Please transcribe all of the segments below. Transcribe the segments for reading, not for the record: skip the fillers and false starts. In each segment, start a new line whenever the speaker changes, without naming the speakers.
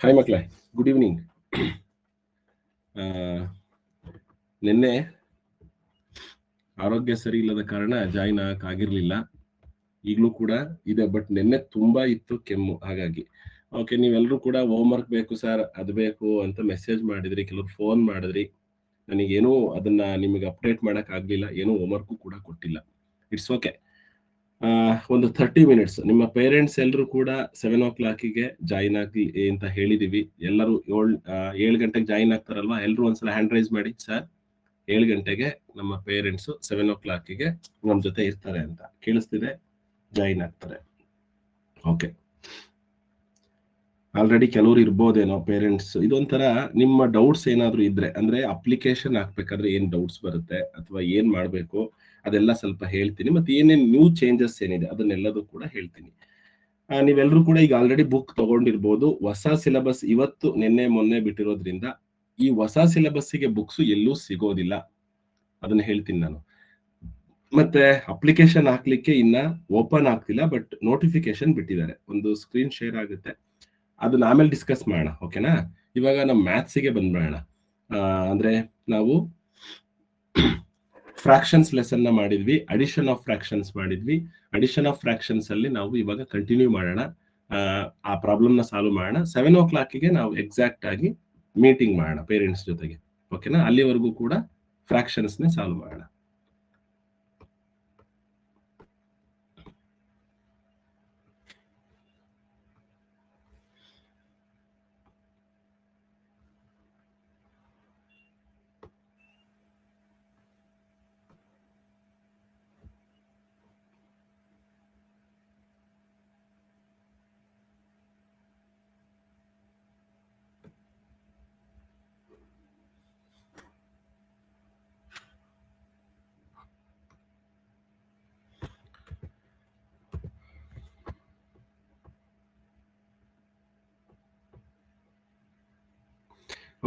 Hi ಮಕ್ಕಳೇ, good evening. ನಿನ್ನೆ ಆರೋಗ್ಯ ಸರಿ ಇಲ್ಲದ ಕಾರಣ ಜಾಯಿನ್ ಆಗಿರ್ಲಿಲ್ಲ. ಈಗಲೂ ಕೂಡ ಇದೆ, ಬಟ್ ನಿನ್ನೆ ತುಂಬಾ ಇತ್ತು ಕೆಮ್ಮು. ಹಾಗಾಗಿ ಓಕೆ, ನೀವೆಲ್ಲರೂ ಕೂಡ ಹೋಮ್ವರ್ಕ್ ಬೇಕು ಸರ್, ಅದು ಬೇಕು ಅಂತ ಮೆಸೇಜ್ ಮಾಡಿದ್ರಿ, ಕೆಲವರು ಫೋನ್ ಮಾಡಿದ್ರಿ. ನನಗೇನು ಅದನ್ನ ನಿಮಗೆ ಅಪ್ಡೇಟ್ ಮಾಡಕ್ ಆಗ್ಲಿಲ್ಲ, ಏನೂ ಹೋಮ್ವರ್ಕು ಕೂಡ ಕೊಟ್ಟಿಲ್ಲ. It's okay. ಒಂದು 30 ಮಿನಿಟ್ಸ್ ನಿಮ್ಮ ಪೇರೆಂಟ್ಸ್ ಎಲ್ಲರೂ ಕೂಡ 7 o'clock ಜಾಯಿನ್ ಆಗಿ ಅಂತ ಹೇಳಿದೀವಿ. ಎಲ್ಲರೂ 7 ಗಂಟೆಗೆ ಜಾಯಿನ್ ಆಗ್ತಾರಲ್ವಾ, ಎಲ್ಲರೂ ಒಂದ್ಸಲ ಹ್ಯಾಂಡ್ ರೈಸ್ ಮಾಡಿ. ಸರ್ 7 ಗಂಟೆಗೆ ನಮ್ಮ ಪೇರೆಂಟ್ಸ್ 7 o'clock ನಮ್ಮ ಜೊತೆ ಇರ್ತಾರೆ ಅಂತ. ಕೇಳಿಸ್ತಿದೆ? ಜಾಯಿನ್ ಆಗ್ತಾರೆ. ಓಕೆ, ಆಲ್ರೆಡಿ ಕೆಲವರು ಇರ್ಬೋದೇನೋ ಪೇರೆಂಟ್ಸ್. ಇದೊಂಥರ ನಿಮ್ಮ ಡೌಟ್ಸ್ ಏನಾದ್ರು ಇದ್ರೆ, ಅಂದ್ರೆ ಅಪ್ಲಿಕೇಶನ್ ಹಾಕ್ಬೇಕಾದ್ರೆ ಏನ್ ಡೌಟ್ಸ್ ಬರುತ್ತೆ ಅಥವಾ ಏನ್ ಮಾಡ್ಬೇಕು ಅದೆಲ್ಲ ಸ್ವಲ್ಪ ಹೇಳ್ತೀನಿ. ಮತ್ತೆ ಏನೇನ್ ನ್ಯೂ ಚೇಂಜಸ್ ಏನಿದೆ ಅದನ್ನೆಲ್ಲದೂ ಕೂಡ ಹೇಳ್ತೀನಿ. ನೀವೆಲ್ಲರೂ ಕೂಡ ಈಗ ಆಲ್ರೆಡಿ ಬುಕ್ ತಗೊಂಡಿರ್ಬೋದು. ಹೊಸ ಸಿಲೆಬಸ್ ಇವತ್ತು ನಿನ್ನೆ ಮೊನ್ನೆ ಬಿಟ್ಟಿರೋದ್ರಿಂದ ಈ ಹೊಸ ಸಿಲೆಬಸ್ಸಿಗೆ ಬುಕ್ಸ್ ಎಲ್ಲೂ ಸಿಗೋದಿಲ್ಲ, ಅದನ್ನ ಹೇಳ್ತೀನಿ ನಾನು. ಮತ್ತೆ ಅಪ್ಲಿಕೇಶನ್ ಹಾಕ್ಲಿಕ್ಕೆ ಇನ್ನ ಓಪನ್ ಆಗ್ತಿಲ್ಲ, ಬಟ್ ನೋಟಿಫಿಕೇಶನ್ ಬಿಟ್ಟಿದ್ದಾರೆ. ಒಂದು ಸ್ಕ್ರೀನ್ ಶೇರ್ ಆಗುತ್ತೆ, ಅದನ್ನ ಆಮೇಲೆ ಡಿಸ್ಕಸ್ ಮಾಡೋಣ. ಓಕೆನಾ? ಇವಾಗ ನಮ್ಮ ಮ್ಯಾಥ್ಸಿಗೆ ಬಂದ್ಬಿಡೋಣ. ಅಂದ್ರೆ ನಾವು ಫ್ರಾಕ್ಷನ್ಸ್ ಲೆಸನ್ ಮಾಡಿದ್ವಿ, ಅಡಿಷನ್ ಆಫ್ ಫ್ರಾಕ್ಷನ್ಸ್ ಮಾಡಿದ್ವಿ. ಅಡಿಷನ್ ಆಫ್ ಫ್ರಾಕ್ಷನ್ಸ್ ಅಲ್ಲಿ ನಾವು ಇವಾಗ ಕಂಟಿನ್ಯೂ ಮಾಡೋಣ. ಆ ಪ್ರಾಬ್ಲಮ್ ನ ಸಾಲ್ವ್ ಮಾಡೋಣ. 7 o'clock ನಾವು ಎಕ್ಸಾಕ್ಟ್ ಆಗಿ ಮೀಟಿಂಗ್ ಮಾಡೋಣ ಪೇರೆಂಟ್ಸ್ ಜೊತೆಗೆ. ಓಕೆನಾ? ಅಲ್ಲಿವರೆಗೂ ಕೂಡ ಫ್ರಾಕ್ಷನ್ಸ್ ನೇ ಸಾಲ್ವ್ ಮಾಡೋಣ.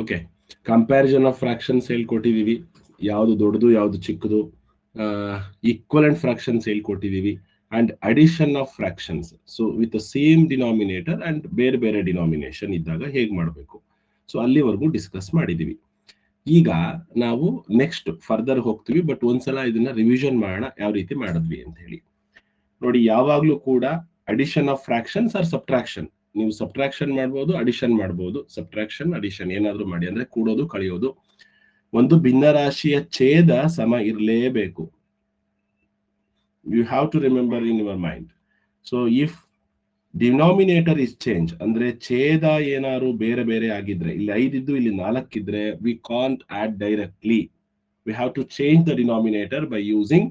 ಓಕೆ, ಕಂಪ್ಯಾರಿಸನ್ ಆಫ್ ಫ್ರಾಕ್ಷನ್ಸ್ ಹೇಳ್ಕೊಟ್ಟಿದೀವಿ, ಯಾವ್ದು ದೊಡ್ಡದು ಯಾವ್ದು ಚಿಕ್ಕದು. ಈಕ್ವಲೆಂಟ್ ಫ್ರಾಕ್ಷನ್ಸ್ ಹೇಳ್ಕೊಟ್ಟಿದೀವಿ, and addition of fractions. So with same denominator and ಬೇರೆ ಬೇರೆ ಡಿನಾಮಿನೇಷನ್ ಇದ್ದಾಗ ಹೇಗ್ ಮಾಡಬೇಕು, ಸೊ ಅಲ್ಲಿವರೆಗೂ ಡಿಸ್ಕಸ್ ಮಾಡಿದೀವಿ. ಈಗ ನಾವು ನೆಕ್ಸ್ಟ್ ಫರ್ದರ್ ಹೋಗ್ತೀವಿ, ಬಟ್ ಒಂದ್ಸಲ ಇದನ್ನ ರಿವಿಷನ್ ಮಾಡೋಣ ಯಾವ ರೀತಿ ಮಾಡಿದ್ವಿ ಅಂತ ಹೇಳಿ. ನೋಡಿ, ಯಾವಾಗ್ಲೂ ಕೂಡ addition of fractions or subtraction. ನೀವು ಸಬ್ಟ್ರಾಕ್ಷನ್ ಮಾಡ್ಬೋದು, ಅಡಿಷನ್ ಮಾಡ್ಬೋದು. ಸಬ್ಟ್ರಾಕ್ಷನ್, ಅಡಿಷನ್ ಏನಾದ್ರೂ ಮಾಡಿ, ಅಂದ್ರೆ ಕೂಡೋದು ಕಳೆಯೋದು. ಒಂದು ಭಿನ್ನರಾಶಿಯ ಛೇದ ಸಮ ಇರಲೇಬೇಕು. You have to remember in your mind. So if denominator is change, ಅಂದ್ರೆ ಛೇದ ಏನಾದ್ರು ಬೇರೆ ಬೇರೆ ಆಗಿದ್ರೆ, ಇಲ್ಲಿ 5 ಇದ್ದು ಇಲ್ಲಿ 4 ಇದ್ರೆ, we can't add directly. We have to change the denominator by using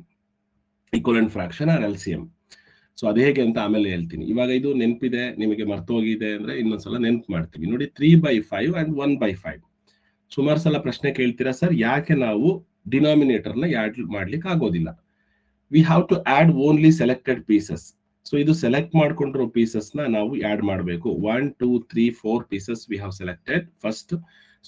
equivalent fraction or LCM. So ಅದು ಹೇಗೆ ಅಂತ ಆಮೇಲೆ ಹೇಳ್ತೀನಿ. ಇವಾಗ ಇದು ನೆನಪಿದೆ, ನಿಮಗೆ ಮರ್ತೋಗಿದೆ ಅಂದ್ರೆ ಇನ್ನೊಂದ್ಸಲ ನೆನ್ಪು ಮಾಡ್ತೀವಿ. ನೋಡಿ, 3/5 ಅಂಡ್ 1/5. ಸುಮಾರು ಸಲ ಪ್ರಶ್ನೆ ಕೇಳ್ತೀರಾ, ಸರ್ ಯಾಕೆ ನಾವು ಡಿನಾಮಿನೇಟರ್ ನ ಆಡ್ ಮಾಡ್ಲಿಕ್ಕೆ ಆಗೋದಿಲ್ಲ? We have to add only selected pieces. So ಇದು ಸೆಲೆಕ್ಟ್ ಮಾಡ್ಕೊಂಡಿರೋ ಪೀಸಸ್ ನ ನಾವು ಆಡ್ ಮಾಡಬೇಕು. 1 2 3 4 pieces we have selected first.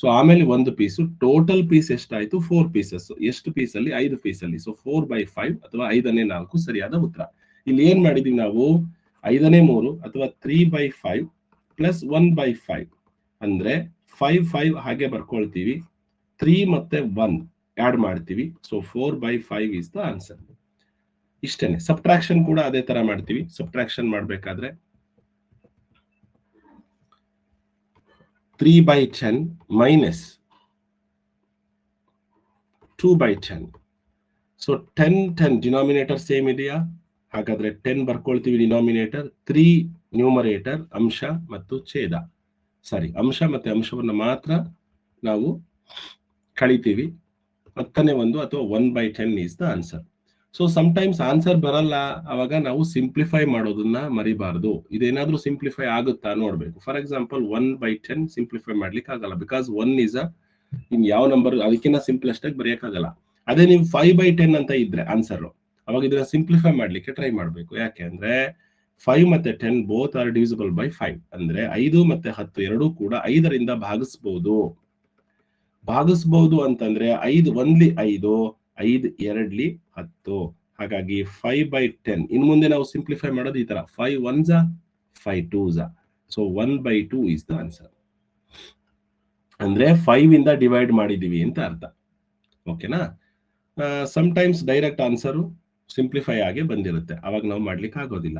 So ಆಮೇಲೆ ಒಂದು ಪೀಸು, ಟೋಟಲ್ ಪೀಸ್ ಎಷ್ಟಾಯ್ತು? 4 ಪೀಸಸ್. ಎಷ್ಟು ಪೀಸಲ್ಲಿ? 5 ಪೀಸಲ್ಲಿ. ಸೊ 4/5 ಅಥವಾ 5ನೇ 4 ಸರಿಯಾದ ಉತ್ತರ. ಇಲ್ಲಿ ಏನ್ ಮಾಡಿದೀವಿ ನಾವು? 5ನೇ 3 ಅಥವಾ 3/5 ಪ್ಲಸ್ 1/5 ಅಂದ್ರೆ 5 ಹಾಗೆ ಬರ್ಕೊಳ್ತೀವಿ. 3 ಮತ್ತೆ 1 ಆಡ್ ಮಾಡ್ತೀವಿ. So 4/5 is the answer. ಇಷ್ಟೇನೆ. ಸಬ್ಟ್ರಾಕ್ಷನ್ ಕೂಡ ಅದೇ ತರ ಮಾಡ್ತೀವಿ. ಸಬ್ಟ್ರಾಕ್ಷನ್ ಮಾಡ್ಬೇಕಾದ್ರೆ 3/10 ಮೈನಸ್ 2/10. ಸೊ 10 ಡಿನಾಮಿನೇಟರ್ ಸೇಮ್ ಇದೆಯಾ? ಹಾಗಾದ್ರೆ 10 ಬರ್ಕೊಳ್ತೀವಿ ಡಿನಾಮಿನೇಟರ್, 3 ನ್ಯೂಮರೇಟರ್ ಅಂಶ ಮತ್ತು ಛೇದ. ಸಾರಿ, ಅಂಶ ಮತ್ತೆ ಅಂಶವನ್ನ ಮಾತ್ರ ನಾವು ಕಳಿತೀವಿ. 10ನೇ 1 ಅಥವಾ 1/10 is the answer. So sometimes answer ಬರಲ್ಲ, ಅವಾಗ ನಾವು ಸಿಂಪ್ಲಿಫೈ ಮಾಡೋದನ್ನ ಮರಿಬಾರ್ದು. ಇದೇನಾದ್ರೂ ಸಿಂಪ್ಲಿಫೈ ಆಗುತ್ತಾ ನೋಡ್ಬೇಕು. ಫಾರ್ ಎಕ್ಸಾಂಪಲ್ 1/10 ಸಿಂಪ್ಲಿಫೈ ಮಾಡ್ಲಿಕ್ಕೆ ಆಗಲ್ಲ, ಬಿಕಾಸ್ 1 ಇಸ್ ಇನ್ ಯಾವ ನಂಬರ್ ಅದಕ್ಕಿಂತ ಸಿಂಪ್ಲೆಸ್ಟ್ ಆಗಿ ಬರೆಯಕ್ಕಾಗಲ್ಲ. ಅದೇ ನೀವು 5/10 ಅಂತ ಇದ್ರೆ ಆನ್ಸರ್, ಅವಾಗ ಇದನ್ನ ಸಿಂಪ್ಲಿಫೈ ಮಾಡ್ಲಿಕ್ಕೆ ಟ್ರೈ ಮಾಡ್ಬೇಕು. ಯಾಕೆ ಅಂದ್ರೆ 5 ಮತ್ತೆ 10 ಬೋತ್ ಆರ್ ಡಿವಿಸಿಬಲ್ ಬೈ 5. ಅಂದ್ರೆ 5 ಮತ್ತೆ 10 ಎರಡೂ ಕೂಡ 5ರಿಂದ ಭಾಗಿಸಬಹುದು ಅಂತಂದ್ರೆ 5 1ಲಿ 5, 5 2ಲಿ 10. ಹಾಗಾಗಿ 5/10. ಇನ್ ಮುಂದೆ ನಾವು ಸಿಂಪ್ಲಿಫೈ ಮಾಡೋದು ಈ ತರ, 5 1s 5 2s. So 1/2 is the answer. ಅಂದ್ರೆ 5 ಇಂದ ಡಿವೈಡ್ ಮಾಡಿದೀವಿ ಅಂತ ಅರ್ಥ. ಓಕೆನಾ? ಸಮ್ಟೈಮ್ಸ್ ಡೈರೆಕ್ಟ್ ಆನ್ಸರು ಸಿಂಪ್ಲಿಫೈ ಆಗಿ ಬಂದಿರುತ್ತೆ, ಅವಾಗ ನಾವು ಮಾಡ್ಲಿಕ್ಕೆ ಆಗೋದಿಲ್ಲ.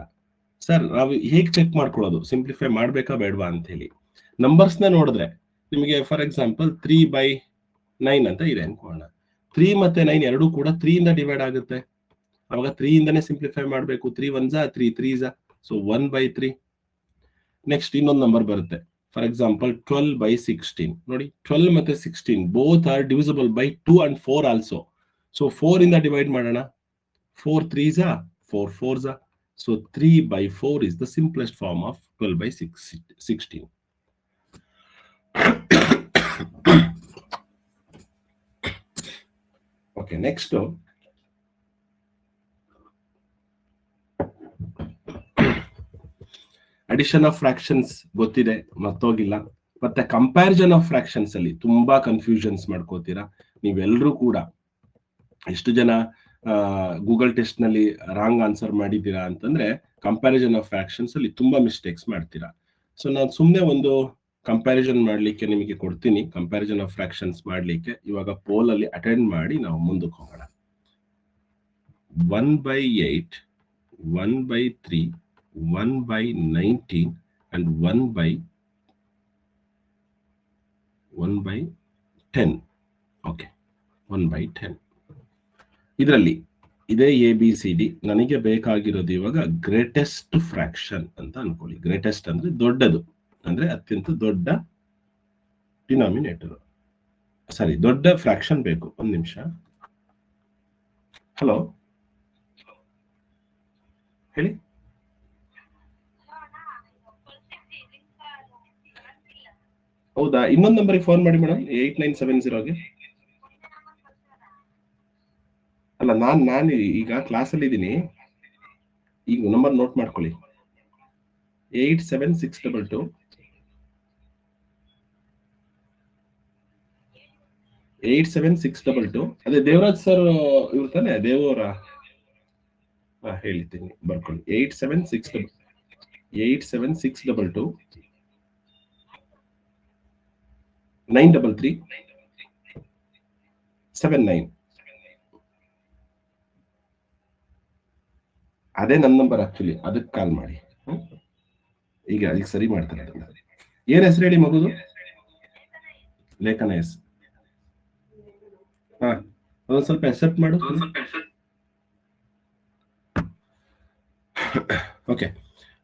ಸರ್ ನಾವು ಹೇಗೆ ಚೆಕ್ ಮಾಡ್ಕೊಳ್ಳೋದು ಸಿಂಪ್ಲಿಫೈ ಮಾಡ್ಬೇಕಾ ಬೇಡವಾ ಅಂತ ಹೇಳಿ? ನಂಬರ್ಸ್ನ ನೋಡಿದ್ರೆ ನಿಮಗೆ ಫಾರ್ ಎಕ್ಸಾಂಪಲ್ 3/9 ಅಂತ ಇದೆ ಅನ್ಕೋಣ. 3 ಮತ್ತೆ 9 ಎರಡೂ ಕೂಡ 3 ಇಂದ ಡಿವೈಡ್ ಆಗುತ್ತೆ, ಅವಾಗ 3 ಇಂದನೇ ಸಿಂಪ್ಲಿಫೈ ಮಾಡಬೇಕು. 3 1 3 3 ಸೊ 1/3. ನೆಕ್ಸ್ಟ್ ಇನ್ನೊಂದು ನಂಬರ್ ಬರುತ್ತೆ, ಫಾರ್ ಎಕ್ಸಾಂಪಲ್ 12/16. ನೋಡಿ 12 ಮತ್ತೆ 16 both are divisible by 2 and 4 also. So 4 ಇಂದ ಡಿವೈಡ್ ಮಾಡೋಣ. 4 3 4 4. So 3/4 is the simplest form of 12/16. Okay, next. Addition of fractions ಗೊತ್ತಿದೆ, ಮತ್ತೋಗಿಲ್ಲ. ಮತ್ತೆ ಕಂಪ್ಯಾರಿಸನ್ ಆಫ್ ಫ್ರಾಕ್ಷನ್ಸ್ ಅಲ್ಲಿ ತುಂಬಾ ಕನ್ಫ್ಯೂಷನ್ಸ್ ಮಾಡ್ಕೋತೀರಾ ನೀವೆಲ್ಲರೂ ಕೂಡ. ಎಷ್ಟು ಜನ ಗೂಗಲ್ ಟೆಸ್ಟ್ ನಲ್ಲಿ ರಾಂಗ್ ಆನ್ಸರ್ ಮಾಡಿದ್ದೀರಾ ಅಂತಂದ್ರೆ ಕಂಪ್ಯಾರಿಸನ್ ಆಫ್ ಫ್ರಾಕ್ಷನ್ಸ್ ಅಲ್ಲಿ ತುಂಬಾ ಮಿಸ್ಟೇಕ್ಸ್ ಮಾಡ್ತೀರಾ. ಸೊ ನಾನು ಸುಮ್ಮನೆ ಒಂದು ಕಂಪ್ಯಾರಿಸನ್ ಮಾಡ್ಲಿಕ್ಕೆ ನಿಮಗೆ ಕೊಡ್ತೀನಿ, ಕಂಪ್ಯಾರಿಸನ್ ಆಫ್ ಫ್ರಾಕ್ಷನ್ಸ್ ಮಾಡ್ಲಿಕ್ಕೆ. ಇವಾಗ ಪೋಲ್ ಅಲ್ಲಿ ಅಟೆಂಡ್ ಮಾಡಿ ನಾವು ಮುಂದಕ್ಕೆ ಹೋಗೋಣ. 1/8, 1/3, 1/19 and 1/10. ಓಕೆ, 1/10. ಇದರಲ್ಲಿ ಇದೇ ABCD. ನನಗೆ ಬೇಕಾಗಿರೋದು ಇವಾಗ ಗ್ರೇಟೆಸ್ಟ್ ಫ್ರಾಕ್ಷನ್ ಅಂತ ಅನ್ಕೊಳ್ಳಿ. ಗ್ರೇಟೆಸ್ಟ್ ಅಂದ್ರೆ ದೊಡ್ಡದು, ಅಂದ್ರೆ ಅತ್ಯಂತ ದೊಡ್ಡ ಡಿನಾಮಿನೇಟರ್, ಸಾರಿ ದೊಡ್ಡ ಫ್ರಾಕ್ಷನ್ ಬೇಕು. ಒಂದು ನಿಮಿಷ. ಹಲೋ, ಹೇಳಿ. ಹೌದಾ, ಇನ್ನೊಂದು ನಂಬರಿಗೆ ಫೋನ್ ಮಾಡಿ ಮೇಡಮ್, 8970ಗೆ. ಅಲ್ಲ, ನಾನು ಈಗ ಕ್ಲಾಸಲ್ಲಿ ಇದ್ದೀನಿ, ಈಗ ನಂಬರ್ ನೋಟ್ ಮಾಡ್ಕೊಳ್ಳಿ. 87622 87622. ಅದೇ ದೇವರಾಜ್ ಸರ್ ಇವ್ರು ತಾನೆ, ದೇವರ. ಹೇಳ್ತೀನಿ, ಬರ್ಕೊಳ್ಳಿ. 87622 933 79. ಅದೇ ನನ್ನ ನಂಬರ್ ಆಕ್ಚುಲಿ, ಅದಕ್ಕೆ ಕಾಲ್ ಮಾಡಿ. ಈಗ ಅದಕ್ಕೆ ಸರಿ ಮಾಡ್ತಾರೆ. ಏನ್ ಹೆಸರು ಹೇಳಿ ಮಗುದು? ಲೇಖನ ಎಸ್. ಹಾ, ಅದೊಂದು ಸ್ವಲ್ಪ ಅಕ್ಸೆಪ್ಟ್ ಮಾಡು. ಓಕೆ,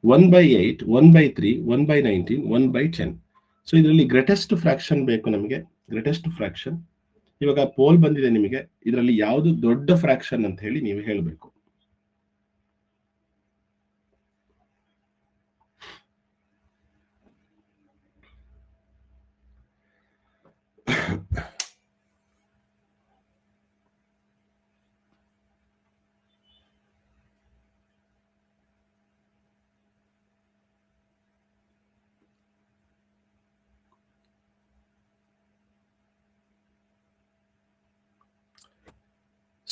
1/8, 1/3, 1/19, 1/10. ಸೊ ಇದರಲ್ಲಿ ಗ್ರೇಟೆಸ್ಟ್ ಫ್ರಾಕ್ಷನ್ ಬೇಕು ನಮಗೆ. ಗ್ರೇಟೆಸ್ಟ್ ಫ್ರಾಕ್ಷನ್ ಇವಾಗ ಪೋಲ್ ಬಂದಿದೆ ನಿಮಗೆ, ಇದರಲ್ಲಿ ಯಾವುದು ದೊಡ್ಡ ಫ್ರಾಕ್ಷನ್ ಅಂತ ಹೇಳಿ ನೀವು ಹೇಳಬೇಕು.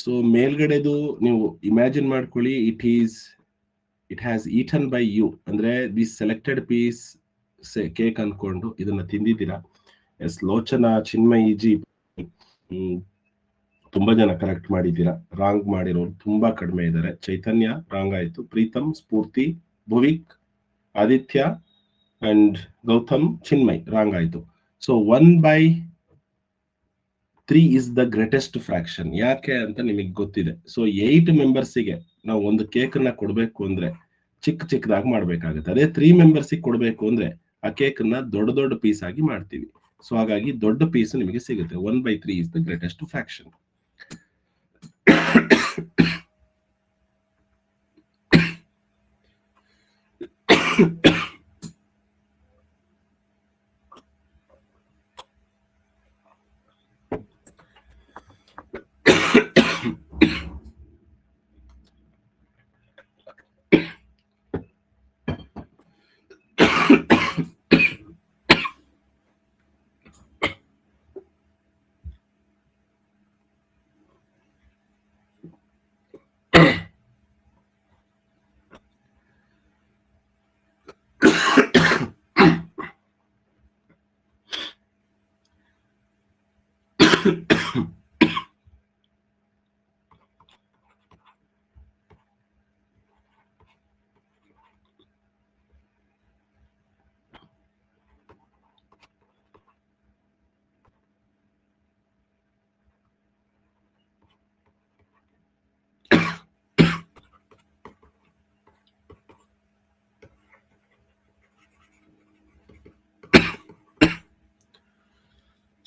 ಸೊ ಮೇಲ್ಗಡೆದು ನೀವು ಇಮ್ಯಾಜಿನ್ ಮಾಡ್ಕೊಳ್ಳಿ, it has eaten by you, ಅಂದ್ರೆ ದಿಸ್ ಸೆಲೆಕ್ಟೆಡ್ ಪೀಸ್ ಕೇಕ್ ಅನ್ಕೊಂಡು ಇದನ್ನ ತಿಂದಿದ್ದೀರಾ. ಎಸ್, ಲೋಚನಾ, ಚಿನ್ಮಯಿ ಜಿ ತುಂಬಾ ಜನ ಕರೆಕ್ಟ್ ಮಾಡಿದ್ದೀರಾ. ರಾಂಗ್ ಮಾಡಿರೋರು ತುಂಬಾ ಕಡಿಮೆ ಇದ್ದಾರೆ. ಚೈತನ್ಯ ರಾಂಗ್ ಆಯ್ತು, ಪ್ರೀತಮ್, ಸ್ಫೂರ್ತಿ, ಭುವಿಕ್, ಆದಿತ್ಯ ಅಂಡ್ ಗೌತಮ್, ಚಿನ್ಮಯ್ ರಾಂಗ್ ಆಯ್ತು. So 1/3 is the greatest fraction. ಯಾಕೆ ಅಂತ ನಿಮಗೆ ಗೊತ್ತಿದೆ. ಸೊ 8 ಮೆಂಬರ್ಸಿಗೆ ನಾವು ಒಂದು ಕೇಕ್ ಅನ್ನ ಕೊಡ್ಬೇಕು ಅಂದ್ರೆ ಚಿಕ್ಕದಾಗಿ ಮಾಡ್ಬೇಕಾಗುತ್ತೆ. ಅದೇ 3 ಮೆಂಬರ್ಸಿಗೆ ಕೊಡ್ಬೇಕು ಅಂದ್ರೆ ಆ ಕೇಕ್ ಅನ್ನ ದೊಡ್ಡ ಪೀಸ್ ಆಗಿ ಮಾಡ್ತೀವಿ. ಸೊ ಹಾಗಾಗಿ ದೊಡ್ಡ ಪೀಸ್ ನಿಮಗೆ ಸಿಗುತ್ತೆ. 1/3 is the greatest fraction.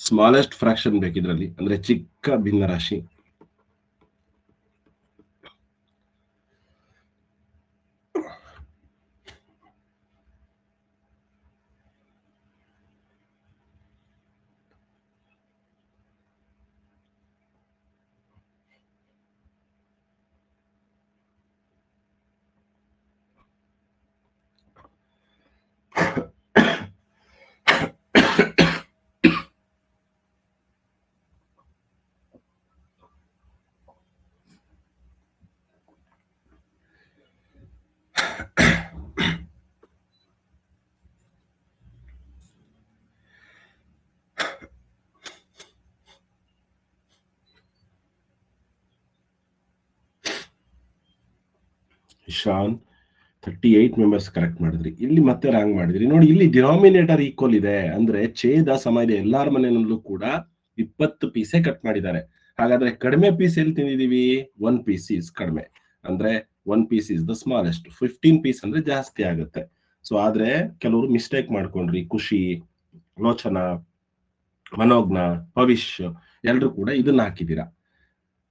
Smallest fraction ಬೇಕಿದ್ರಲ್ಲಿ, ಅಂದ್ರೆ ಚಿಕ್ಕ ಭಿನ್ನರಾಶಿ. ಇಶಾನ್ 38 ಮೆಂಬರ್ಸ್ ಕರೆಕ್ಟ್ ಮಾಡಿದ್ರಿ. ಇಲ್ಲಿ ಮತ್ತೆ ರಾಂಗ್ ಮಾಡಿದ್ರಿ. ನೋಡಿ, ಇಲ್ಲಿ ಡಿನಾಮಿನೇಟರ್ ಈಕ್ವಲ್ ಇದೆ, ಅಂದ್ರೆ ಛೇದ ಸಮ ಇದೆ. ಎಲ್ಲಾರ ಮನೆಯಲ್ಲೂ ಕೂಡ 20 ಪೀಸೇ ಕಟ್ ಮಾಡಿದ್ದಾರೆ. ಹಾಗಾದ್ರೆ ಕಡಿಮೆ ಪೀಸ್ ಎಲ್ಲಿ ತಿಂದಿದೀವಿ? 1 ಪೀಸ್ ಈಸ್ ಕಡಿಮೆ, ಅಂದ್ರೆ 1 piece is the smallest. 15 piece ಅಂದ್ರೆ ಜಾಸ್ತಿ ಆಗುತ್ತೆ. ಸೊ ಆದ್ರೆ ಕೆಲವರು ಮಿಸ್ಟೇಕ್ ಮಾಡ್ಕೊಂಡ್ರಿ. ಖುಷಿ, ಲೋಚನಾ, ಮನೋಜ್ಞ, ಭವಿಷ್ಯ ಎಲ್ರು ಕೂಡ ಇದನ್ನ ಹಾಕಿದ್ದೀರಾ.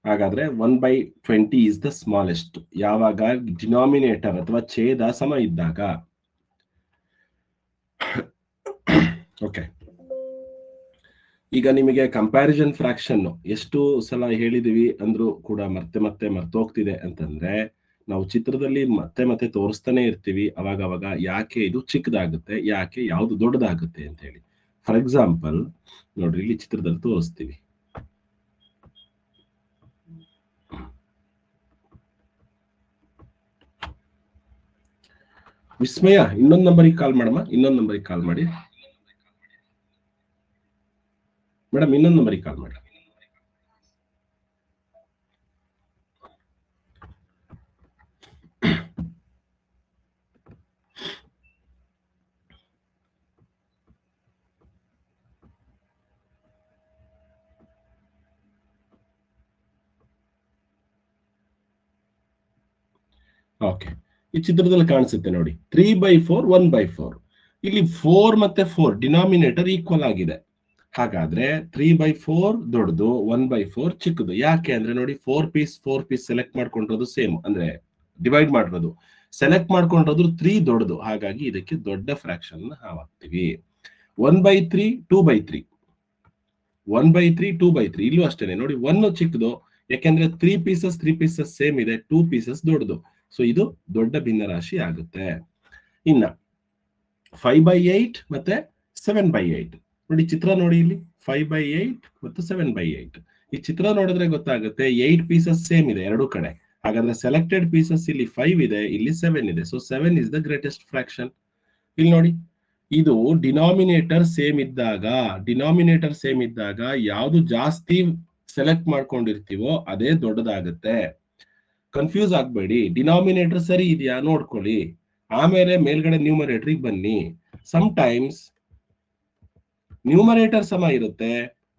ಹಾಗಾದ್ರೆ 1/20 ಇಸ್ ದ ಸ್ಮಾಲೆಸ್ಟ್ ಯಾವಾಗ? ಡಿನಾಮಿನೇಟರ್ ಅಥವಾ ಛೇದ ಸಮ ಇದ್ದಾಗ. ಓಕೆ, ಈಗ ನಿಮಗೆ ಕಂಪ್ಯಾರಿಸನ್ ಫ್ರಾಕ್ಷನ್ ಎಷ್ಟು ಸಲ ಹೇಳಿದೀವಿ ಅಂದ್ರೂ ಕೂಡ ಮತ್ತೆ ಮತ್ತೆ ಮರ್ತೋಗ್ತಿದೆ ಅಂತಂದ್ರೆ, ನಾವು ಚಿತ್ರದಲ್ಲಿ ಮತ್ತೆ ಮತ್ತೆ ತೋರಿಸ್ತಾನೆ ಇರ್ತೀವಿ ಅವಾಗ ಯಾಕೆ ಇದು ಚಿಕ್ಕದಾಗುತ್ತೆ, ಯಾಕೆ ಯಾವುದು ದೊಡ್ಡದಾಗುತ್ತೆ ಅಂತ ಹೇಳಿ. ಫಾರ್ ಎಕ್ಸಾಂಪಲ್ ನೋಡ್ರಿ, ಇಲ್ಲಿ ಚಿತ್ರದಲ್ಲಿ ತೋರಿಸ್ತೀವಿ. ವಿಸ್ಮಯ, ಇನ್ನೊಂದು ನಂಬರಿಗೆ ಕಾಲ್ ಮಾಡಮ್ಮ. ಇನ್ನೊಂದು ನಂಬರಿಗೆ ಕಾಲ್ ಮಾಡಿ ಮೇಡಮ್, ಇನ್ನೊಂದು ನಂಬರಿಗೆ ಕಾಲ್ ಮಾಡಿ. ಓಕೆ, ಈ ಚಿತ್ರದಲ್ಲಿ ಕಾಣಿಸುತ್ತೆ ನೋಡಿ, 3/4 1/4. ಇಲ್ಲಿ 4 ಮತ್ತೆ 4 ಡಿನಾಮಿನೇಟರ್ ಈಕ್ವಲ್ ಆಗಿದೆ. ಹಾಗಾದ್ರೆ 3/4 ದೊಡ್ಡದು, 1/4 ಚಿಕ್ಕದು. ಯಾಕೆ ಅಂದ್ರೆ ನೋಡಿ, 4 ಪೀಸ್ ಸೆಲೆಕ್ಟ್ ಮಾಡ್ಕೊಂಡಿರೋದು ಸೇಮ್, ಅಂದ್ರೆ ಡಿವೈಡ್ ಮಾಡಿರೋದು ಸೆಲೆಕ್ಟ್ ಮಾಡ್ಕೊಂಡಿರೋದು 3 ದೊಡ್ಡದು. ಹಾಗಾಗಿ ಇದಕ್ಕೆ ದೊಡ್ಡ ಫ್ರಾಕ್ಷನ್ ಹಾಕ್ತೀವಿ. 1/3 2/3, 1/3 2/3. ಇಲ್ಲೂ ಅಷ್ಟೇನೆ ನೋಡಿ, 1 ಚಿಕ್ಕದು, ಯಾಕೆಂದ್ರೆ 3 ಪೀಸಸ್ ಸೇಮ್ ಇದೆ, 2 ಪೀಸಸ್ ದೊಡ್ಡದು. ಸೊ ಇದು ದೊಡ್ಡ ಭಿನ್ನರಾಶಿ ಆಗುತ್ತೆ. ಇನ್ನ 5/8 ಮತ್ತೆ 7/8 ನೋಡಿ, ಚಿತ್ರ ನೋಡಿ, ಇಲ್ಲಿ 5/8 ಮತ್ತು 7/8. ಈ ಚಿತ್ರ ನೋಡಿದ್ರೆ ಗೊತ್ತಾಗುತ್ತೆ 8 ಪೀಸಸ್ ಸೇಮ್ ಇದೆ ಎರಡು ಕಡೆ. ಹಾಗಾದ್ರೆ ಸೆಲೆಕ್ಟೆಡ್ ಪೀಸಸ್ ಇಲ್ಲಿ 5 ಇದೆ, ಇಲ್ಲಿ 7 ಇದೆ. So 7 is the greatest fraction. ಇಲ್ಲಿ ನೋಡಿ, ಇದು ಡಿನಾಮಿನೇಟರ್ ಸೇಮ್ ಇದ್ದಾಗ ಯಾವುದು ಜಾಸ್ತಿ ಸೆಲೆಕ್ಟ್ ಮಾಡ್ಕೊಂಡಿರ್ತೀವೋ ಅದೇ ದೊಡ್ಡದಾಗುತ್ತೆ. ಕನ್ಫ್ಯೂಸ್ ಆಗ್ಬೇಡಿ, ಡಿನಾಮಿನೇಟರ್ ಸರಿ ಇದೆಯಾ ನೋಡ್ಕೊಳ್ಳಿ, ಆಮೇಲೆ ಮೇಲ್ಗಡೆ ನ್ಯೂಮರೇಟರ್ಗೆ ಬನ್ನಿ. ಸಮ್ಟೈಮ್ಸ್ ನ್ಯೂಮರೇಟರ್ ಸಮ ಇರುತ್ತೆ,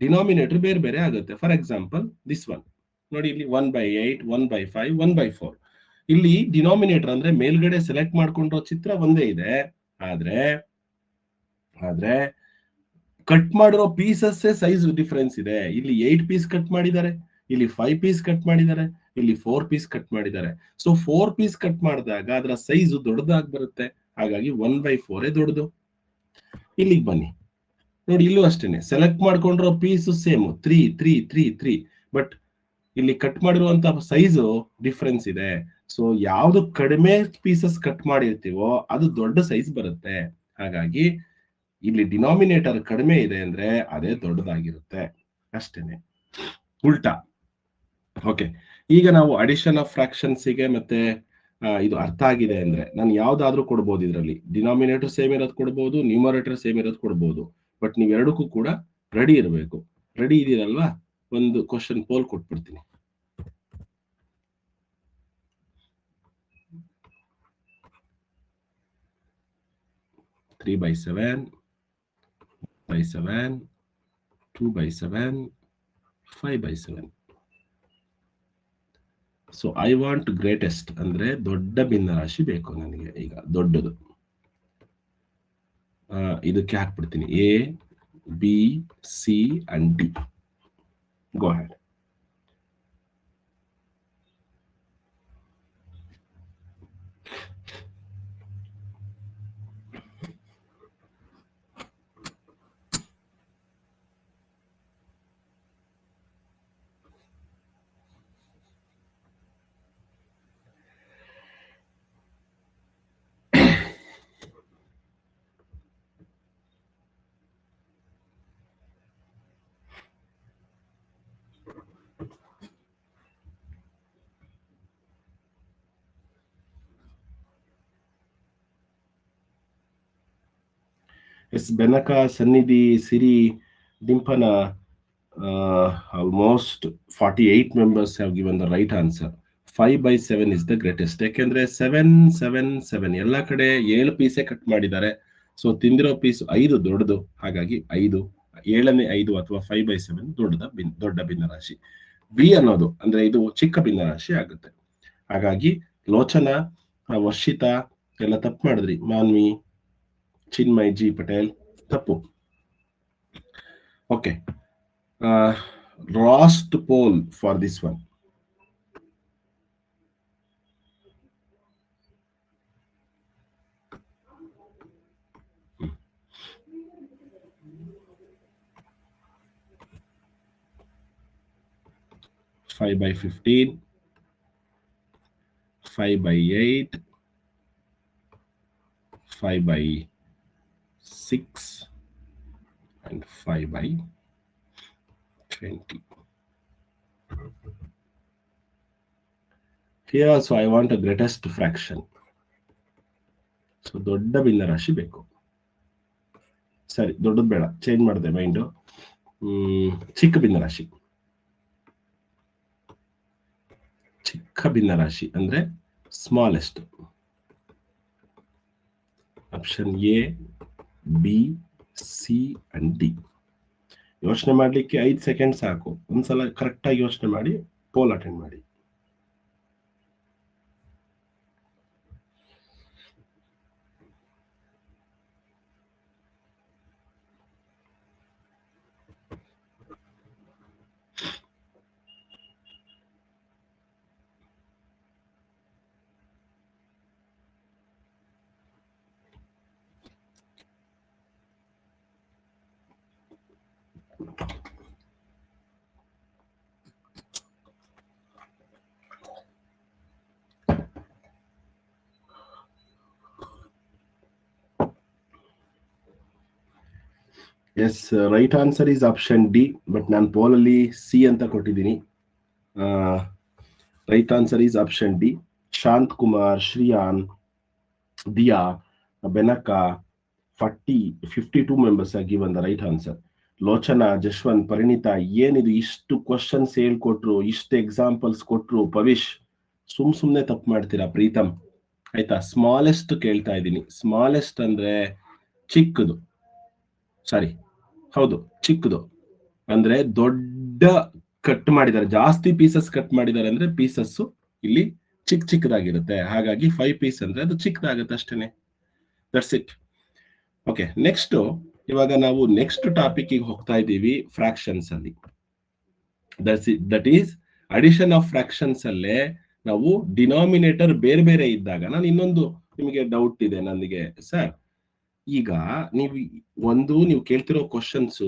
ಡಿನಾಮಿನೇಟರ್ ಬೇರೆ ಬೇರೆ ಆಗುತ್ತೆ. ಫಾರ್ ಎಕ್ಸಾಂಪಲ್ ದಿಸ್ ಒನ್ ನೋಡಿ, ಇಲ್ಲಿ 1/8 1/5 1/4. ಇಲ್ಲಿ ಡಿನಾಮಿನೇಟರ್ ಅಂದ್ರೆ ಮೇಲ್ಗಡೆ ಸೆಲೆಕ್ಟ್ ಮಾಡ್ಕೊಂಡಿರೋ ಚಿತ್ರ ಒಂದೇ ಇದೆ, ಆದ್ರೆ ಕಟ್ ಮಾಡಿರೋ ಪೀಸಸ್ ಸೈಜ್ ಡಿಫರೆನ್ಸ್ ಇದೆ. ಇಲ್ಲಿ 8 ಪೀಸ್ ಕಟ್ ಮಾಡಿದ್ದಾರೆ, ಇಲ್ಲಿ 5 ಪೀಸ್ ಕಟ್ ಮಾಡಿದ್ದಾರೆ, ಇಲ್ಲಿ 4 ಪೀಸ್ ಕಟ್ ಮಾಡಿದ್ದಾರೆ. ಸೊ 4 ಪೀಸ್ ಕಟ್ ಮಾಡಿದಾಗ ಅದರ ಸೈಜ್ ದೊಡ್ಡದಾಗಿ ಬರುತ್ತೆ. ಹಾಗಾಗಿ 1/4 ದೊಡ್ಡದು. ಇಲ್ಲಿಗೆ ಬನ್ನಿ ನೋಡಿ, ಇಲ್ಲೂ ಅಷ್ಟೇನೆ ಸೆಲೆಕ್ಟ್ ಮಾಡ್ಕೊಂಡಿರೋ ಪೀಸ್ ಸೇಮ್ 3 ಬಟ್ ಇಲ್ಲಿ ಕಟ್ ಮಾಡಿರುವಂತ ಸೈಜ್ ಡಿಫರೆನ್ಸ್ ಇದೆ. ಸೊ ಯಾವ್ದು ಕಡಿಮೆ ಪೀಸಸ್ ಕಟ್ ಮಾಡಿರ್ತೀವೋ ಅದು ದೊಡ್ಡ ಸೈಜ್ ಬರುತ್ತೆ. ಹಾಗಾಗಿ ಇಲ್ಲಿ ಡಿನಾಮಿನೇಟರ್ ಕಡಿಮೆ ಇದೆ ಅಂದ್ರೆ ಅದೇ ದೊಡ್ಡದಾಗಿರುತ್ತೆ, ಅಷ್ಟೇನೆ. ಉಲ್ಟಾ. ಓಕೆ, ಈಗ ನಾವು ಅಡಿಷನ್ ಆಫ್ ಫ್ರಾಕ್ಷನ್ಸ್ಗೆ ಮತ್ತೆ ಇದು ಅರ್ಥ ಆಗಿದೆ ಅಂದ್ರೆ ನಾನು ಯಾವ್ದಾದ್ರೂ ಕೊಡ್ಬೋದು. ಇದರಲ್ಲಿ ಡಿನಾಮಿನೇಟರ್ ಸೇಮ್ ಇರೋದು ಕೊಡ್ಬೋದು, ನ್ಯೂಮರೇಟರ್ ಸೇಮ್ ಇರೋದು ಕೊಡ್ಬೋದು. ಬಟ್ ನೀವ್ ಎರಡಕ್ಕೂ ಕೂಡ ರೆಡಿ ಇರಬೇಕು. ರೆಡಿ ಇದೀರಲ್ವಾ? ಒಂದು ಕ್ವಶನ್ ಪೋಲ್ ಕೊಟ್ಬಿಡ್ತೀನಿ. Three by seven, by 7, 2 by 7, 5 by 7. So I want greatest ಅಂದ್ರೆ ದೊಡ್ಡ ಭಿನ್ನರಾಶಿ ಬೇಕು ನನಗೆ. ಈಗ ದೊಡ್ಡದು ಇದಕ್ಕೆ ಹಾಕ್ಬಿಡ್ತೀನಿ A, B, C and D. Go ahead. S Benaka, Sannidhi, Siri, ಡಿಂಪನ, almost 48 members have given the right answer. 5 by 7 is the greatest. ಯಾಕೆಂದ್ರೆ 7, 7, 7 ಎಲ್ಲ ಕಡೆ 7 ಪೀಸೇ ಕಟ್ ಮಾಡಿದ್ದಾರೆ. ಸೊ ತಿಂದಿರೋ ಪೀಸ್ 5 ದೊಡ್ಡದು, ಹಾಗಾಗಿ 5, 7ನೇ 5 ಅಥವಾ 5 by 7 ದೊಡ್ಡ ಭಿನ್ನರಾಶಿ. ಬಿ ಅನ್ನೋದು ಅಂದ್ರೆ ಇದು ಚಿಕ್ಕ ಭಿನ್ನರಾಶಿ ಆಗುತ್ತೆ. ಹಾಗಾಗಿ ಲೋಚನಾ, ವರ್ಷಿತಾ ಎಲ್ಲ ತಪ್ಪು ಮಾಡಿದ್ರಿ. ಮಾನ್ವಿ, ಚಿನ್ಮಯ್ ಜಿ ಪಟೇಲ್ ತಪ್ಪು. Okay, last poll for this one. Five by 15, 5 by 8, 5 by 6 and 5 by 20. Here also I want a greatest fraction. So ದೊಡ್ಡ ಭಿನ್ನರಾಶಿ ಬೇಕು. ಸರಿ, ದೊಡ್ಡದು ಬೇಡ, ಚೇಂಜ್ ಮಾಡಿದೆ ಮೈಂಡು. ಚಿಕ್ಕ ಭಿನ್ನರಾಶಿ. ಚಿಕ್ಕ ಭಿನ್ನರಾಶಿ ಅಂದ್ರೆ smallest. Option A, B, C and D. ಯೋಚನೆ ಮಾಡ್ಲಿಕ್ಕೆ 5 ಸೆಕೆಂಡ್ ಸಾಕು. ಒಂದ್ಸಲ ಕರೆಕ್ಟ್ ಆಗಿ ಯೋಚನೆ ಮಾಡಿ ಪೋಲ್ ಅಟೆಂಡ್ ಮಾಡಿ. Yes, right answer is option D. But ನಾನು ಪೋಲಲ್ಲಿ ಸಿ ಅಂತ ಕೊಟ್ಟಿದ್ದೀನಿ. Right answer is option D. Shanth Kumar, Shriyan, Diya, Benaka, 52 members have given the right answer. Lochana, Jashwanth, Parinita, ಏನಿದು ಇಷ್ಟು ಕ್ವಶನ್ಸ್ ಹೇಳ್ಕೊಟ್ರು, ಇಷ್ಟು ಎಕ್ಸಾಂಪಲ್ಸ್ ಕೊಟ್ರು, ಪವಿಶ್ ಸುಮ್ನೆ ತಪ್ಪು ಮಾಡ್ತೀರಾ. ಪ್ರೀತಮ್, ಆಯ್ತಾ? ಸ್ಮಾಲೆಸ್ಟ್ ಕೇಳ್ತಾ ಇದ್ದೀನಿ. ಸ್ಮಾಲೆಸ್ಟ್ ಅಂದ್ರೆ ಚಿಕ್ಕದು. ಸಾರಿ, ಹೌದು, ಚಿಕ್ಕದು ಅಂದ್ರೆ ದೊಡ್ಡ ಕಟ್ ಮಾಡಿದ್ದಾರೆ, ಜಾಸ್ತಿ ಪೀಸಸ್ ಕಟ್ ಮಾಡಿದ್ದಾರೆ ಅಂದ್ರೆ ಪೀಸಸ್ ಇಲ್ಲಿ ಚಿಕ್ಕದಾಗಿರುತ್ತೆ. ಹಾಗಾಗಿ 5 ಪೀಸ್ ಅಂದ್ರೆ ಅದು ಚಿಕ್ಕದಾಗುತ್ತೆ ಅಷ್ಟೇನೆ. That's it. ಓಕೆ, ನೆಕ್ಸ್ಟ್ ಇವಾಗ ನಾವು ನೆಕ್ಸ್ಟ್ ಟಾಪಿಕ್ ಹೋಗ್ತಾ ಇದ್ದೀವಿ, ಫ್ರಾಕ್ಷನ್ಸ್ ಅಲ್ಲಿ. That is addition of fractions ಅಲ್ಲೇ ನಾವು ಡಿನಾಮಿನೇಟರ್ ಬೇರೆ ಬೇರೆ ಇದ್ದಾಗ. ನಾನು ಇನ್ನೊಂದು ನಿಮಗೆ ಡೌಟ್ ಇದೆ ನನಗೆ, ಸರ್. ಈಗ ನೀವು ಕೇಳ್ತಿರೋ ಕ್ವಶನ್ಸ್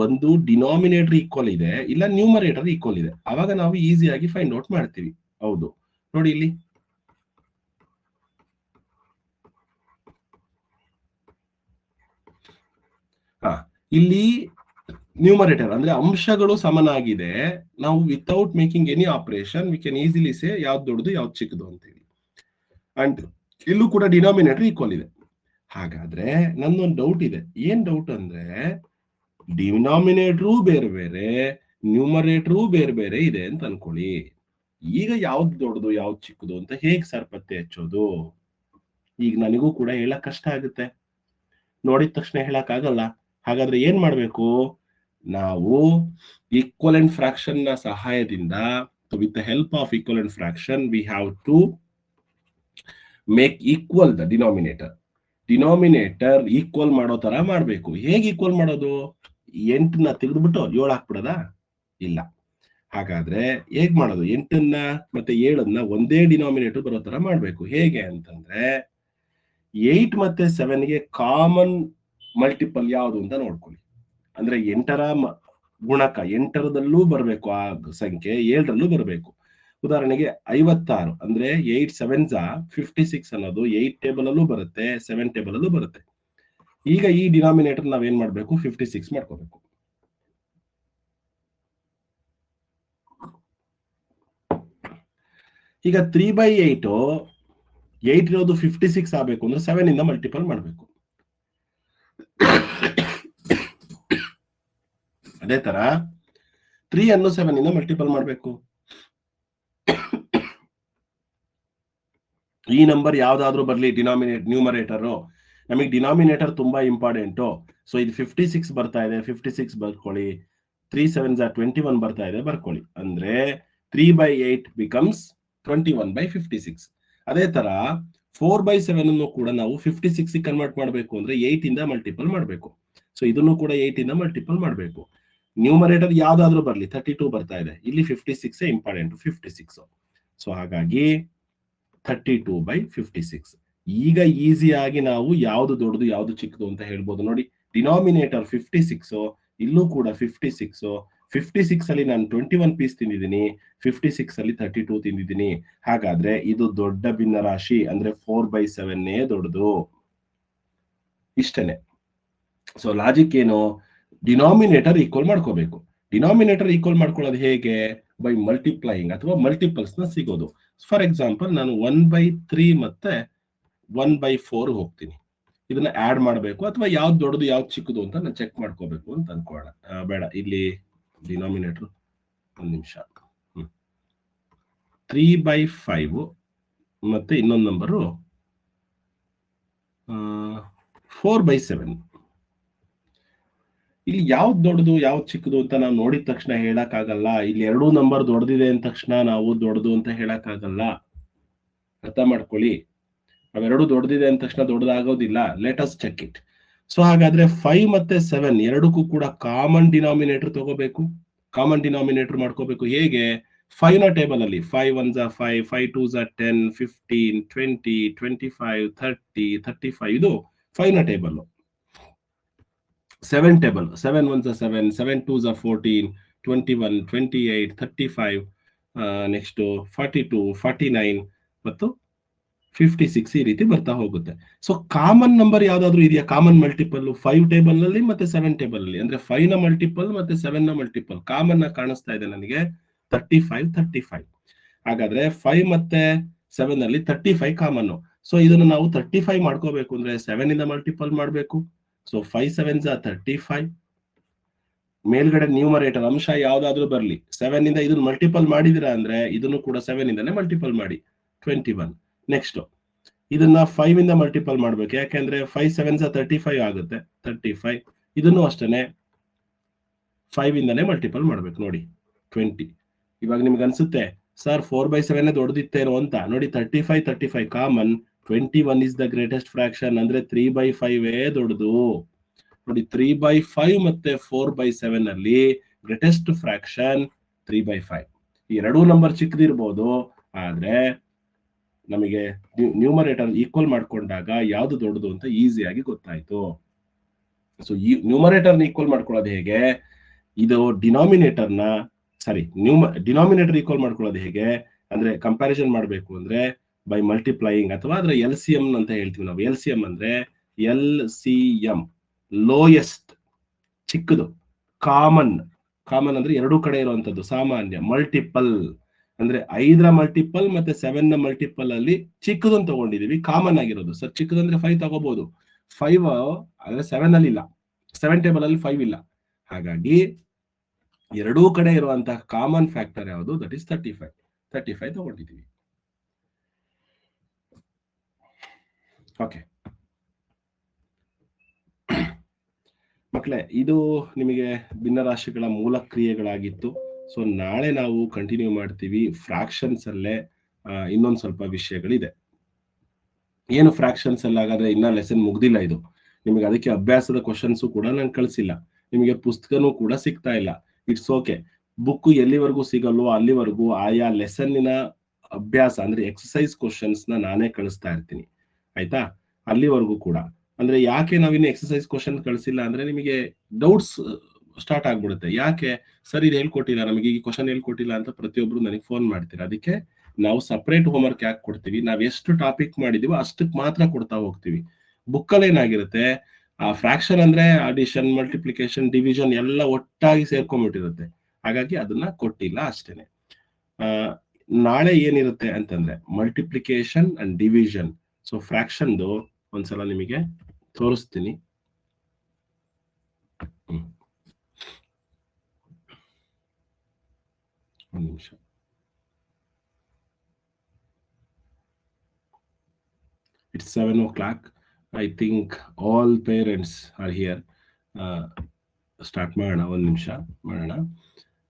ಒಂದು ಡಿನಾಮಿನೇಟರ್ ಈಕ್ವಲ್ ಇದೆ, ಇಲ್ಲ ನ್ಯೂಮರೇಟರ್ ಈಕ್ವಲ್ ಇದೆ. ಅವಾಗ ನಾವು ಈಸಿಯಾಗಿ ಫೈಂಡ್ ಔಟ್ ಮಾಡ್ತೀವಿ. ಹೌದು, ನೋಡಿ ಇಲ್ಲಿ ಇಲ್ಲಿ ನ್ಯೂಮರೇಟರ್ ಅಂದ್ರೆ ಅಂಶಗಳು ಸಮನಾಗಿದೆ. ನಾವು without making any operation we can easily ಸೇ ಯಾವ್ದು ದೊಡ್ಡದು ಯಾವ್ದು ಚಿಕ್ಕದು ಅಂತೇಳಿ. ಅಂಡ್ ಇಲ್ಲೂ ಕೂಡ ಡಿನಾಮಿನೇಟರ್ ಈಕ್ವಲ್ ಇದೆ. ಹಾಗಾದ್ರೆ ನನ್ನೊಂದು ಡೌಟ್ ಇದೆ. ಏನ್ ಡೌಟ್ ಅಂದ್ರೆ, ಡಿನಾಮಿನೇಟರು ಬೇರೆ ಬೇರೆ, ನ್ಯೂಮರೇಟರು ಬೇರೆ ಬೇರೆ ಇದೆ ಅಂತ ಅನ್ಕೊಳ್ಳಿ. ಈಗ ಯಾವ್ದು ದೊಡ್ಡದು ಯಾವ್ದು ಚಿಕ್ಕದು ಅಂತ ಹೇಗ್ ಸರ್ ಪತ್ತೆ ಹಚ್ಚೋದು? ಈಗ ನನಗೂ ಕೂಡ ಹೇಳಕ್ ಕಷ್ಟ ಆಗುತ್ತೆ, ನೋಡಿದ ತಕ್ಷಣ ಹೇಳಕ್ ಆಗಲ್ಲ. ಹಾಗಾದ್ರೆ ಏನ್ ಮಾಡ್ಬೇಕು? ನಾವು ಈಕ್ವಲೆಂಟ್ ಫ್ರಾಕ್ಷನ್ ನ ಸಹಾಯದಿಂದ, with the help of equivalent fraction we have to make equal the denominator. Denominator equal ಮಾಡೋ ತರ ಮಾಡ್ಬೇಕು. ಹೇಗೆ ಈಕ್ವಲ್ ಮಾಡೋದು? 8ನ ತೆಗೆದ್ಬಿಟ್ಟು 7 ಹಾಕ್ಬಿಡದ? ಇಲ್ಲ. ಹಾಗಾದ್ರೆ ಹೇಗ್ ಮಾಡೋದು? 8ನ್ನ ಮತ್ತೆ 7ನ್ನ ಒಂದೇ ಡಿನಾಮಿನೇಟರ್ ಬರೋ ತರ ಮಾಡ್ಬೇಕು. ಹೇಗೆ ಅಂತಂದ್ರೆ 8 ಮತ್ತೆ 7ಗೆ ಕಾಮನ್ ಮಲ್ಟಿಪಲ್ ಯಾವುದು ಅಂತ ನೋಡ್ಕೊಳ್ಳಿ. ಅಂದ್ರೆ 8ರ ಗುಣಕ 8ರದಲ್ಲೂ ಬರಬೇಕು ಆ ಸಂಖ್ಯೆ, 7ರಲ್ಲೂ ಬರಬೇಕು. ಉದಾಹರಣೆಗೆ 56 ಅಂದ್ರೆ 8 7s 56 ಅನ್ನೋದು 8 ಟೇಬಲ್ ಅಲ್ಲೂ ಬರುತ್ತೆ, 7 ಟೇಬಲ್ ಅಲ್ಲೂ ಬರುತ್ತೆ. ಈಗ ಈ ಡಿನಾಮಿನೇಟರ್ ನಾವೇನ್ ಮಾಡ್ಬೇಕು? 56 ಮಾಡ್ಕೋಬೇಕು. ಈಗ 3/8 8 ಇರೋದು 56 ಆಗ್ಬೇಕು ಅಂದ್ರೆ 7 ಇಂದ ಮಲ್ಟಿಪಲ್ ಮಾಡ್ಬೇಕು. ಅದೇ ತರ 3 ಅನ್ನು 7 ಇಂದ ಮಲ್ಟಿಪಲ್ ಮಾಡ್ಬೇಕು. ಈ ನಂಬರ್ ಯಾವ್ದಾದ್ರು ಬರ್ಲಿ, ನ್ಯೂಮರೇಟರ್, ನಮಗೆ ಡಿನಾಮಿನೇಟರ್ ತುಂಬಾ ಇಂಪಾರ್ಟೆಂಟು. ಸೊ ಇದು 56 ಬರ್ತಾ ಇದೆ, 56 ಬರ್ಕೊಳ್ಳಿ. 3 7s 21 ಬರ್ತಾ ಇದೆ, ಬರ್ಕೊಳ್ಳಿ. ಅಂದ್ರೆ 3/8 ಬಿಕಮ್ಸ್ 21/56. ಅದೇ ತರ 4/7 ಅನ್ನು ಕೂಡ ನಾವು 56 ಕನ್ವರ್ಟ್ ಮಾಡಬೇಕು ಅಂದ್ರೆ 8 ಇಂದ ಮಲ್ಟಿಪಲ್ ಮಾಡಬೇಕು. ಸೊ ಇದನ್ನು ಕೂಡ 8 ಇಂದ ಮಲ್ಟಿಪಲ್ ಮಾಡಬೇಕು. ನ್ಯೂಮರೇಟರ್ ಯಾವ್ದಾದ್ರು ಬರ್ಲಿ, 32 ಬರ್ತಾ ಇದೆ, ಇಲ್ಲಿ 56 ಇಂಪಾರ್ಟೆಂಟ್, 56. ಸೊ ಹಾಗಾಗಿ 32/56. ಈಗ ಈಸಿಯಾಗಿ ನಾವು ಯಾವ್ದು ದೊಡ್ಡದು ಯಾವ್ದು ಚಿಕ್ಕದು ಅಂತ ಹೇಳ್ಬೋದು. ನೋಡಿ, ಡಿನಾಮಿನೇಟರ್ 56, ಇಲ್ಲೂ ಕೂಡ 56. 56 ಅಲ್ಲಿ ನಾನು 21 ಪೀಸ್ ತಿಂದಿದ್ದೀನಿ, 56 ಅಲ್ಲಿ 32 ತಿಂದಿದ್ದೀನಿ. ಹಾಗಾದ್ರೆ ಇದು ದೊಡ್ಡ ಭಿನ್ನರಾಶಿ, ಅಂದ್ರೆ 4/7 ದೊಡ್ಡದು. ಇಷ್ಟೇನೆ. ಸೊ ಲಾಜಿಕ್ ಏನು? ಡಿನಾಮಿನೇಟರ್ ಈಕ್ವಲ್ ಮಾಡ್ಕೋಬೇಕು. ಡಿನಾಮಿನೇಟರ್ ಈಕ್ವಲ್ ಮಾಡ್ಕೊಳ್ಳೋದು ಹೇಗೆ? ಬೈ ಮಲ್ಟಿಪ್ಲೈಯಿಂಗ್ ಅಥವಾ ಮಲ್ಟಿಪಲ್ಸ್ ನ ಸಿಗೋದು. ಫಾರ್ ಎಕ್ಸಾಂಪಲ್ ನಾನು 1/3 ಮತ್ತೆ 1/4 ಹೋಗ್ತೀನಿ. ಇದನ್ನ ಆಡ್ ಮಾಡಬೇಕು, ಅಥವಾ ಯಾವ್ದು ದೊಡ್ಡದು ಯಾವ್ದು ಚಿಕ್ಕದು ಅಂತ ನಾನು ಚೆಕ್ ಮಾಡ್ಕೋಬೇಕು ಅಂತ ಅನ್ಕೋಣ. ಬೇಡ, ಇಲ್ಲಿ ಡಿನಾಮಿನೇಟರ್ ಒಂದು ನಿಮಿಷ. 3/5 ಮತ್ತೆ ಇನ್ನೊಂದು ನಂಬರು 4/7. ಇಲ್ಲಿ ಯಾವ್ದು ದೊಡ್ಡದು ಯಾವ್ದು ಚಿಕ್ಕದು ಅಂತ ನಾವು ನೋಡಿದ ತಕ್ಷಣ ಹೇಳಕ್ ಆಗಲ್ಲ. ಇಲ್ಲಿ ಎರಡೂ ನಂಬರ್ ದೊಡ್ಡದಿದೆ ಅಂದ ತಕ್ಷಣ ನಾವು ದೊಡ್ಡದು ಅಂತ ಹೇಳಕ್ ಆಗಲ್ಲ. ಅರ್ಥ ಮಾಡ್ಕೊಳ್ಳಿ, ಅವೆರಡು ದೊಡ್ಡದಿದೆ ಅಂದ ತಕ್ಷಣ ದೊಡ್ಡದಾಗೋದಿಲ್ಲ. Let us check it. So ಹಾಗಾದ್ರೆ 5 ಮತ್ತೆ 7 ಎರಡಕ್ಕೂ ಕೂಡ ಕಾಮನ್ ಡಿನಾಮಿನೇಟರ್ ತಗೋಬೇಕು. ಕಾಮನ್ ಡಿನಾಮಿನೇಟರ್ ಮಾಡ್ಕೋಬೇಕು. ಹೇಗೆ? 5 ನ ಟೇಬಲ್ ಅಲ್ಲಿ 5 1s 5, 5 2s 10, 15, 20, 25, 30, 35 ಇದು 5 ನ table. 7 table 7 1s 7, 7 2s 14, 21, 28, 35, next 42, 49 ಮತ್ತು 56 ಈ ರೀತಿ ಬರ್ತಾ ಹೋಗುತ್ತೆ. ಸೊ ಕಾಮನ್ ನಂಬರ್ ಯಾವ್ದಾದ್ರು ಇದೆಯಾ? ಕಾಮನ್ ಮಲ್ಟಿಪಲ್ 5 ಟೇಬಲ್ ನಲ್ಲಿ ಮತ್ತೆ 7 ಟೇಬಲ್ ಅಲ್ಲಿ, ಅಂದ್ರೆ 5 ನ ಮಲ್ಟಿಪಲ್ ಮತ್ತೆ 7 ನ ಮಲ್ಟಿಪಲ್ ಕಾಮನ್ ಕಾಣಿಸ್ತಾ ಇದೆ ನನಗೆ 35. ಹಾಗಾದ್ರೆ 5 ಮತ್ತೆ 7 ನಲ್ಲಿ 35 ಕಾಮನ್. ಸೊ ಇದನ್ನು ನಾವು 35 ಮಾಡ್ಕೋಬೇಕು ಅಂದ್ರೆ 7 ಇಂದ ಮಲ್ಟಿಪಲ್ ಮಾಡಬೇಕು. So 5 7s 35. ಮೇಲ್ಗಡೆ ನ್ಯೂಮರೇಟರ್ ಅಂಶ ಯಾವ್ದಾದ್ರು ಬರ್ಲಿ, 7 ಇಂದ ಇದನ್ನ ಮಲ್ಟಿಪಲ್ ಮಾಡಿದಿರಾ ಅಂದ್ರೆ ಇದನ್ನು ಕೂಡ 7 ಇಂದಾನೆ ಮಲ್ಟಿಪಲ್ ಮಾಡಿ, 21. ನೆಕ್ಸ್ಟ್ ಇದನ್ನ 5 ಇಂದ ಮಲ್ಟಿಪಲ್ ಮಾಡ್ಬೇಕು, ಯಾಕೆಂದ್ರೆ 5 7s 35 ಆಗುತ್ತೆ, 35. ಇದನ್ನು ಅಷ್ಟೇನೆ 5 ಇಂದಾನೆ ಮಲ್ಟಿಪಲ್ ಮಾಡ್ಬೇಕು. ನೋಡಿ 20. ಇವಾಗ ನಿಮ್ಗೆ ಅನ್ಸುತ್ತೆ ಸರ್ 4/7 ದೊಡ್ಡದಿತ್ತೇನೋ ಅಂತ. ನೋಡಿ 35 common, 21 is the greatest fraction, ಅಂದ್ರೆ 3/5 ದೊಡ್ಡದು. ನೋಡಿ 3/5 ಮತ್ತೆ 4/7 ಅಲ್ಲಿ ಗ್ರೇಟೆಸ್ಟ್ ಫ್ರಾಕ್ಷನ್ 3/5. ಈ ಎರಡೂ ನಂಬರ್ ಚಿಕ್ಕದಿರ್ಬೋದು, ಆದ್ರೆ ನಮಗೆ ನ್ಯೂಮರೇಟರ್ ಈಕ್ವಲ್ ಮಾಡ್ಕೊಂಡಾಗ ಯಾವ್ದು ದೊಡ್ಡದು ಅಂತ ಈಸಿಯಾಗಿ ಗೊತ್ತಾಯ್ತು. ಸೊ ಈ ನ್ಯೂಮರೇಟರ್ ಈಕ್ವಲ್ ಮಾಡ್ಕೊಳ್ಳೋದು ಹೇಗೆ? ಇದು ಡಿನಾಮಿನೇಟರ್ನ ಡಿನಾಮಿನೇಟರ್ ಈಕ್ವಲ್ ಮಾಡ್ಕೊಳ್ಳೋದು ಹೇಗೆ ಅಂದ್ರೆ, ಕಂಪ್ಯಾರಿಸನ್ ಮಾಡಬೇಕು ಅಂದ್ರೆ ಬೈ ಮಲ್ಟಿಪ್ಲೈಯಿಂಗ್ ಅಥವಾ ಅದರ LCM ಅಂತ ಹೇಳ್ತೀವಿ ನಾವು. LCM ಅಂದ್ರೆ LCM, ಲೋಯೆಸ್ಟ್ ಚಿಕ್ಕದು, ಕಾಮನ್ ಅಂದ್ರೆ ಎರಡೂ ಕಡೆ ಇರುವಂತದ್ದು, ಸಾಮಾನ್ಯ. ಮಲ್ಟಿಪಲ್ ಅಂದ್ರೆ 5ರ ಮಲ್ಟಿಪಲ್ ಮತ್ತೆ 7ನ ಮಲ್ಟಿಪಲ್ ಅಲ್ಲಿ ಚಿಕ್ಕದನ್ನು ತಗೊಂಡಿದೀವಿ, ಕಾಮನ್ ಆಗಿರೋದು. ಸರ್ ಚಿಕ್ಕದಂದ್ರೆ 5 ತಗೋಬಹುದು. 5 ಆದ್ರೆ 7 ಅಲ್ಲಿ ಇಲ್ಲ, 7 ಟೇಬಲ್ ಅಲ್ಲಿ 5 ಇಲ್ಲ. ಹಾಗಾಗಿ ಎರಡೂ ಕಡೆ ಇರುವಂತಹ ಕಾಮನ್ ಫ್ಯಾಕ್ಟರ್ ಯಾವುದು? ದಟ್ ಇಸ್ 35 ತಗೊಂಡಿದ್ದೀವಿ. ಓಕೆ ಮಕ್ಕಳೇ, ಇದು ನಿಮಗೆ ಭಿನ್ನರಾಶಿಗಳ ಮೂಲ ಕ್ರಿಯೆಗಳಾಗಿತ್ತು. ಸೊ ನಾಳೆ ನಾವು ಕಂಟಿನ್ಯೂ ಮಾಡ್ತೀವಿ ಫ್ರಾಕ್ಷನ್ಸ್ ಅಲ್ಲೇ ಇನ್ನೊಂದು ಸ್ವಲ್ಪ ವಿಷಯಗಳಿದೆ. ಏನು ಫ್ರಾಕ್ಷನ್ಸ್ ಅಲ್ಲ ಹಾಗಾದ್ರೆ? ಇನ್ನ ಲೆಸನ್ ಮುಗ್ದಿಲ್ಲ ಇದು. ನಿಮಗೆ ಅದಕ್ಕೆ ಅಭ್ಯಾಸದ ಕ್ವಶನ್ಸ್ ಕೂಡ ನಾನು ಕಳಿಸಿಲ್ಲ, ನಿಮಗೆ ಪುಸ್ತಕನೂ ಕೂಡ ಸಿಗ್ತಾ ಇಲ್ಲ. ಇಟ್ಸ್ ಓಕೆ, ಬುಕ್ ಎಲ್ಲಿವರೆಗೂ ಸಿಗಲ್ವೋ ಅಲ್ಲಿವರೆಗೂ ಆಯಾ ಲೆಸನ್ನಿನ ಅಭ್ಯಾಸ ಅಂದ್ರೆ ಎಕ್ಸಸೈಸ್ ಕ್ವಶನ್ಸ್ ನಾನೇ ಕಳಿಸ್ತಾ ಇರ್ತೀನಿ, ಆಯ್ತಾ? ಅಲ್ಲಿವರೆಗೂ ಕೂಡ ಅಂದ್ರೆ ಯಾಕೆ ನಾವಿನ್ನು ಎಕ್ಸಸೈಸ್ ಕ್ವಶನ್ ಕಳಿಸಿಲ್ಲ ಅಂದ್ರೆ ನಿಮಗೆ ಡೌಟ್ಸ್ ಸ್ಟಾರ್ಟ್ ಆಗ್ಬಿಡುತ್ತೆ. ಯಾಕೆ ಸರ್ ಇದು ಹೇಳ್ಕೊಟ್ಟಿಲ್ಲ, ನಮಗೆ ಈ ಕ್ವಶನ್ ಹೇಳ್ಕೊಟ್ಟಿಲ್ಲ ಅಂತ ಪ್ರತಿಯೊಬ್ರು ನನಗೆ ಫೋನ್ ಮಾಡ್ತೀರಾ. ಅದಕ್ಕೆ ನಾವು ಸಪರೇಟ್ ಹೋಮ್ವರ್ಕ್ ಯಾಕೆ ಕೊಡ್ತೀವಿ? ನಾವ್ ಎಷ್ಟು ಟಾಪಿಕ್ ಮಾಡಿದೀವೋ ಅಷ್ಟಕ್ಕೆ ಮಾತ್ರ ಕೊಡ್ತಾ ಹೋಗ್ತೀವಿ. ಬುಕ್ಕಲ್ಲಿ ಏನಾಗಿರುತ್ತೆ, ಆ ಫ್ರಾಕ್ಷನ್ ಅಂದ್ರೆ ಅಡಿಷನ್, ಮಲ್ಟಿಪ್ಲಿಕೇಶನ್, ಡಿವಿಷನ್ ಎಲ್ಲ ಒಟ್ಟಾಗಿ ಸೇರ್ಕೊಂಡ್ಬಿಟ್ಟಿರುತ್ತೆ. ಹಾಗಾಗಿ ಅದನ್ನ ಕೊಟ್ಟಿಲ್ಲ ಅಷ್ಟೇನೆ. ನಾಳೆ ಏನಿರುತ್ತೆ ಅಂತಂದ್ರೆ ಮಲ್ಟಿಪ್ಲಿಕೇಶನ್ ಅಂಡ್ ಡಿವಿಷನ್. ಸೊ ಫ್ರಾಕ್ಷನ್ದು ಒಂದ್ಸಲ ನಿಮಗೆ ತೋರಿಸ್ತೀನಿ. ಒಂದು ನಿಮಿಷ. It's 7 o'clock. I think all parents are here. Start ಮಾಡೋಣ, ಒಂದು ನಿಮಿಷ ಮಾಡೋಣ.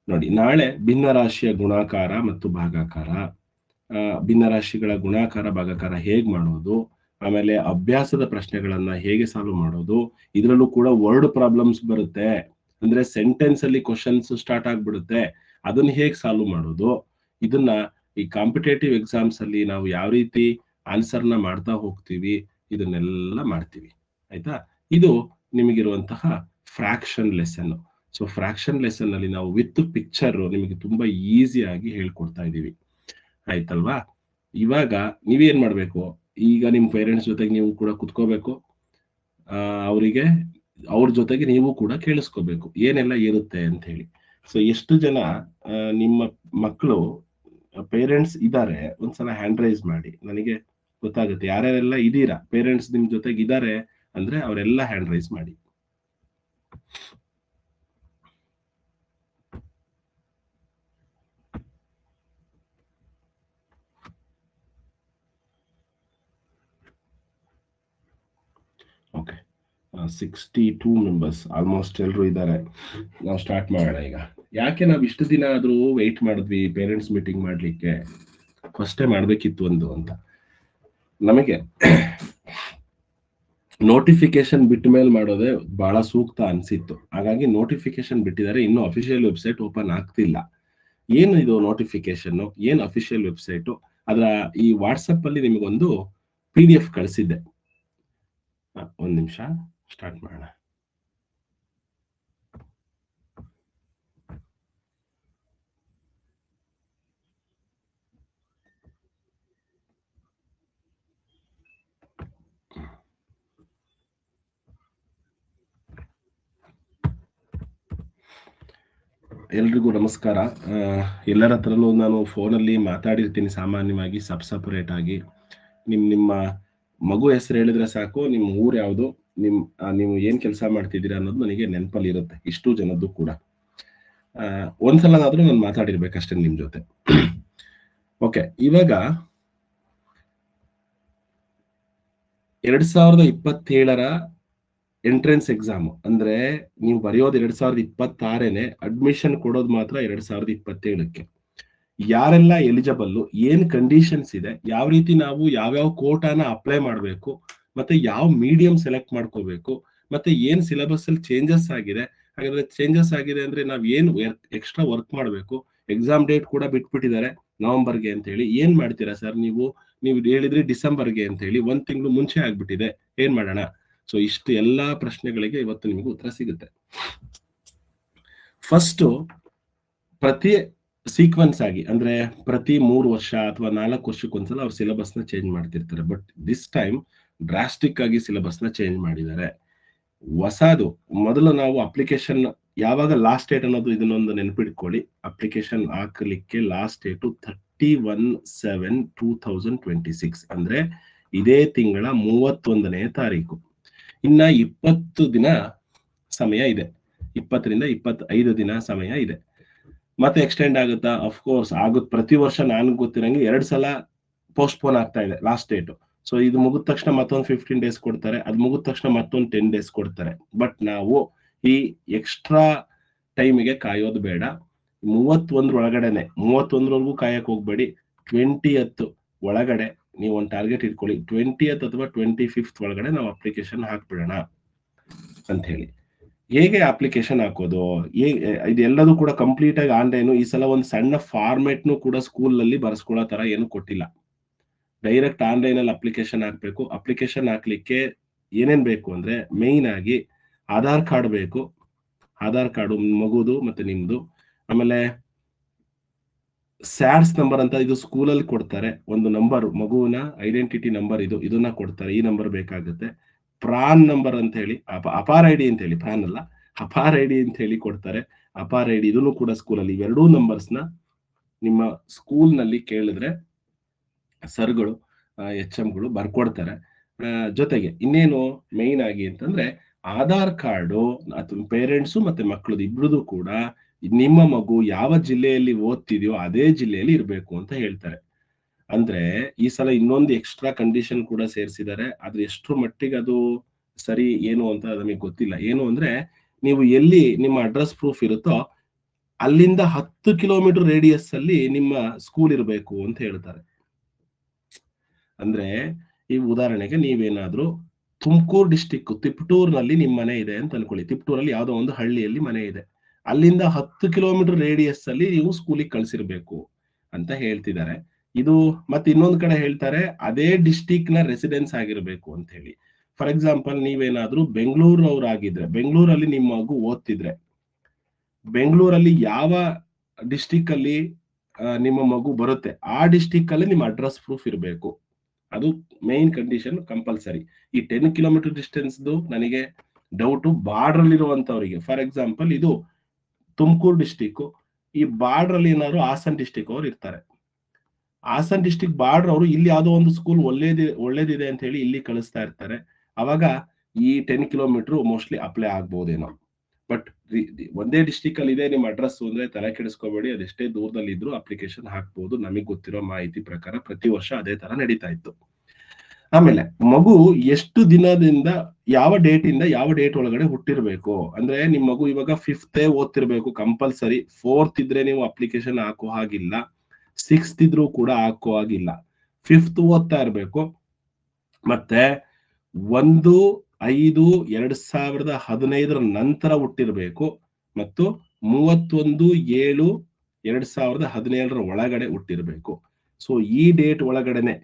ನೋಡಿ, ನಾಳೆ ಭಿನ್ನರಾಶಿಯ ಗುಣಾಕಾರ ಮತ್ತು ಭಾಗಾಕಾರ, ಭಿನ್ನರಾಶಿಗಳ ಗುಣಾಕಾರ ಭಾಗಾಕಾರ ಹೇಗ್ ಮಾಡೋದು, ಆಮೇಲೆ ಅಭ್ಯಾಸದ ಪ್ರಶ್ನೆಗಳನ್ನ ಹೇಗೆ ಸಾಲ್ವ್ ಮಾಡೋದು, ಇದರಲ್ಲೂ ಕೂಡ ವರ್ಡ್ ಪ್ರಾಬ್ಲಮ್ಸ್ ಬರುತ್ತೆ, ಅಂದ್ರೆ ಸೆಂಟೆನ್ಸ್ ಅಲ್ಲಿ ಕ್ವಶನ್ಸ್ ಸ್ಟಾರ್ಟ್ ಆಗ್ಬಿಡುತ್ತೆ, ಅದನ್ನ ಹೇಗೆ ಸಾಲ್ವ್ ಮಾಡೋದು, ಇದನ್ನ ಈ ಕಾಂಪಿಟೇಟಿವ್ ಎಕ್ಸಾಮ್ಸ್ ಅಲ್ಲಿ ನಾವು ಯಾವ ರೀತಿ ಆನ್ಸರ್ನ ಮಾಡ್ತಾ ಹೋಗ್ತೀವಿ, ಇದನ್ನೆಲ್ಲ ಮಾಡ್ತೀವಿ, ಆಯ್ತಾ? ಇದು ನಿಮಗಿರುವಂತಹ fraction lesson. So fraction lesson ಅಲ್ಲಿ ನಾವು ವಿತ್ ಪಿಕ್ಚರ್ ನಿಮಗೆ ತುಂಬಾ ಈಸಿಯಾಗಿ ಹೇಳ್ಕೊಡ್ತಾ ಇದೀವಿ, ಆಯ್ತಲ್ವಾ? ಇವಾಗ ನೀವೇನ್ ಮಾಡ್ಬೇಕು, ಈಗ ನಿಮ್ ಪೇರೆಂಟ್ಸ್ ಜೊತೆಗೆ ನೀವು ಕೂಡ ಕುತ್ಕೋಬೇಕು, ಅವರಿಗೆ ಅವ್ರ ಜೊತೆಗೆ ನೀವು ಕೂಡ ಕೇಳಿಸ್ಕೋಬೇಕು ಏನೆಲ್ಲ ಇರುತ್ತೆ ಅಂತ ಹೇಳಿ. ಸೊ ಎಷ್ಟು ಜನ ನಿಮ್ಮ ಮಕ್ಕಳು ಪೇರೆಂಟ್ಸ್ ಇದ್ದಾರೆ, ಒಂದ್ಸಲ ಹ್ಯಾಂಡ್ ರೈಸ್ ಮಾಡಿ, ನನಗೆ ಗೊತ್ತಾಗುತ್ತೆ ಯಾರ್ಯಾರೆಲ್ಲ ಇದೀರಾ, ಪೇರೆಂಟ್ಸ್ ನಿಮ್ ಜೊತೆಗೆ ಇದ್ದಾರೆ ಅಂದ್ರೆ ಅವರೆಲ್ಲ ಹ್ಯಾಂಡ್ ರೈಸ್ ಮಾಡಿ. ಓಕೆ, 62 ಮೆಂಬರ್ಸ್ ಆಲ್ಮೋಸ್ಟ್ ಎಲ್ಲರೂ ಇದ್ದಾರೆ. ನಾವು ಸ್ಟಾರ್ಟ್ ಮಾಡೋಣ ಈಗ. ಯಾಕೆ ನಾವು ಇಷ್ಟು ದಿನ ಆದ್ರೂ ವೆಯ್ಟ್ ಮಾಡಿದ್ವಿ ಪೇರೆಂಟ್ಸ್ ಮೀಟಿಂಗ್ ಮಾಡ್ಲಿಕ್ಕೆ? ಫಸ್ಟೇ ಮಾಡ್ಬೇಕಿತ್ತು ಒಂದು ಅಂತ. ನಮಗೆ ನೋಟಿಫಿಕೇಶನ್ ಬಿಟ್ಟ ಮೇಲೆ ಮಾಡೋದೇ ಬಹಳ ಸೂಕ್ತ ಅನ್ಸಿತ್ತು. ಹಾಗಾಗಿ ನೋಟಿಫಿಕೇಶನ್ ಬಿಟ್ಟಿದ್ದಾರೆ, ಇನ್ನು ಅಫಿಷಿಯಲ್ ವೆಬ್ಸೈಟ್ ಓಪನ್ ಆಗ್ತಿಲ್ಲ. ಏನು ಇದು ನೋಟಿಫಿಕೇಶನ್, ಏನು ಅಫಿಷಿಯಲ್ ವೆಬ್ಸೈಟ್? ಅದರ ಈ ವಾಟ್ಸಪ್ ಅಲ್ಲಿ ನಿಮಗೊಂದು PDF ಕಳಿಸಿದ್ದೆ. ಒಂದ್ ನಿಮಿಷ ಸ್ಟಾರ್ಟ್ ಮಾಡೋಣ. ಎಲ್ರಿಗೂ ನಮಸ್ಕಾರ. ಎಲ್ಲರ ಹತ್ರನೂ ನಾನು ಫೋನಲ್ಲಿ ಮಾತಾಡಿರ್ತೀನಿ ಸಾಮಾನ್ಯವಾಗಿ ಸಪರೇಟ್ ಆಗಿ. ನಿಮ್ಮ ಮಗು ಹೆಸರು ಹೇಳಿದ್ರೆ ಸಾಕು, ನಿಮ್ಮ ಊರು ಯಾವುದು, ನೀವು ಏನ್ ಕೆಲಸ ಮಾಡ್ತಿದ್ದೀರಾ ಅನ್ನೋದು ನನಗೆ ನೆನಪಲ್ಲಿ ಇರುತ್ತೆ, ಇಷ್ಟು ಜನದ್ದು ಕೂಡ. ಒಂದ್ಸಲನಾದ್ರೂ ನಾನು ಮಾತಾಡಿರ್ಬೇಕಷ್ಟೇ ನಿಮ್ ಜೊತೆ. ಓಕೆ, ಇವಾಗ 2027ರ ಎಂಟ್ರೆನ್ಸ್ ಎಕ್ಸಾಮ್ ಅಂದ್ರೆ ನೀವು ಬರೆಯೋದು 2026ನೇ, ಅಡ್ಮಿಷನ್ ಕೊಡೋದು ಮಾತ್ರ 2027ಕ್ಕೆ. ಯಾರೆಲ್ಲ ಎಲಿಜಿಬಲ್, ಏನ್ ಕಂಡೀಷನ್ಸ್ ಇದೆ, ಯಾವ ರೀತಿ ನಾವು ಯಾವ್ಯಾವ ಕೋಟಾನ ಅಪ್ಲೈ ಮಾಡಬೇಕು, ಮತ್ತೆ ಯಾವ ಮೀಡಿಯಂ ಸೆಲೆಕ್ಟ್ ಮಾಡ್ಕೋಬೇಕು, ಮತ್ತೆ ಏನ್ ಸಿಲೆಬಸ್ ಅಲ್ಲಿ ಚೇಂಜಸ್ ಆಗಿದೆ, ಹಾಗಾದ್ರೆ ಚೇಂಜಸ್ ಆಗಿದೆ ಅಂದ್ರೆ ನಾವ್ ಏನ್ ಎಕ್ಸ್ಟ್ರಾ ವರ್ಕ್ ಮಾಡ್ಬೇಕು, ಎಕ್ಸಾಮ್ ಡೇಟ್ ಕೂಡ ಬಿಟ್ಬಿಟ್ಟಿದ್ದಾರೆ ನವೆಂಬರ್ಗೆ ಅಂತ ಹೇಳಿ. ಏನ್ ಮಾಡ್ತೀರಾ ಸರ್ ನೀವು ಹೇಳಿದ್ರಿ ಡಿಸೆಂಬರ್ಗೆ ಅಂತ ಹೇಳಿ, 1 ತಿಂಗಳು ಮುಂಚೆ ಆಗ್ಬಿಟ್ಟಿದೆ, ಏನ್ ಮಾಡೋಣ? ಸೊ ಇಷ್ಟು ಎಲ್ಲಾ ಪ್ರಶ್ನೆಗಳಿಗೆ ಇವತ್ತು ನಿಮಗೆ ಉತ್ತರ ಸಿಗುತ್ತೆ. ಫಸ್ಟ್, ಪ್ರತಿ ಸೀಕ್ವೆನ್ಸ್ ಆಗಿ ಅಂದ್ರೆ ಪ್ರತಿ 3 ವರ್ಷ ಅಥವಾ 4 ವರ್ಷಕ್ಕೊಂದ್ಸಲ ಅವ್ರ ಸಿಲೆಬಸ್ ನ ಚೇಂಜ್ ಮಾಡ್ತಿರ್ತಾರೆ. ಬಟ್ ದಿಸ್ ಟೈಮ್ ಡ್ರಾಸ್ಟಿಕ್ ಆಗಿ ಸಿಲೆಬಸ್ ನ ಚೇಂಜ್ ಮಾಡಿದ್ದಾರೆ. ಹೊಸದು ಮೊದಲು ನಾವು ಅಪ್ಲಿಕೇಶನ್ ಯಾವಾಗ ಲಾಸ್ಟ್ ಡೇಟ್ ಅನ್ನೋದು ಇದನ್ನೊಂದು ನೆನಪಿಟ್ಕೊಳ್ಳಿ. ಅಪ್ಲಿಕೇಶನ್ ಹಾಕಲಿಕ್ಕೆ ಲಾಸ್ಟ್ ಡೇಟು 31/7/2026 ಅಂದ್ರೆ ಇದೇ ತಿಂಗಳ 31ನೇ ತಾರೀಕು. ಇನ್ನ 20 ದಿನ ಸಮಯ ಇದೆ. 20ರಿಂದ 25 ದಿನ ಸಮಯ ಇದೆ. ಮತ್ತೆ ಎಕ್ಸ್ಟೆಂಡ್ ಆಗುತ್ತಾ? ಅಫ್ಕೋರ್ಸ್ ಆಗುತ್ತೆ. ಪ್ರತಿ ವರ್ಷ ನನ್ಗೆ ಗೊತ್ತಿರಂಗೆ 2 ಸಲ ಪೋಸ್ಟ್ಪೋನ್ ಆಗ್ತಾ ಇದೆ ಲಾಸ್ಟ್ ಡೇಟ್. ಸೊ ಇದು ಮುಗಿದ ತಕ್ಷಣ ಮತ್ತೊಂದು 15 ಡೇಸ್ ಕೊಡ್ತಾರೆ, ಅದು ಮುಗಿದ ತಕ್ಷಣ ಮತ್ತೊಂದು 10 ಡೇಸ್ ಕೊಡ್ತಾರೆ. ಬಟ್ ನಾವು ಈ ಎಕ್ಸ್ಟ್ರಾ ಟೈಮಿಗೆ ಕಾಯೋದು ಬೇಡ. 31 ಒಳಗಡೆನೆ, 31ವರೆಗೂ ಕಾಯಕ್ ಹೋಗ್ಬೇಡಿ. 20th ಒಳಗಡೆ ನೀವು ಒಂದು ಟಾರ್ಗೆಟ್ ಇಟ್ಕೊಳ್ಳಿ. 20th ಅಥವಾ 25th ಒಳಗಡೆ ನಾವು ಅಪ್ಲಿಕೇಶನ್ ಹಾಕ್ಬಿಡೋಣ ಅಂತ ಹೇಳಿ. ಹೇಗೆ ಅಪ್ಲಿಕೇಶನ್ ಹಾಕೋದು? ಇದೆಲ್ಲದೂ ಕೂಡ ಕಂಪ್ಲೀಟ್ ಆಗಿ ಆನ್ಲೈನ್. ಈ ಸಲ ಒಂದು ಸಣ್ಣ ಫಾರ್ಮೆಟ್ನು ಕೂಡ ಸ್ಕೂಲ್ ಅಲ್ಲಿ ಬರ್ಸ್ಕೊಳ್ಳೋ ತರ ಏನು ಕೊಟ್ಟಿಲ್ಲ. ಡೈರೆಕ್ಟ್ ಆನ್ಲೈನ್ ಅಲ್ಲಿ ಅಪ್ಲಿಕೇಶನ್ ಹಾಕ್ಬೇಕು. ಅಪ್ಲಿಕೇಶನ್ ಹಾಕ್ಲಿಕ್ಕೆ ಏನೇನ್ ಬೇಕು ಅಂದ್ರೆ ಮೇಯ್ನ್ ಆಗಿ ಆಧಾರ್ ಕಾರ್ಡ್ ಬೇಕು. ಆಧಾರ್ ಕಾರ್ಡು ಮಗುದು ಮತ್ತೆ ನಿಮ್ದು. ಆಮೇಲೆ ಸ್ಯಾಡ್ಸ್ ನಂಬರ್ ಅಂತ ಇದು ಸ್ಕೂಲಲ್ಲಿ ಕೊಡ್ತಾರೆ, ಒಂದು ನಂಬರ್, ಮಗುವಿನ ಐಡೆಂಟಿಟಿ ನಂಬರ್ ಇದನ್ನ ಕೊಡ್ತಾರೆ. ಈ ನಂಬರ್ ಬೇಕಾಗುತ್ತೆ. ಪ್ರಾನ್ ನಂಬರ್ ಅಂತ ಹೇಳಿ, ಅಪಾರ್ ಐಡಿ ಅಂತ ಹೇಳಿ, ಪ್ರಾನ್ ಅಲ್ಲ, ಅಪಾರ್ ಐಡಿ ಅಂತ ಹೇಳಿ ಕೊಡ್ತಾರೆ. ಅಪಾರ್ ಐಡಿ ಇದನ್ನು ಕೂಡ ಸ್ಕೂಲಲ್ಲಿ ಇವೆರಡೂ ನಂಬರ್ಸ್ನ ನಿಮ್ಮ ಸ್ಕೂಲ್ ನಲ್ಲಿ ಕೇಳಿದ್ರೆ ಸರ್ಗಳು HMಗಳು ಬರ್ಕೊಡ್ತಾರೆ. ಜೊತೆಗೆ ಇನ್ನೇನು ಮೇಯ್ನ್ ಆಗಿ ಅಂತಂದ್ರೆ ಆಧಾರ್ ಕಾರ್ಡು ಅಥವಾ ಪೇರೆಂಟ್ಸು ಮತ್ತೆ ಮಕ್ಕಳದು ಇಬ್ರದು ಕೂಡ ನಿಮ್ಮ ಮಗು ಯಾವ ಜಿಲ್ಲೆಯಲ್ಲಿ ಓದ್ತಿದ್ಯೋ ಅದೇ ಜಿಲ್ಲೆಯಲ್ಲಿ ಇರ್ಬೇಕು ಅಂತ ಹೇಳ್ತಾರೆ. ಅಂದ್ರೆ ಈ ಸಲ ಇನ್ನೊಂದು ಎಕ್ಸ್ಟ್ರಾ ಕಂಡೀಷನ್ ಕೂಡ ಸೇರಿಸಿದ್ದಾರೆ. ಆದ್ರೆ ಎಷ್ಟರ ಮಟ್ಟಿಗೆ ಅದು ಸರಿ ಏನು ಅಂತ ನಮಗೆ ಗೊತ್ತಿಲ್ಲ. ಏನು ಅಂದ್ರೆ ನೀವು ಎಲ್ಲಿ ನಿಮ್ಮ ಅಡ್ರೆಸ್ ಪ್ರೂಫ್ ಇರುತ್ತೋ ಅಲ್ಲಿಂದ 10 ಕಿಲೋಮೀಟರ್ ರೇಡಿಯಸ್ ಅಲ್ಲಿ ನಿಮ್ಮ ಸ್ಕೂಲ್ ಇರಬೇಕು ಅಂತ ಹೇಳ್ತಾರೆ. ಅಂದ್ರೆ ಈ ಉದಾಹರಣೆಗೆ ನೀವೇನಾದ್ರೂ ತುಮಕೂರು ಡಿಸ್ಟಿಕ್ ತಿಪ್ಟೂರ್ನಲ್ಲಿ ನಿಮ್ ಮನೆ ಇದೆ ಅಂತ ಅನ್ಕೊಳ್ಳಿ. ತಿಪ್ಟೂರಲ್ಲಿ ಯಾವ್ದೋ ಒಂದು ಹಳ್ಳಿಯಲ್ಲಿ ಮನೆ ಇದೆ. ಅಲ್ಲಿಂದ 10 ಕಿಲೋಮೀಟರ್ ರೇಡಿಯಸ್ ಅಲ್ಲಿ ನೀವು ಸ್ಕೂಲಿಗೆ ಕಳ್ಸಿರ್ಬೇಕು ಅಂತ ಹೇಳ್ತಿದ್ದಾರೆ. ಇದು ಮತ್ತೆ ಇನ್ನೊಂದು ಕಡೆ ಹೇಳ್ತಾರೆ ಅದೇ ಡಿಸ್ಟಿಕ್ ನ ರೆಸಿಡೆನ್ಸ್ ಆಗಿರ್ಬೇಕು ಅಂತ ಹೇಳಿ. ಫಾರ್ ಎಕ್ಸಾಂಪಲ್ ನೀವೇನಾದ್ರೂ ಬೆಂಗಳೂರು ಅವ್ರಾಗಿದ್ರೆ, ಬೆಂಗಳೂರಲ್ಲಿ ನಿಮ್ಮ ಮಗು ಓದ್ತಿದ್ರೆ, ಬೆಂಗಳೂರಲ್ಲಿ ಯಾವ ಡಿಸ್ಟಿಕ್ ಅಲ್ಲಿ ನಿಮ್ಮ ಮಗು ಬರುತ್ತೆ ಆ ಡಿಸ್ಟಿಕ್ ಅಲ್ಲಿ ನಿಮ್ಮ ಅಡ್ರೆಸ್ ಪ್ರೂಫ್ ಇರಬೇಕು. ಅದು ಮೇನ್ ಕಂಡೀಷನ್, ಕಂಪಲ್ಸರಿ. ಈ 10 ಕಿಲೋಮೀಟರ್ ಡಿಸ್ಟೆನ್ಸ್ ನನಗೆ ಡೌಟು ಬಾರ್ಡರ್ ಇರುವಂತವರಿಗೆ. ಫಾರ್ ಎಕ್ಸಾಂಪಲ್ ಇದು ತುಮಕೂರು ಡಿಸ್ಟಿಕ್, ಈ ಬಾರ್ಡರ್ ಅಲ್ಲಿ ಏನಾದ್ರು ಹಾಸನ್ ಡಿಸ್ಟಿಕ್ ಅವ್ರು ಇರ್ತಾರೆ. ಹಾಸನ್ ಡಿಸ್ಟಿಕ್ ಬಾರ್ಡರ್ ಅವರು ಇಲ್ಲಿ ಯಾವ್ದೋ ಒಂದು ಸ್ಕೂಲ್ ಒಳ್ಳೇದಿದೆ ಅಂತ ಹೇಳಿ ಇಲ್ಲಿ ಕಳಿಸ್ತಾ ಇರ್ತಾರೆ. ಅವಾಗ ಈ 10 ಕಿಲೋಮೀಟರ್ ಮೋಸ್ಟ್ಲಿ ಅಪ್ಲೈ ಆಗ್ಬಹುದೇನೋ. ಬಟ್ ಒಂದೇ ಡಿಸ್ಟಿಕ್ ಅಲ್ಲಿ ಇದೆ ನಿಮ್ಮ ಅಡ್ರೆಸ್ ಅಂದ್ರೆ ತಲೆ ಕೆಡಿಸ್ಕೋಬೇಡಿ. ಅದೆಷ್ಟೇ ದೂರದಲ್ಲಿ ಇದ್ರು ಅಪ್ಲಿಕೇಶನ್ ಹಾಕ್ಬಹುದು. ನಮಗೆ ಗೊತ್ತಿರೋ ಮಾಹಿತಿ ಪ್ರಕಾರ ಪ್ರತಿ ವರ್ಷ ಅದೇ ತರ ನಡೀತಾ ಇತ್ತು. ಆಮೇಲೆ ಮಗು ಎಷ್ಟು ದಿನದಿಂದ ಯಾವ ಡೇಟ್ ಇಂದ ಯಾವ ಡೇಟ್ ಒಳಗಡೆ ಹುಟ್ಟಿರ್ಬೇಕು ಅಂದ್ರೆ ನಿಮ್ ಮಗು ಇವಾಗ 5th ಓದ್ತಿರ್ಬೇಕು ಕಂಪಲ್ಸರಿ. 4th ಇದ್ರೆ ನೀವು ಅಪ್ಲಿಕೇಶನ್ ಹಾಕೋ ಹಾಗಿಲ್ಲ. 6th ಇದ್ರೂ ಕೂಡ ಹಾಕೋ ಹಾಗಿಲ್ಲ. 5th ಓದ್ತಾ ಇರ್ಬೇಕು. ಮತ್ತೆ 1/5/2015 ನಂತರ ಹುಟ್ಟಿರ್ಬೇಕು ಮತ್ತು 31/7/2017 ಒಳಗಡೆ ಹುಟ್ಟಿರ್ಬೇಕು. ಸೊ ಈ ಡೇಟ್ ಒಳಗಡೆನೆ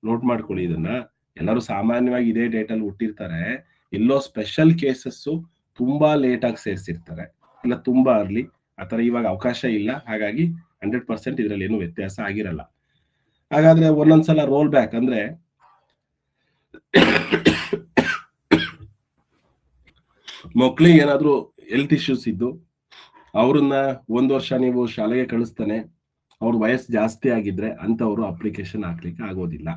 ನೋಟ್ ಮಾಡ್ಕೊಳ್ಳಿ. ಇದನ್ನ ಎಲ್ಲರೂ ಸಾಮಾನ್ಯವಾಗಿ ಇದೇ ಡೇಟ್ ಅಲ್ಲಿ ಹುಟ್ಟಿರ್ತಾರೆ. ಎಲ್ಲೋ ಸ್ಪೆಷಲ್ ಕೇಸಸ್ ತುಂಬಾ ಲೇಟ್ ಆಗಿ ಸೇರಿಸಿರ್ತಾರೆ, ಇಲ್ಲ ತುಂಬಾ ಅರ್ಲಿ. ಆತರ ಇವಾಗ ಅವಕಾಶ ಇಲ್ಲ. ಹಾಗಾಗಿ 100% ಇದ್ರಲ್ಲಿ ಏನು ವ್ಯತ್ಯಾಸ ಆಗಿರಲ್ಲ. ಹಾಗಾದ್ರೆ ಒಂದೊಂದ್ಸಲ ರೋಲ್ ಬ್ಯಾಕ್ ಅಂದ್ರೆ ಮಕ್ಳಿಗೆ ಏನಾದ್ರು ಹೆಲ್ತ್ ಇಶ್ಯೂಸ್ ಇದ್ದು ಅವ್ರನ್ನ 1 ವರ್ಷ ನೀವು ಶಾಲೆಗೆ ಕಳಿಸ್ತಾನೆ, ಅವ್ರ ವಯಸ್ಸು ಜಾಸ್ತಿ ಆಗಿದ್ರೆ ಅಂತವ್ರು ಅಪ್ಲಿಕೇಶನ್ ಹಾಕ್ಲಿಕ್ಕೆ ಆಗೋದಿಲ್ಲ.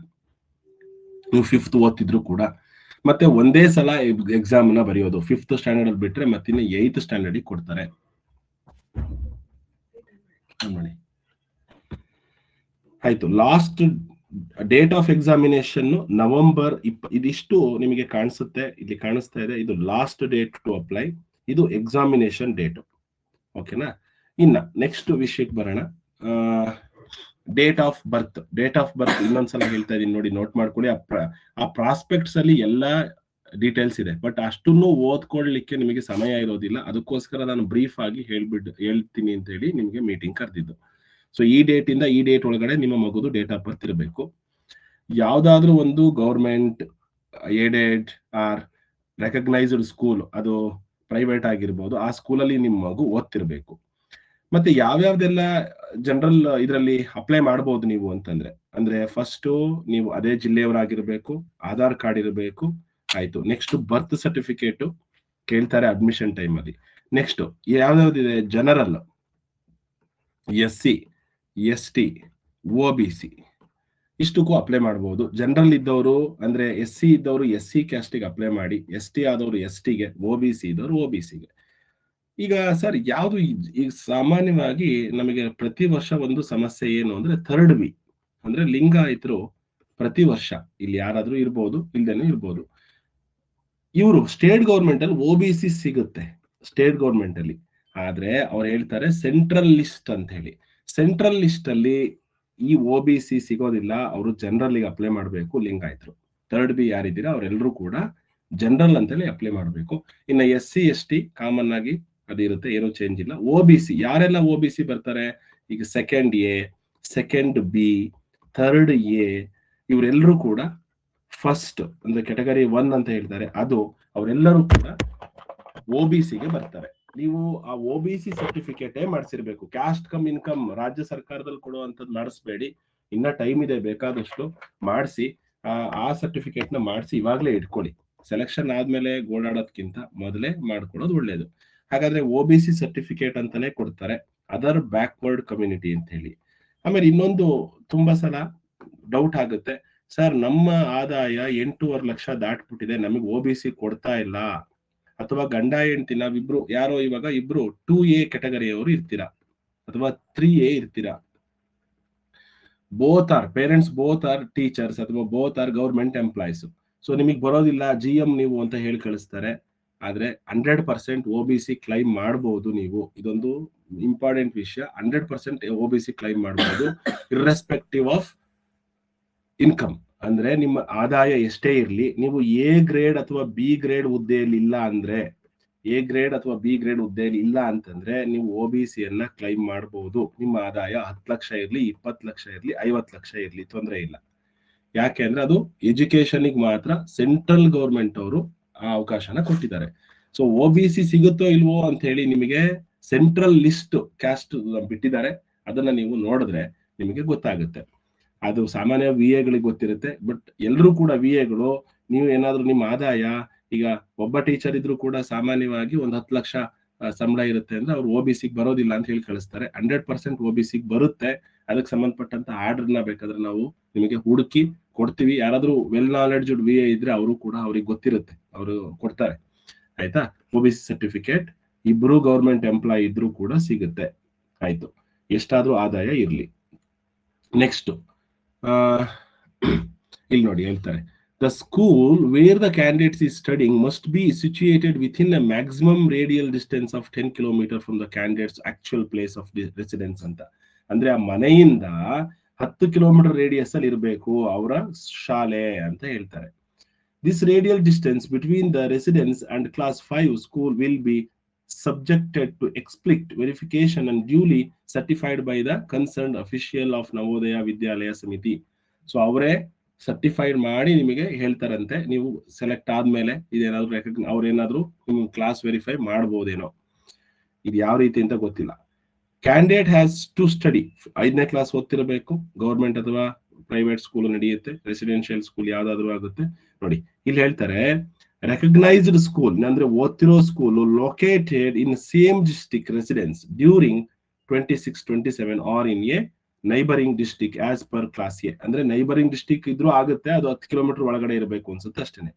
ನೀವು 5th ಓದ್ತಿದ್ರು ಕೂಡ ಮತ್ತೆ ಒಂದೇ ಸಲ ಎಕ್ಸಾಮ್ ನ ಬರೆಯೋದು. 5th ಸ್ಟ್ಯಾಂಡರ್ಡ್ ಅಲ್ಲಿ ಬಿಟ್ರೆ ಮತ್ತಿನ್ನ 8th ಸ್ಟ್ಯಾಂಡರ್ಡ್ ಕೊಡ್ತಾರೆ. ಆಯ್ತು. Last date of examination November ಇದಿಷ್ಟು ನಿಮಗೆ ಕಾಣಿಸುತ್ತೆ, ಇಲ್ಲಿ ಕಾಣಿಸ್ತಾ ಇದೆ. ಇದು ಲಾಸ್ಟ್ ಡೇಟ್ ಟು ಅಪ್ಲೈ, ಇದು ಎಕ್ಸಾಮಿನೇಷನ್ ಡೇಟ್. ಓಕೆನಾ? ಇನ್ನ ನೆಕ್ಸ್ಟ್ ವಿಷಯಕ್ಕೆ ಬರೋಣ. Date of birth. Date of birth ಇನ್ನೊಂದ್ಸಲ ಹೇಳ್ತಾ ಇದೀನಿ ನೋಡಿ, ನೋಟ್ ಮಾಡ್ಕೊಳ್ಳಿ. ಆ ಪ್ರಾಸ್ಪೆಕ್ಟ್ಸ್ ಅಲ್ಲಿ ಎಲ್ಲಾ ಡೀಟೇಲ್ಸ್ ಇದೆ. ಬಟ್ ಅಷ್ಟನ್ನು ಓದ್ಕೊಳ್ಲಿಕ್ಕೆ ನಿಮಗೆ ಸಮಯ ಇರೋದಿಲ್ಲ. ಅದಕ್ಕೋಸ್ಕರ ನಾನು ಬ್ರೀಫ್ ಆಗಿ ಹೇಳ್ತೀನಿ ಅಂತ ಹೇಳಿ ನಿಮ್ಗೆ ಮೀಟಿಂಗ್ ಕರೆದಿದ್ದು. ಸೊ ಈ ಡೇಟ್ ಇಂದ ಈ ಡೇಟ್ ಒಳಗಡೆ ನಿಮ್ಮ ಮಗುದು ಡೇಟ್ ಆಫ್ ಬರ್ತ್ ಇರಬೇಕು. ಯಾವ್ದಾದ್ರು ಒಂದು government aided or recognised school, ಅದು ಪ್ರೈವೇಟ್ ಆಗಿರ್ಬೋದು, ಆ ಸ್ಕೂಲಲ್ಲಿ ನಿಮ್ಮ ಮಗು ಓದ್ತಿರ್ಬೇಕು. ಮತ್ತೆ ಯಾವ್ಯಾವ್ದೆಲ್ಲ ಜನರಲ್ ಇದರಲ್ಲಿ ಅಪ್ಲೈ ಮಾಡಬಹುದು ನೀವು ಅಂತಂದ್ರೆ, ಅಂದ್ರೆ ಫಸ್ಟ್ ನೀವು ಅದೇ ಜಿಲ್ಲೆಯವರಾಗಿರ್ಬೇಕು, ಆಧಾರ್ ಕಾರ್ಡ್ ಇರಬೇಕು. ಆಯ್ತು. ನೆಕ್ಸ್ಟ್ ಬರ್ತ್ ಸರ್ಟಿಫಿಕೇಟ್ ಕೇಳ್ತಾರೆ ಅಡ್ಮಿಷನ್ ಟೈಮ್ ಅಲ್ಲಿ. ನೆಕ್ಸ್ಟ್ ಯಾವ್ಯಾವ್ದಿದೆ, ಜನರಲ್, SC ST OBC ಇಷ್ಟಕ್ಕೂ ಅಪ್ಲೈ ಮಾಡಬಹುದು. ಜನರಲ್ ಇದ್ದವರು ಅಂದ್ರೆ SC ಇದ್ದವರು SC ಕ್ಯಾಸ್ಟಿಗೆ ಅಪ್ಲೈ ಮಾಡಿ, ST ಆದವರು STಗೆ, OBC ಇದ್ದವರು OBCಗೆ. ಈಗ ಸರ್ ಯಾವುದು ಈಗ ಸಾಮಾನ್ಯವಾಗಿ ನಮಗೆ ಪ್ರತಿ ವರ್ಷ ಒಂದು ಸಮಸ್ಯೆ ಏನು ಅಂದ್ರೆ ಥರ್ಡ್ ಬಿ ಅಂದ್ರೆ ಲಿಂಗಾಯತರು ಪ್ರತಿ ವರ್ಷ ಇಲ್ಲಿ ಯಾರಾದ್ರೂ ಇರ್ಬೋದು ಇಲ್ದೇನೆ ಇರ್ಬೋದು, ಇವರು ಸ್ಟೇಟ್ ಗೌರ್ಮೆಂಟ್ ಅಲ್ಲಿ OBC ಸಿಗುತ್ತೆ ಸ್ಟೇಟ್ ಗೌರ್ಮೆಂಟ್ ಅಲ್ಲಿ, ಆದ್ರೆ ಅವ್ರು ಹೇಳ್ತಾರೆ ಸೆಂಟ್ರಲ್ ಲಿಸ್ಟ್ ಅಂತ ಹೇಳಿ. ಸೆಂಟ್ರಲ್ ಲಿಸ್ಟ್ ಅಲ್ಲಿ ಈ OBC ಸಿಗೋದಿಲ್ಲ, ಅವರು ಜನರಲ್ ಗೆ ಅಪ್ಲೈ ಮಾಡಬೇಕು ಲಿಂಗಾಯತರು. ಥರ್ಡ್ ಬಿ ಯಾರಿದ್ದೀರಾ ಅವರೆಲ್ಲರೂ ಕೂಡ ಜನರಲ್ ಅಂತೇಳಿ ಅಪ್ಲೈ ಮಾಡಬೇಕು. ಇನ್ನ SC ST ಕಾಮನ್ ಆಗಿ ಅದಿರುತ್ತೆ, ಏನೂ ಚೇಂಜ್ ಇಲ್ಲ. OBC ಯಾರೆಲ್ಲ OBC ಬರ್ತಾರೆ, ಈಗ second A, second B, third A, ಇವರೆಲ್ಲರೂ ಕೂಡ ಫಸ್ಟ್ ಅಂದ್ರೆ ಕೆಟಗರಿ 1 ಅಂತ ಹೇಳ್ತಾರೆ, ಅದು ಅವರೆಲ್ಲರೂ ಕೂಡ OBCಗೆ ಬರ್ತಾರೆ. ನೀವು ಆ OBC ಸರ್ಟಿಫಿಕೇಟ್ ಮಾಡಿಸಿರ್ಬೇಕು. ಕ್ಯಾಸ್ಟ್ ಕಮ್ ಇನ್ಕಮ್ ರಾಜ್ಯ ಸರ್ಕಾರದಲ್ಲಿ ಕೊಡುವಂತದ್ದು ಮಾಡಿಸ್ಬೇಡಿ, ಇನ್ನ ಟೈಮ್ ಇದೆ ಬೇಕಾದಷ್ಟು ಮಾಡಿಸಿ. ಆ ಸರ್ಟಿಫಿಕೇಟ್ ನ ಮಾಡಿಸಿ ಇವಾಗ್ಲೇ ಇಟ್ಕೊಳ್ಳಿ. ಸೆಲೆಕ್ಷನ್ ಆದ್ಮೇಲೆ ಗೋಳಾಡೋದ್ಕಿಂತ ಮೊದಲೇ ಮಾಡ್ಕೊಡೋದು ಒಳ್ಳೇದು. ಹಾಗಾದ್ರೆ OBC ಸರ್ಟಿಫಿಕೇಟ್ ಅಂತಾನೆ ಕೊಡ್ತಾರೆ, ಅದರ್ ಬ್ಯಾಕ್ವರ್ಡ್ ಕಮ್ಯುನಿಟಿ ಅಂತ ಹೇಳಿ. ಆಮೇಲೆ ಇನ್ನೊಂದು ತುಂಬಾ ಸಲ ಡೌಟ್ ಆಗುತ್ತೆ, ಸರ್ ನಮ್ಮ ಆದಾಯ 8.5 ಲಕ್ಷ ದಾಟ್ಬಿಟ್ಟಿದೆ, ನಮಗೆ OBC ಕೊಡ್ತಾ ಇಲ್ಲ. ಅಥವಾ ಗಂಡ ಹೆಂಡತಿ ನಾವಿಬ್ರು ಯಾರೋ ಇವಾಗ ಇಬ್ರು 2A ಕೆಟಗರಿಯವರು ಇರ್ತೀರಾ ಅಥವಾ 3A ಇರ್ತೀರಾ, both are parents, both are teachers ಅಥವಾ both are government employees. So ನಿಮಗೆ ಬರೋದಿಲ್ಲ GM ನೀವು ಅಂತ ಹೇಳಿ ಕಳಿಸ್ತಾರೆ, ಆದ್ರೆ 100% OBC ಕ್ಲೈಮ್ ಮಾಡಬಹುದು ನೀವು. ಇದೊಂದು ಇಂಪಾರ್ಟೆಂಟ್ ವಿಷಯ, 100% OBC ಕ್ಲೈಮ್ ಮಾಡಬಹುದು ಇರ್ರೆಸ್ಪೆಕ್ಟಿವ್ ಆಫ್ ಇನ್ಕಮ್. ಅಂದ್ರೆ ನಿಮ್ಮ ಆದಾಯ ಎಷ್ಟೇ ಇರ್ಲಿ, ನೀವು A ಗ್ರೇಡ್ ಅಥವಾ B ಗ್ರೇಡ್ ಹುದ್ದೆಯಲ್ಲಿ ಇಲ್ಲ ಅಂದ್ರೆ, A ಗ್ರೇಡ್ ಅಥವಾ B ಗ್ರೇಡ್ ಹುದ್ದೆಯಲ್ಲಿ ಇಲ್ಲ ಅಂತಂದ್ರೆ ನೀವು OBC ಯನ್ನ ಕ್ಲೈಮ್ ಮಾಡಬಹುದು. ನಿಮ್ಮ ಆದಾಯ 10 ಲಕ್ಷ ಇರ್ಲಿ, 20 ಲಕ್ಷ ಇರ್ಲಿ, 50 ಲಕ್ಷ ಇರ್ಲಿ, ತೊಂದರೆ ಇಲ್ಲ. ಯಾಕೆ ಅಂದ್ರೆ ಅದು ಎಜುಕೇಶನ್ಗೆ ಮಾತ್ರ ಸೆಂಟ್ರಲ್ ಗೌರ್ಮೆಂಟ್ ಅವರು ಆ ಅವಕಾಶನ ಕೊಟ್ಟಿದ್ದಾರೆ. ಸೊ OBC ಸಿಗುತ್ತೋ ಇಲ್ವೋ ಅಂತ ಹೇಳಿ ನಿಮಗೆ ಸೆಂಟ್ರಲ್ ಲಿಸ್ಟ್ ಕ್ಯಾಸ್ಟ್ ಬಿಟ್ಟಿದ್ದಾರೆ, ಅದನ್ನ ನೀವು ನೋಡಿದ್ರೆ ನಿಮಗೆ ಗೊತ್ತಾಗುತ್ತೆ. ಅದು ಸಾಮಾನ್ಯ VAಗಳಿಗೆ ಗೊತ್ತಿರುತ್ತೆ, ಬಟ್ ಎಲ್ಲರೂ ಕೂಡ VAಗಳು ನೀವು ಏನಾದ್ರೂ ನಿಮ್ಮ ಆದಾಯ, ಈಗ ಒಬ್ಬ ಟೀಚರ್ ಇದ್ರು ಕೂಡ ಸಾಮಾನ್ಯವಾಗಿ ಒಂದು 10 ಲಕ್ಷ ಸಂಬಳ ಇರುತ್ತೆ ಅಂದ್ರೆ ಅವ್ರು OBCಗೆ ಬರೋದಿಲ್ಲ ಅಂತ ಹೇಳಿ ಕಳಿಸ್ತಾರೆ. 100% OBCಗೆ ಬರುತ್ತೆ. ಅದಕ್ಕೆ ಸಂಬಂಧಪಟ್ಟಂತ ಆರ್ಡರ್ನ ಬೇಕಾದ್ರೆ ನಾವು ನಿಮಗೆ ಹುಡುಕಿ ಕೊಡ್ತೀವಿ. ಯಾರಾದ್ರೂ ವೆಲ್ ನಾಲೆಡ್ಜ್ಡ್ VA ಇದ್ರೆ ಅವರು ಕೂಡ ಅವ್ರಿಗೆ ಗೊತ್ತಿರುತ್ತೆ, ಅವರು ಕೊಡ್ತಾರೆ. ಆಯ್ತಾ? OBC ಸರ್ಟಿಫಿಕೇಟ್ ಇಬ್ರು ಗೌರ್ಮೆಂಟ್ ಎಂಪ್ಲಾಯ್ ಇದ್ರು ಕೂಡ ಸಿಗುತ್ತೆ. ಆಯ್ತು, ಎಷ್ಟಾದ್ರೂ ಆದಾಯ ಇರ್ಲಿ. ನೆಕ್ಸ್ಟ್ ಇಲ್ಲಿ ನೋಡಿ ಹೇಳ್ತಾರೆ, the school where the candidate is studying must be situated within a maximum radial distance of 10 km from the candidate's actual place of residence ಅಂತ. ಅಂದ್ರೆ ಆ ಮನೆಯಿಂದ 10 ಕಿಲೋಮೀಟರ್ ರೇಡಿಯಸ್ ಅಲ್ಲಿ ಇರಬೇಕು ಅವರ ಶಾಲೆ ಅಂತ ಹೇಳ್ತಾರೆ. This radial distance between the residence and class 5 school will be subjected to explicit verification and duly certified by the concerned official of Navodaya Vidyalaya Samiti. So ಅವರೇ ಸರ್ಟಿಫೈಡ್ ಮಾಡಿ ನಿಮಗೆ ಹೇಳ್ತಾರಂತೆ, ನೀವು ಸೆಲೆಕ್ಟ್ ಆದ್ಮೇಲೆ ಇದೇನಾದ್ರು ಅವ್ರೇನಾದ್ರು ನಿಮ್ಗೆ ಕ್ಲಾಸ್ ವೆರಿಫೈ ಮಾಡ್ಬೋದೇನೋ. ಇದು ಯಾವ ರೀತಿ ಅಂತ ಗೊತ್ತಿಲ್ಲ. ಕ್ಯಾಂಡಿಡೇಟ್ ಹ್ಯಾಸ್ ಟು ಸ್ಟಡಿ, 5ನೇ ಕ್ಲಾಸ್ ಓದ್ತಿರಬೇಕು, ಗೌರ್ಮೆಂಟ್ ಅಥವಾ ಪ್ರೈವೇಟ್ ಸ್ಕೂಲ್ ನಡೆಯುತ್ತೆ, ರೆಸಿಡೆನ್ಷಿಯಲ್ ಸ್ಕೂಲ್ ಯಾವ್ದಾದ್ರು ಆಗುತ್ತೆ. ನೋಡಿ ಇಲ್ಲಿ ಹೇಳ್ತಾರೆ, ರೆಕಗ್ನೈಸ್ಡ್ ಸ್ಕೂಲ್ ಅಂದ್ರೆ ಓದ್ತಿರೋ school located in same district residence during 26-27 or in a neighbouring district as per class A. ಅಂದ್ರೆ ನೈಬರಿಂಗ್ ಡಿಸ್ಟ್ರಿಕ್ಟ್ ಇದ್ರೂ ಆಗುತ್ತೆ, ಅದು 10 ಕಿಲೋಮೀಟರ್ ಒಳಗಡೆ ಇರಬೇಕು ಅನ್ಸುತ್ತೆ ಅಷ್ಟೇನೆ.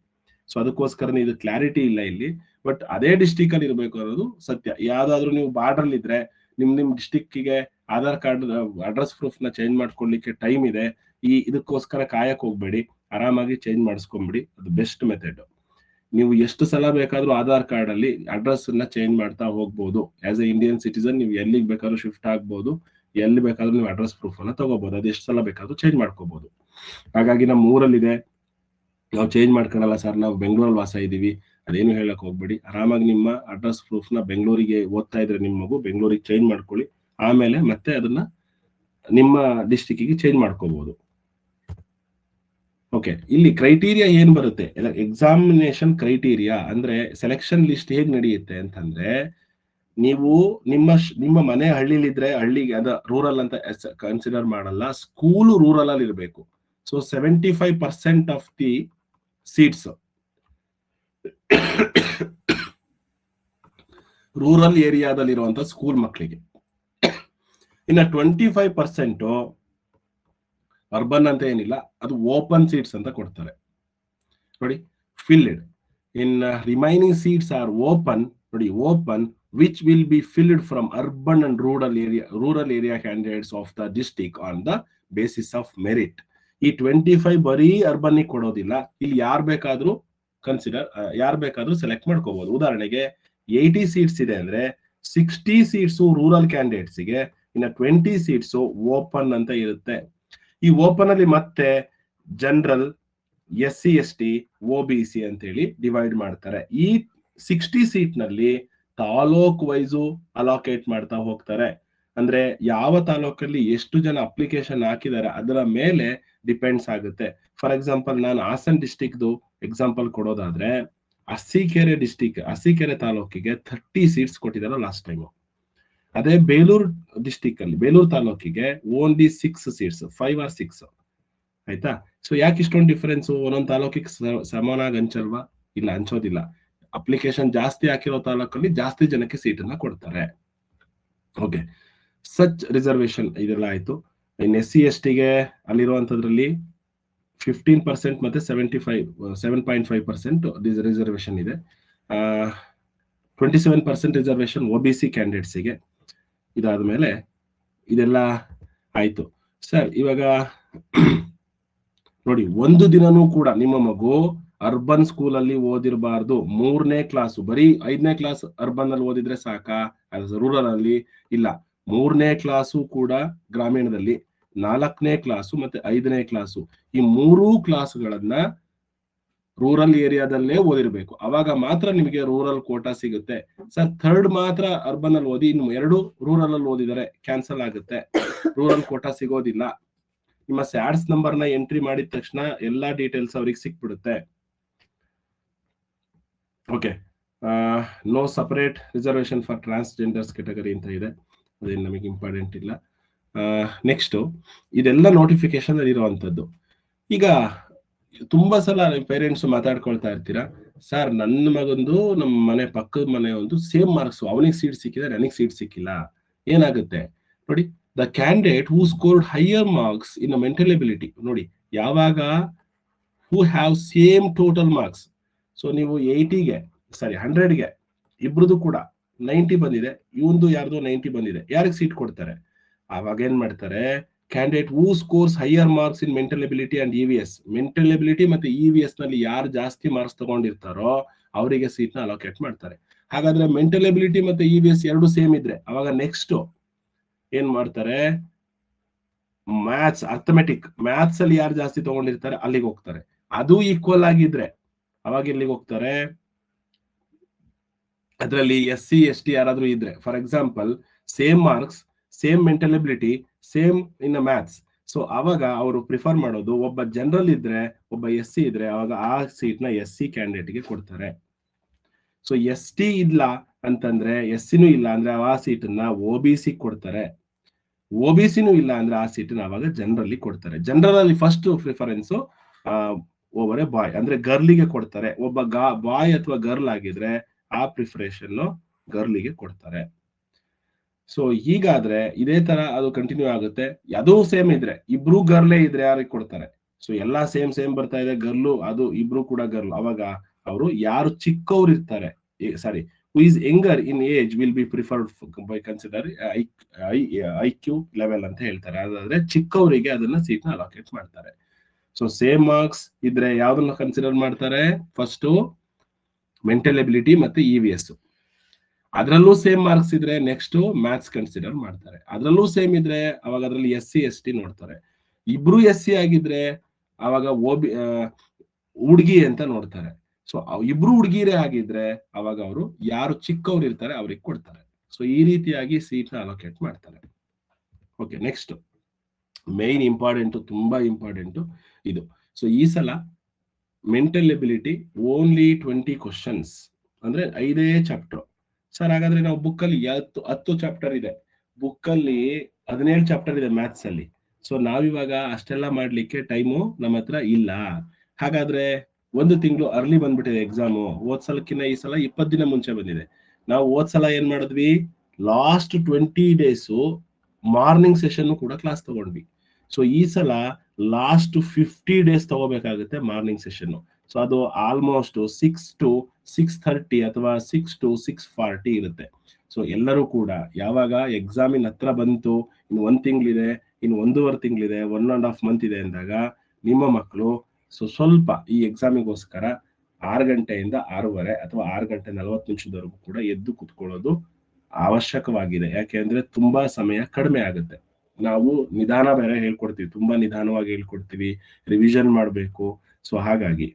ಸೊ ಅದಕ್ಕೋಸ್ಕರನೇ ಇದು ಕ್ಲಾರಿಟಿ ಇಲ್ಲ ಇಲ್ಲಿ, ಬಟ್ ಅದೇ ಡಿಸ್ಟ್ರಿಕ್ಟ್ ಅಲ್ಲಿ ಇರಬೇಕು ಅನ್ನೋದು ಸತ್ಯ. ಯಾವ್ದಾದ್ರು ನೀವು ಬಾರ್ಡರ್ ಇದ್ರೆ ನಿಮ್ ಡಿಸ್ಟ್ರಿಕ್ಟ್ಗೆ ಆಧಾರ್ ಕಾರ್ಡ್ ಅಡ್ರೆಸ್ ಪ್ರೂಫ್ ನ ಚೇಂಜ್ ಮಾಡ್ಕೊಳ್ಳಿಕ್ಕೆ ಟೈಮ್ ಇದೆ, ಇದಕ್ಕೋಸ್ಕರ ಕಾಯಕ್ ಹೋಗ್ಬೇಡಿ, ಆರಾಮಾಗಿ ಚೇಂಜ್ ಮಾಡಿಸ್ಕೊಂಬಿಡಿ, ಅದು ಬೆಸ್ಟ್ ಮೆಥಡ್. ನೀವು ಎಷ್ಟು ಸಲ ಬೇಕಾದ್ರೂ ಆಧಾರ್ ಕಾರ್ಡ್ ಅಲ್ಲಿ ಅಡ್ರೆಸ್ ನ ಚೇಂಜ್ ಮಾಡ್ತಾ ಹೋಗ್ಬೋದು. ಆಸ್ ಎ ಇಂಡಿಯನ್ ಸಿಟಿಸನ್ ನೀವು ಎಲ್ಲಿಗೆ ಬೇಕಾದ್ರೂ ಶಿಫ್ಟ್ ಆಗ್ಬೋದು, ಎಲ್ಲಿ ಬೇಕಾದ್ರೂ ನೀವು ಅಡ್ರೆಸ್ ಪ್ರೂಫ್ ಅನ್ನ ತಗೋಬಹುದು, ಅದು ಎಷ್ಟು ಸಲ ಬೇಕಾದ್ರೂ ಚೇಂಜ್ ಮಾಡ್ಕೋಬಹುದು. ಹಾಗಾಗಿ ನಮ್ಮ ಊರಲ್ಲಿದೆ, ನಾವು ಚೇಂಜ್ ಮಾಡ್ಕೊಳಲ್ಲ ಸರ್, ನಾವು ಬೆಂಗಳೂರಲ್ಲಿ ವಾಸ ಇದೀವಿ, ಅದೇನು ಹೇಳಕ್ ಹೋಗ್ಬೇಡಿ. ಆರಾಮಾಗಿ ನಿಮ್ಮ ಅಡ್ರೆಸ್ ಪ್ರೂಫ್ ನ ಬೆಂಗಳೂರಿಗೆ ಓದ್ತಾ ಇದ್ರೆ ನಿಮ್ಮ ಮಗು ಬೆಂಗಳೂರಿಗೆ ಚೇಂಜ್ ಮಾಡ್ಕೊಳ್ಳಿ, ಆಮೇಲೆ ಮತ್ತೆ ಅದನ್ನ ನಿಮ್ಮ ಡಿಸ್ಟ್ರಿಕ್ಟಿಗೆ ಚೇಂಜ್ ಮಾಡ್ಕೋಬಹುದು. ಓಕೆ, ಇಲ್ಲಿ ಕ್ರೈಟೀರಿಯಾ ಏನ್ ಬರುತ್ತೆ, ಎಕ್ಸಾಮಿನೇಷನ್ ಕ್ರೈಟೀರಿಯಾ ಅಂದ್ರೆ ಸೆಲೆಕ್ಷನ್ ಲಿಸ್ಟ್ ಹೇಗ್ ನಡೆಯುತ್ತೆ ಅಂತಂದ್ರೆ, ನೀವು ನಿಮ್ಮ ಮನೆ ಹಳ್ಳಿಲಿದ್ರೆ ಹಳ್ಳಿಗೆ ಅದ ರೂರಲ್ ಅಂತ ಕನ್ಸಿಡರ್ ಮಾಡಲ್ಲ, ಸ್ಕೂಲು ರೂರಲ್ ಅಲ್ಲಿ ಇರಬೇಕು. So 75% of the seats rural ಏರಿಯಾದಲ್ಲಿರುವಂತ ಸ್ಕೂಲ್ ಮಕ್ಕಳಿಗೆ, ಇನ್ನ 25% ಅರ್ಬನ್ ಅಂತ ಏನಿಲ್ಲ, ಅದು ಓಪನ್ ಸೀಟ್ಸ್ ಅಂತ ಕೊಡ್ತಾರೆ ನೋಡಿ, ಫಿಲ್ಡ್. ಇನ್ ರಿಮೈನಿಂಗ್ ಸೀಟ್ಸ್ ಆರ್ ಓಪನ್. ನೋಡಿ, open which will be filled from urban and rural area candidates of the district on the basis of merit. ಈ 25 ಬರೀ ಅರ್ಬನ್ ಕೊಡೋದಿಲ್ಲ, ಇಲ್ಲಿ ಯಾರು ಬೇಕಾದ್ರೂ ಯಾರು ಬೇಕಾದ್ರೂ ಸೆಲೆಕ್ಟ್ ಮಾಡ್ಕೋಬಹುದು. ಉದಾಹರಣೆಗೆ 80 ಸೀಟ್ಸ್ ಇದೆ ಅಂದ್ರೆ 60 ಸೀಟ್ಸ್ ರೂರಲ್ ಕ್ಯಾಂಡಿಡೇಟ್ಸ್ ಗೆ, ಇನ್ನ 20 ಸೀಟ್ಸ್ ಓಪನ್ ಅಂತ ಇರುತ್ತೆ. ಈ ಓಪನ್ ಅಲ್ಲಿ ಮತ್ತೆ ಜನರಲ್, SC ST, OBC ಅಂತ ಹೇಳಿ ಡಿವೈಡ್ ಮಾಡ್ತಾರೆ. ಈ 60 ಸೀಟ್ ನಲ್ಲಿ ತಾಲೂಕ್ ವೈಸು ಅಲೋಕೇಟ್ ಮಾಡ್ತಾ ಹೋಗ್ತಾರೆ. ಅಂದ್ರೆ ಯಾವ ತಾಲೂಕಲ್ಲಿ ಎಷ್ಟು ಜನ ಅಪ್ಲಿಕೇಶನ್ ಹಾಕಿದ್ದಾರೆ ಅದರ ಮೇಲೆ ಡಿಪೆಂಡ್ಸ್ ಆಗುತ್ತೆ. ಫಾರ್ ಎಕ್ಸಾಂಪಲ್ ನಾನು ಹಾಸನ್ ಡಿಸ್ಟಿಕ್ದು ಎಕ್ಸಾಂಪಲ್ ಕೊಡೋದಾದ್ರೆ, ಅರಸೀಕೆರೆ ತಾಲೂಕಿಗೆ 30 ಸೀಟ್ಸ್ ಕೊಟ್ಟಿದ್ದಾರೆ ಲಾಸ್ಟ್ ಟೈಮ್. ಅದೇ ಬೇಲೂರು ತಾಲೂಕಿಗೆ ಓನ್ಲಿ 6 ಸೀಟ್ಸ್, 5 or 6. ಆಯ್ತಾ? ಸೊ ಯಾಕೆ ಇಷ್ಟೊಂದು ಡಿಫರೆನ್ಸ್? ಒಂದೊಂದು ತಾಲೂಕಿಗೆ ಸಮಾನಾಗಿ ಹಂಚಲ್ವಾ? ಇಲ್ಲ, ಹಂಚೋದಿಲ್ಲ. ಅಪ್ಲಿಕೇಶನ್ ಜಾಸ್ತಿ ಹಾಕಿರೋ ತಾಲೂಕಲ್ಲಿ ಜಾಸ್ತಿ ಜನಕ್ಕೆ ಸೀಟನ್ನ ಕೊಡ್ತಾರೆ. ಓಕೆ, ಸಚ್ ರಿಸರ್ವೇಶನ್ ಇದೆಲ್ಲ ಆಯ್ತು. ಇನ್ನು SC ST ಗೆ ಅಲ್ಲಿರುವಂತದ್ರಲ್ಲಿ 15% ಮತ್ತೆ 7.5% ರಿಸರ್ವೇಶನ್ ಇದೆ. 27% ರಿಸರ್ವೇಶನ್ OBC ಕ್ಯಾಂಡಿಡೇಟ್ಸ್ ಗೆ. ಇದಾದ್ಮೇಲೆ ಇದೆಲ್ಲ ಆಯ್ತು. ಸರ್ ಇವಾಗ ನೋಡಿ, ಒಂದು ದಿನನೂ ಕೂಡ ನಿಮ್ಮ ಮಗು ಅರ್ಬನ್ ಸ್ಕೂಲ್ ಅಲ್ಲಿ ಓದಿರಬಾರ್ದು. 3ನೇ ಕ್ಲಾಸು, ಬರೀ 5ನೇ ಕ್ಲಾಸ್ ಅರ್ಬನ್ ಅಲ್ಲಿ ಓದಿದ್ರೆ ಸಾಕಾ? ರೂರಲ್ ಅಲ್ಲಿ ಇಲ್ಲ, 3ನೇ ಕ್ಲಾಸು ಕೂಡ ಗ್ರಾಮೀಣದಲ್ಲಿ, 4ನೇ ಕ್ಲಾಸು ಮತ್ತೆ 5ನೇ ಕ್ಲಾಸು, ಈ 3 ಕ್ಲಾಸ್ಗಳನ್ನ ರೂರಲ್ ಏರಿಯಾದಲ್ಲೇ ಓದಿರ್ಬೇಕು. ಅವಾಗ ಮಾತ್ರ ನಿಮಗೆ ರೂರಲ್ ಕೋಟಾ ಸಿಗುತ್ತೆ. ಸರ್ 3rd ಮಾತ್ರ ಅರ್ಬನ್ ಅಲ್ಲಿ ಓದಿ, ಇನ್ನು 2 ರೂರಲ್ ಅಲ್ಲಿ ಓದಿದರೆ ಕ್ಯಾನ್ಸಲ್ ಆಗುತ್ತೆ, ರೂರಲ್ ಕೋಟಾ ಸಿಗೋದಿಲ್ಲ. ನಿಮ್ಮ ಸ್ಯಾಡ್ಸ್ ನಂಬರ್ನ ಎಂಟ್ರಿ ಮಾಡಿದ ತಕ್ಷಣ ಎಲ್ಲಾ ಡೀಟೇಲ್ಸ್ ಅವ್ರಿಗೆ ಸಿಕ್ಬಿಡುತ್ತೆ. Okay, no separate reservation for transgenders category ಅಂತ ಇದೆ, ಅದೇನು ನಮಗೆ ಇಂಪಾರ್ಟೆಂಟ್ ಇಲ್ಲ. ನೆಕ್ಸ್ಟ್, ಇದೆಲ್ಲ ನೋಟಿಫಿಕೇಶನ್ ಅಲ್ಲಿ ಇರುವಂತದ್ದು. ಈಗ ತುಂಬಾ ಸಲ ಪೇರೆಂಟ್ಸ್ ಮಾತಾಡ್ಕೊಳ್ತಾ ಇರ್ತೀರಾ, ಸರ್ ನನ್ನ ಮಗಂದು ನಮ್ಮ ಮನೆ ಪಕ್ಕದ ಮನೆ ಒಂದು ಸೇಮ್ ಮಾರ್ಕ್ಸ್, ಅವನಿಗೆ ಸೀಟ್ ಸಿಕ್ಕಿದೆ, ನನಗೆ ಸೀಟ್ ಸಿಕ್ಕಿಲ್ಲ. ಏನಾಗುತ್ತೆ ನೋಡಿ, the candidate who scored higher marks in mental ability. ನೋಡಿ, ಯಾವಾಗ who have same total marks, so ನೀವು 100ಗೆ ಇಬ್ರದು ಕೂಡ 90 ಬಂದಿದೆ, ಇವಂದು ಯಾರ್ದು 90 ಬಂದಿದೆ, ಯಾರಿಗೆ ಸೀಟ್ ಕೊಡ್ತಾರೆ? ಅವಾಗ ಏನ್ ಮಾಡ್ತಾರೆ, candidate who scores higher marks in mental ability and EVS, mental ability ಮತ್ತೆ EVS ನಲ್ಲಿ ಯಾರು ಜಾಸ್ತಿ ಮಾರ್ಕ್ಸ್ ತಗೊಂಡಿರ್ತಾರೋ ಅವರಿಗೆ ಸೀಟ್ ನ ಅಲೋಕೇಟ್ ಮಾಡ್ತಾರೆ. ಹಾಗಾದ್ರೆ ಮೆಂಟಲ್ ಎಬಿಲಿಟಿ ಮತ್ತೆ EVS ಎರಡು ಸೇಮ್ ಇದ್ರೆ ಅವಾಗ ನೆಕ್ಸ್ಟ್ ಏನ್ ಮಾಡ್ತಾರೆ, ಮ್ಯಾಥ್ಸ್, ಮ್ಯಾಥ್ಸ್ ಅಲ್ಲಿ ಯಾರು ಜಾಸ್ತಿ ತಗೊಂಡಿರ್ತಾರೆ ಅಲ್ಲಿಗೆ ಹೋಗ್ತಾರೆ. ಅದು ಈಕ್ವಲ್ ಆಗಿದ್ರೆ ಅವಾಗ ಎಲ್ಲಿಗೆ ಹೋಗ್ತಾರೆ, ಅದರಲ್ಲಿ SC ST ಯಾರಾದ್ರೂ ಇದ್ರೆ, for example same marks, same mental ability, same in maths, so ಅವಾಗ ಅವರು ಪ್ರಿಫರ್ ಮಾಡೋದು ಒಬ್ಬ ಜನರಲ್ ಇದ್ರೆ ಒಬ್ಬ SC ಇದ್ರೆ ಅವಾಗ ಆ ಸೀಟ್ ನ SC ಕ್ಯಾಂಡಿಡೇಟ್ ಗೆ ಕೊಡ್ತಾರೆ. ಸೊ ST ಇಲ್ಲ ಅಂತಂದ್ರೆ, SCನೂ ಇಲ್ಲ ಅಂದ್ರೆ ಆ ಸೀಟನ್ನ OBC ಕೊಡ್ತಾರೆ, OBCನೂ ಇಲ್ಲ ಅಂದ್ರೆ ಆ ಸೀಟನ್ನ ಅವಾಗ ಜನರಲ್ಲಿ ಕೊಡ್ತಾರೆ. ಜನರಲ್ ಅಲ್ಲಿ first preference over a boy, ಅಂದ್ರೆ ಗರ್ಲಿಗೆ ಕೊಡ್ತಾರೆ. ಒಬ್ಬ ಬಾಯ್ ಅಥವಾ ಗರ್ಲ್ ಆಗಿದ್ರೆ ಆ ಪ್ರಿಫರೇಷನ್ ಗರ್ಲಿಗೆ ಕೊಡ್ತಾರೆ. ಸೊ ಹೀಗಾದ್ರೆ ಇದೇ ತರ ಅದು ಕಂಟಿನ್ಯೂ ಆಗುತ್ತೆ. ಅದು ಸೇಮ್ ಇದ್ರೆ, ಇಬ್ರು ಗರ್ಲೇ ಇದ್ರೆ ಯಾರಿಗೆ ಕೊಡ್ತಾರೆ? ಸೊ ಎಲ್ಲಾ ಸೇಮ್ ಬರ್ತಾ ಇದೆ, ಗರ್ಲು ಅದು ಇಬ್ರು ಕೂಡ ಗರ್ಲ್, ಅವಾಗ ಅವರು ಯಾರು ಚಿಕ್ಕವ್ರು ಇರ್ತಾರೆ, ಸಾರಿ who is younger in age will be preferred by consider IQ level ಅಂತ ಹೇಳ್ತಾರೆ. ಅದಾದ್ರೆ ಚಿಕ್ಕವರಿಗೆ ಅದನ್ನ ಸೀಟ್ ನ ಅಲೋಕೇಟ್ ಮಾಡ್ತಾರೆ. ಸೊ ಸೇಮ್ ಮಾರ್ಕ್ಸ್ ಇದ್ರೆ ಯಾವ್ದನ್ನ ಕನ್ಸಿಡರ್ ಮಾಡ್ತಾರೆ? ಫಸ್ಟ್ ಮೆಂಟಲ್ ಎಬಿಲಿಟಿ ಮತ್ತೆ EVS. ಅದರಲ್ಲೂ ಸೇಮ್ ಮಾರ್ಕ್ಸ್ ಇದ್ರೆ ನೆಕ್ಸ್ಟ್ ಮ್ಯಾಥ್ಸ್ ಕನ್ಸಿಡರ್ ಮಾಡ್ತಾರೆ. ಅದರಲ್ಲೂ ಸೇಮ್ ಇದ್ರೆ ಅವಾಗ ಅದರಲ್ಲಿ SC ST ನೋಡ್ತಾರೆ. ಇಬ್ರು SC ಆಗಿದ್ರೆ ಅವಾಗ ಹುಡುಗಿ ಅಂತ ನೋಡ್ತಾರೆ. ಸೊ ಇಬ್ರು ಹುಡುಗಿರೇ ಆಗಿದ್ರೆ ಅವಾಗ ಅವರು ಯಾರು ಚಿಕ್ಕವ್ರು ಇರ್ತಾರೆ ಅವ್ರಿಗೆ ಕೊಡ್ತಾರೆ. ಸೊ ಈ ರೀತಿಯಾಗಿ ಸೀಟ್ ನ ಅಲೋಕೇಟ್ ಮಾಡ್ತಾರೆ. ಓಕೆ, ನೆಕ್ಸ್ಟ್ ಮೇನ್ ಇಂಪಾರ್ಟೆಂಟ್, ತುಂಬಾ ಇಂಪಾರ್ಟೆಂಟ್ ಇದು. ಸೊ ಈ ಸಲ ಮೆಂಟಲ್ ಎಬಿಲಿಟಿ ಓನ್ಲಿ 20 ಕ್ವಶನ್ಸ್, ಅಂದ್ರೆ 5 ಚಾಪ್ಟರ್. ಸರ್ ಹಾಗಾದ್ರೆ ನಾವು ಬುಕ್ ಅಲ್ಲಿ 10 ಚಾಪ್ಟರ್ ಇದೆ, ಬುಕ್ ಅಲ್ಲಿ 17 ಚಾಪ್ಟರ್ ಇದೆ ಮ್ಯಾಥ್ಸ್ ಅಲ್ಲಿ. ಸೊ ನಾವಿವಾಗ ಅಷ್ಟೆಲ್ಲ ಮಾಡ್ಲಿಕ್ಕೆ ಟೈಮು ನಮ್ಮ ಹತ್ರ ಇಲ್ಲ. ಹಾಗಾದ್ರೆ 1 ತಿಂಗಳು ಅರ್ಲಿ ಬಂದ್ಬಿಟ್ಟಿದೆ ಎಕ್ಸಾಮು. ಹೋದ್ಸಲಕ್ಕಿಂತ ಈ ಸಲ 20 ದಿನ ಮುಂಚೆ ಬಂದಿದೆ. ನಾವು ಹೋದ್ಸಲ ಏನ್ ಮಾಡಿದ್ವಿ, ಲಾಸ್ಟ್ 20 ಡೇಸು ಮಾರ್ನಿಂಗ್ ಸೆಷನ್ ಕೂಡ ಕ್ಲಾಸ್ ತಗೊಂಡ್ವಿ. ಸೊ ಈ ಸಲ ಲಾಸ್ಟ್ 50 ಡೇಸ್ ತಗೋಬೇಕಾಗುತ್ತೆ ಮಾರ್ನಿಂಗ್ ಸೆಷನ್. ಸೊ ಅದು ಆಲ್ಮೋಸ್ಟ್ 6 to 6:30 ಅಥವಾ 6 to 6:40 ಇರುತ್ತೆ. ಸೊ ಎಲ್ಲರೂ ಕೂಡ ಯಾವಾಗ ಎಕ್ಸಾಮಿನ ಹತ್ರ ಬಂತು, ಇನ್ನು 1 ತಿಂಗಳಿದೆ, ಇನ್ನು 1.5 ತಿಂಗಳಿದೆ, 1.5 ಮಂತ್ ಇದೆ ಅಂದಾಗ ನಿಮ್ಮ ಮಕ್ಕಳು ಸ್ವಲ್ಪ ಈ ಎಕ್ಸಾಮಿಗೋಸ್ಕರ 6 ಗಂಟೆಯಿಂದ 6:30 ಅಥವಾ 6:40 ಕೂಡ ಎದ್ದು ಕುತ್ಕೊಳ್ಳೋದು ಅವಶ್ಯಕವಾಗಿದೆ. ಯಾಕೆಂದ್ರೆ ತುಂಬಾ ಸಮಯ ಕಡಿಮೆ ಆಗುತ್ತೆ. ನಾವು ನಿಧಾನ ಬೇರೆ ಹೇಳ್ಕೊಡ್ತೀವಿ, ತುಂಬಾ ನಿಧಾನವಾಗಿ ಹೇಳ್ಕೊಡ್ತೀವಿ, ರಿವಿಷನ್ ಮಾಡಬೇಕು. ಸೊ ಹಾಗಾಗಿ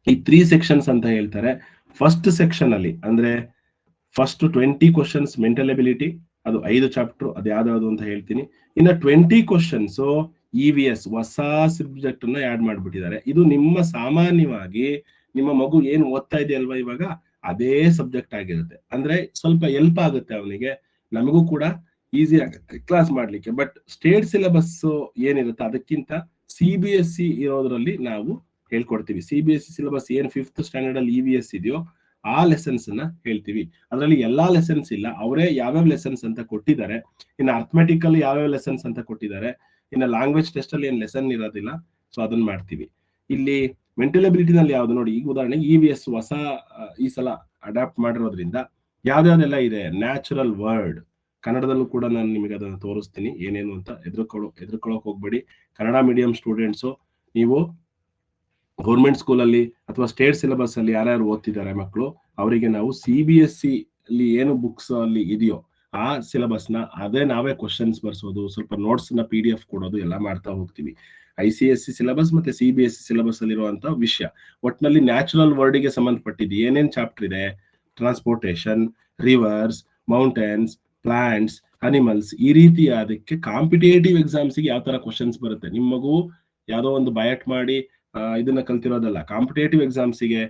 ಈ 3 ಸೆಕ್ಷನ್ಸ್ ಅಂತ ಹೇಳ್ತಾರೆ. ಫಸ್ಟ್ ಸೆಕ್ಷನ್ ಅಲ್ಲಿ ಅಂದ್ರೆ ಫಸ್ಟ್ 20 ಕ್ವಶನ್ಸ್ ಮೆಂಟಲ್ ಎಬಿಲಿಟಿ, ಅದು 5 ಚಾಪ್ಟರ್, ಅದು ಯಾವ್ದಾವ್ದು ಅಂತ ಹೇಳ್ತೀನಿ. ಇನ್ನ 20 ಕ್ವಶನ್ಸ್ EVS ಹೊಸ ಸಬ್ಜೆಕ್ಟ್ ಅನ್ನ ಆಡ್ ಮಾಡ್ಬಿಟ್ಟಿದ್ದಾರೆ. ಇದು ನಿಮ್ಮ ಸಾಮಾನ್ಯವಾಗಿ ನಿಮ್ಮ ಮಗು ಏನ್ ಓದ್ತಾ ಇದೆಯಲ್ವಾ ಇವಾಗ ಅದೇ ಸಬ್ಜೆಕ್ಟ್ ಆಗಿರುತ್ತೆ. ಅಂದ್ರೆ ಸ್ವಲ್ಪ ಹೆಲ್ಪ್ ಆಗುತ್ತೆ ಅವನಿಗೆ, ನಮಗೂ ಕೂಡ ಈಸಿ ಆಗುತ್ತೆ ಕ್ಲಾಸ್ ಮಾಡ್ಲಿಕ್ಕೆ. ಬಟ್ ಸ್ಟೇಟ್ ಸಿಲೆಬಸ್ ಏನಿರುತ್ತೆ ಅದಕ್ಕಿಂತ CBSE ಇರೋದ್ರಲ್ಲಿ ನಾವು ಹೇಳ್ಕೊಡ್ತೀವಿ. CBSE ಸಿಲೆಬಸ್ ಏನ್ 5th ಸ್ಟ್ಯಾಂಡರ್ಡ್ ಅಲ್ಲಿ EVS ಇದೆಯೋ ಆ ಲೆಸನ್ಸ್ ನ ಹೇಳ್ತೀವಿ. ಅದರಲ್ಲಿ ಎಲ್ಲಾ ಲೆಸನ್ಸ್ ಇಲ್ಲ, ಅವರೇ ಯಾವ್ಯಾವ ಲೆಸನ್ಸ್ ಅಂತ ಕೊಟ್ಟಿದ್ದಾರೆ. ಇನ್ನು ಅರ್ಥಮೆಟಿಕಲ್ ಯಾವ್ಯಾವ ಲೆಸನ್ಸ್ ಅಂತ ಕೊಟ್ಟಿದ್ದಾರೆ. ಇನ್ನು ಲ್ಯಾಂಗ್ವೇಜ್ ಟೆಸ್ಟ್ ಅಲ್ಲಿ ಏನ್ ಲೆಸನ್ ಇರೋದಿಲ್ಲ, ಸೊ ಅದನ್ನ ಮಾಡ್ತೀವಿ. ಇಲ್ಲಿ ಮೆಂಟಲ್ ಎಬಿಲಿಟಿನಲ್ಲಿ ಯಾವ್ದು ನೋಡಿ, ಈಗ ಉದಾಹರಣೆಗೆ EVS ಹೊಸ ಈ ಸಲ ಅಡಾಪ್ಟ್ ಮಾಡಿರೋದ್ರಿಂದ ಯಾವ್ದಾವ್ದೆಲ್ಲ ಇದೆ. ನ್ಯಾಚುರಲ್ ವರ್ಡ್ ಕನ್ನಡದಲ್ಲೂ ಕೂಡ ನಾನು ನಿಮಗೆ ಅದನ್ನು ತೋರಿಸ್ತೀನಿ ಏನೇನು ಅಂತ. ಎದ್ರಕೊಳ್ಳೋಕ್ ಹೋಗ್ಬೇಡಿ. ಕನ್ನಡ ಮೀಡಿಯಂ ಸ್ಟೂಡೆಂಟ್ಸು, ನೀವು ಗೌರ್ಮೆಂಟ್ ಸ್ಕೂಲಲ್ಲಿ ಅಥವಾ ಸ್ಟೇಟ್ ಸಿಲೆಬಸ್ ಅಲ್ಲಿ ಯಾರ್ಯಾರು ಓದ್ತಿದ್ದಾರೆ ಮಕ್ಕಳು, ಅವರಿಗೆ ನಾವು CBSE ಅಲ್ಲಿ ಏನು ಬುಕ್ಸ್ ಅಲ್ಲಿ ಇದೆಯೋ ಆ ಸಿಲೆಬಸ್ ನ ಅದೇ ನಾವೇ ಕ್ವಶನ್ಸ್ ಬರ್ಸೋದು, ಸ್ವಲ್ಪ ನೋಟ್ಸ್ ನ PDF ಕೊಡೋದು ಎಲ್ಲ ಮಾಡ್ತಾ ಹೋಗ್ತೀವಿ. ICSE ಸಿಲೆಬಸ್ ಮತ್ತೆ CBSE ಸಿಲೆಬಸ್ ಅಲ್ಲಿ ಇರುವಂತ ವಿಷಯ ಒಟ್ಟಿನಲ್ಲಿ ನ್ಯಾಚುರಲ್ ವರ್ಡ್ ಗೆ ಸಂಬಂಧಪಟ್ಟಿದ್ದು ಏನೇನ್ ಚಾಪ್ಟರ್ ಇದೆ, transportation, rivers, mountains, plants, animals, ಈ ರೀತಿ ಅದಕ್ಕೆ ಕಾಂಪಿಟೇಟಿವ್ ಎಕ್ಸಾಮ್ಸ್ಗೆ ಯಾವ ತರ ಕ್ವಶನ್ಸ್ ಬರುತ್ತೆ. ನಿಮ್ಮ ಮಗು ಯಾವ್ದೋ ಒಂದು ಬಯಟ್ ಮಾಡಿ ಇದನ್ನ ಕಲ್ತಿರೋದಲ್ಲ, ಕಾಂಪಿಟೇಟಿವ್ ಎಕ್ಸಾಮ್ಸ್ಗೆ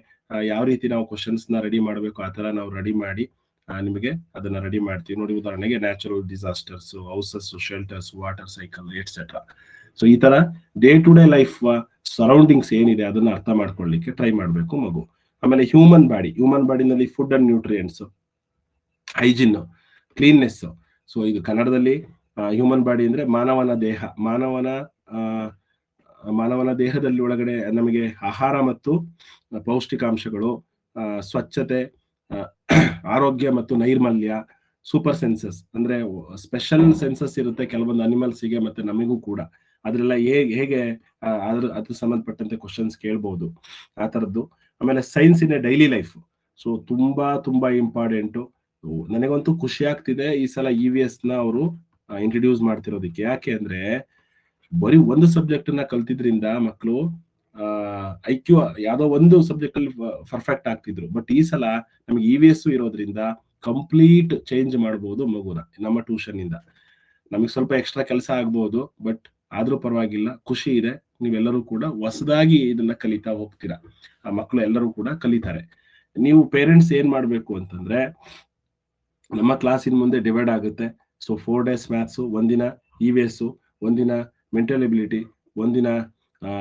ಯಾವ ರೀತಿ ನಾವು ಕ್ವಶನ್ಸ್ ನ ರೆಡಿ ಮಾಡಬೇಕು ಆ ತರ ನಾವು ರೆಡಿ ಮಾಡಿ ನಿಮಗೆ ಅದನ್ನ ರೆಡಿ ಮಾಡ್ತೀವಿ. ನೋಡಿ ಉದಾಹರಣೆಗೆ natural disasters, houses, shelters, water cycle etcetera. So ಈ ತರ day to day life surroundings ಏನಿದೆ ಅದನ್ನ ಅರ್ಥ ಮಾಡ್ಕೊಳ್ಳಿಕ್ಕೆ ಟ್ರೈ ಮಾಡ್ಬೇಕು ಮಗು. ಆಮೇಲೆ ಹ್ಯೂಮನ್ ಬಾಡಿನಲ್ಲಿ food and nutrients, hygiene, cleanliness. So ಇದು ಕನ್ನಡದಲ್ಲಿ ಹ್ಯೂಮನ್ ಬಾಡಿ ಅಂದ್ರೆ ಮಾನವನ ದೇಹ. ಮಾನವನ ದೇಹದಲ್ಲಿ ಒಳಗಡೆ ನಮಗೆ ಆಹಾರ ಮತ್ತು ಪೌಷ್ಟಿಕಾಂಶಗಳು, ಸ್ವಚ್ಛತೆ, ಆರೋಗ್ಯ ಮತ್ತು ನೈರ್ಮಲ್ಯ, ಸೂಪರ್ ಸೆನ್ಸಸ್ ಅಂದ್ರೆ ಸ್ಪೆಷಲ್ ಸೆನ್ಸಸ್ ಇರುತ್ತೆ ಕೆಲವೊಂದು ಅನಿಮಲ್ಸ್ಗೆ ಮತ್ತೆ ನಮಗೂ ಕೂಡ. ಅದ್ರೆಲ್ಲ ಹೇಗೆ ಅದ್ರ ಸಂಬಂಧಪಟ್ಟಂತೆ ಕ್ವಶನ್ಸ್ ಕೇಳ್ಬಹುದು ಆ ತರದ್ದು. ಆಮೇಲೆ science in a daily life, so ತುಂಬಾ ಇಂಪಾರ್ಟೆಂಟು. ನನಗಂತೂ ಖುಷಿ ಆಗ್ತಿದೆ ಈ ಸಲ EVS ನ ಅವರು ಇಂಟ್ರೊಡ್ಯೂಸ್ ಮಾಡ್ತಿರೋದಕ್ಕೆ. ಯಾಕೆ ಅಂದ್ರೆ ಬರೀ ಒಂದು ಸಬ್ಜೆಕ್ಟ್ ನ ಕಲ್ತಿದ್ರಿಂದ ಮಕ್ಕಳು IQ ಯಾವ್ದೋ ಒಂದು ಸಬ್ಜೆಕ್ಟ್ ಅಲ್ಲಿ ಪರ್ಫೆಕ್ಟ್ ಆಗ್ತಿದ್ರು. ಬಟ್ ಈ ಸಲ ನಮ್ಗೆ EVS ಇರೋದ್ರಿಂದ ಕಂಪ್ಲೀಟ್ ಚೇಂಜ್ ಮಾಡಬಹುದು ಮಗುನ. ನಮ್ಮ ಟ್ಯೂಷನ್ ಇಂದ ನಮಗೆ ಸ್ವಲ್ಪ ಎಕ್ಸ್ಟ್ರಾ ಕೆಲಸ ಆಗ್ಬಹುದು, ಬಟ್ ಆದ್ರೂ ಪರವಾಗಿಲ್ಲ, ಖುಷಿ ಇದೆ. ನೀವೆಲ್ಲರೂ ಕೂಡ ಹೊಸದಾಗಿ ಇದನ್ನ ಕಲಿತಾ ಹೋಗ್ತೀರಾ, ಆ ಮಕ್ಕಳು ಎಲ್ಲರೂ ಕೂಡ ಕಲಿತಾರೆ. ನೀವು ಪೇರೆಂಟ್ಸ್ ಏನ್ ಮಾಡ್ಬೇಕು ಅಂತಂದ್ರೆ, ನಮ್ಮ ಕ್ಲಾಸಿನ ಮುಂದೆ ಡಿವೈಡ್ ಆಗುತ್ತೆ. ಸೊ 4 days ಮ್ಯಾಥ್ಸ್, ಒಂದಿನ EVS, ಒಂದಿನ ಮೆಂಟಲ್ ಎಬಿಲಿಟಿ, ಒಂದಿನ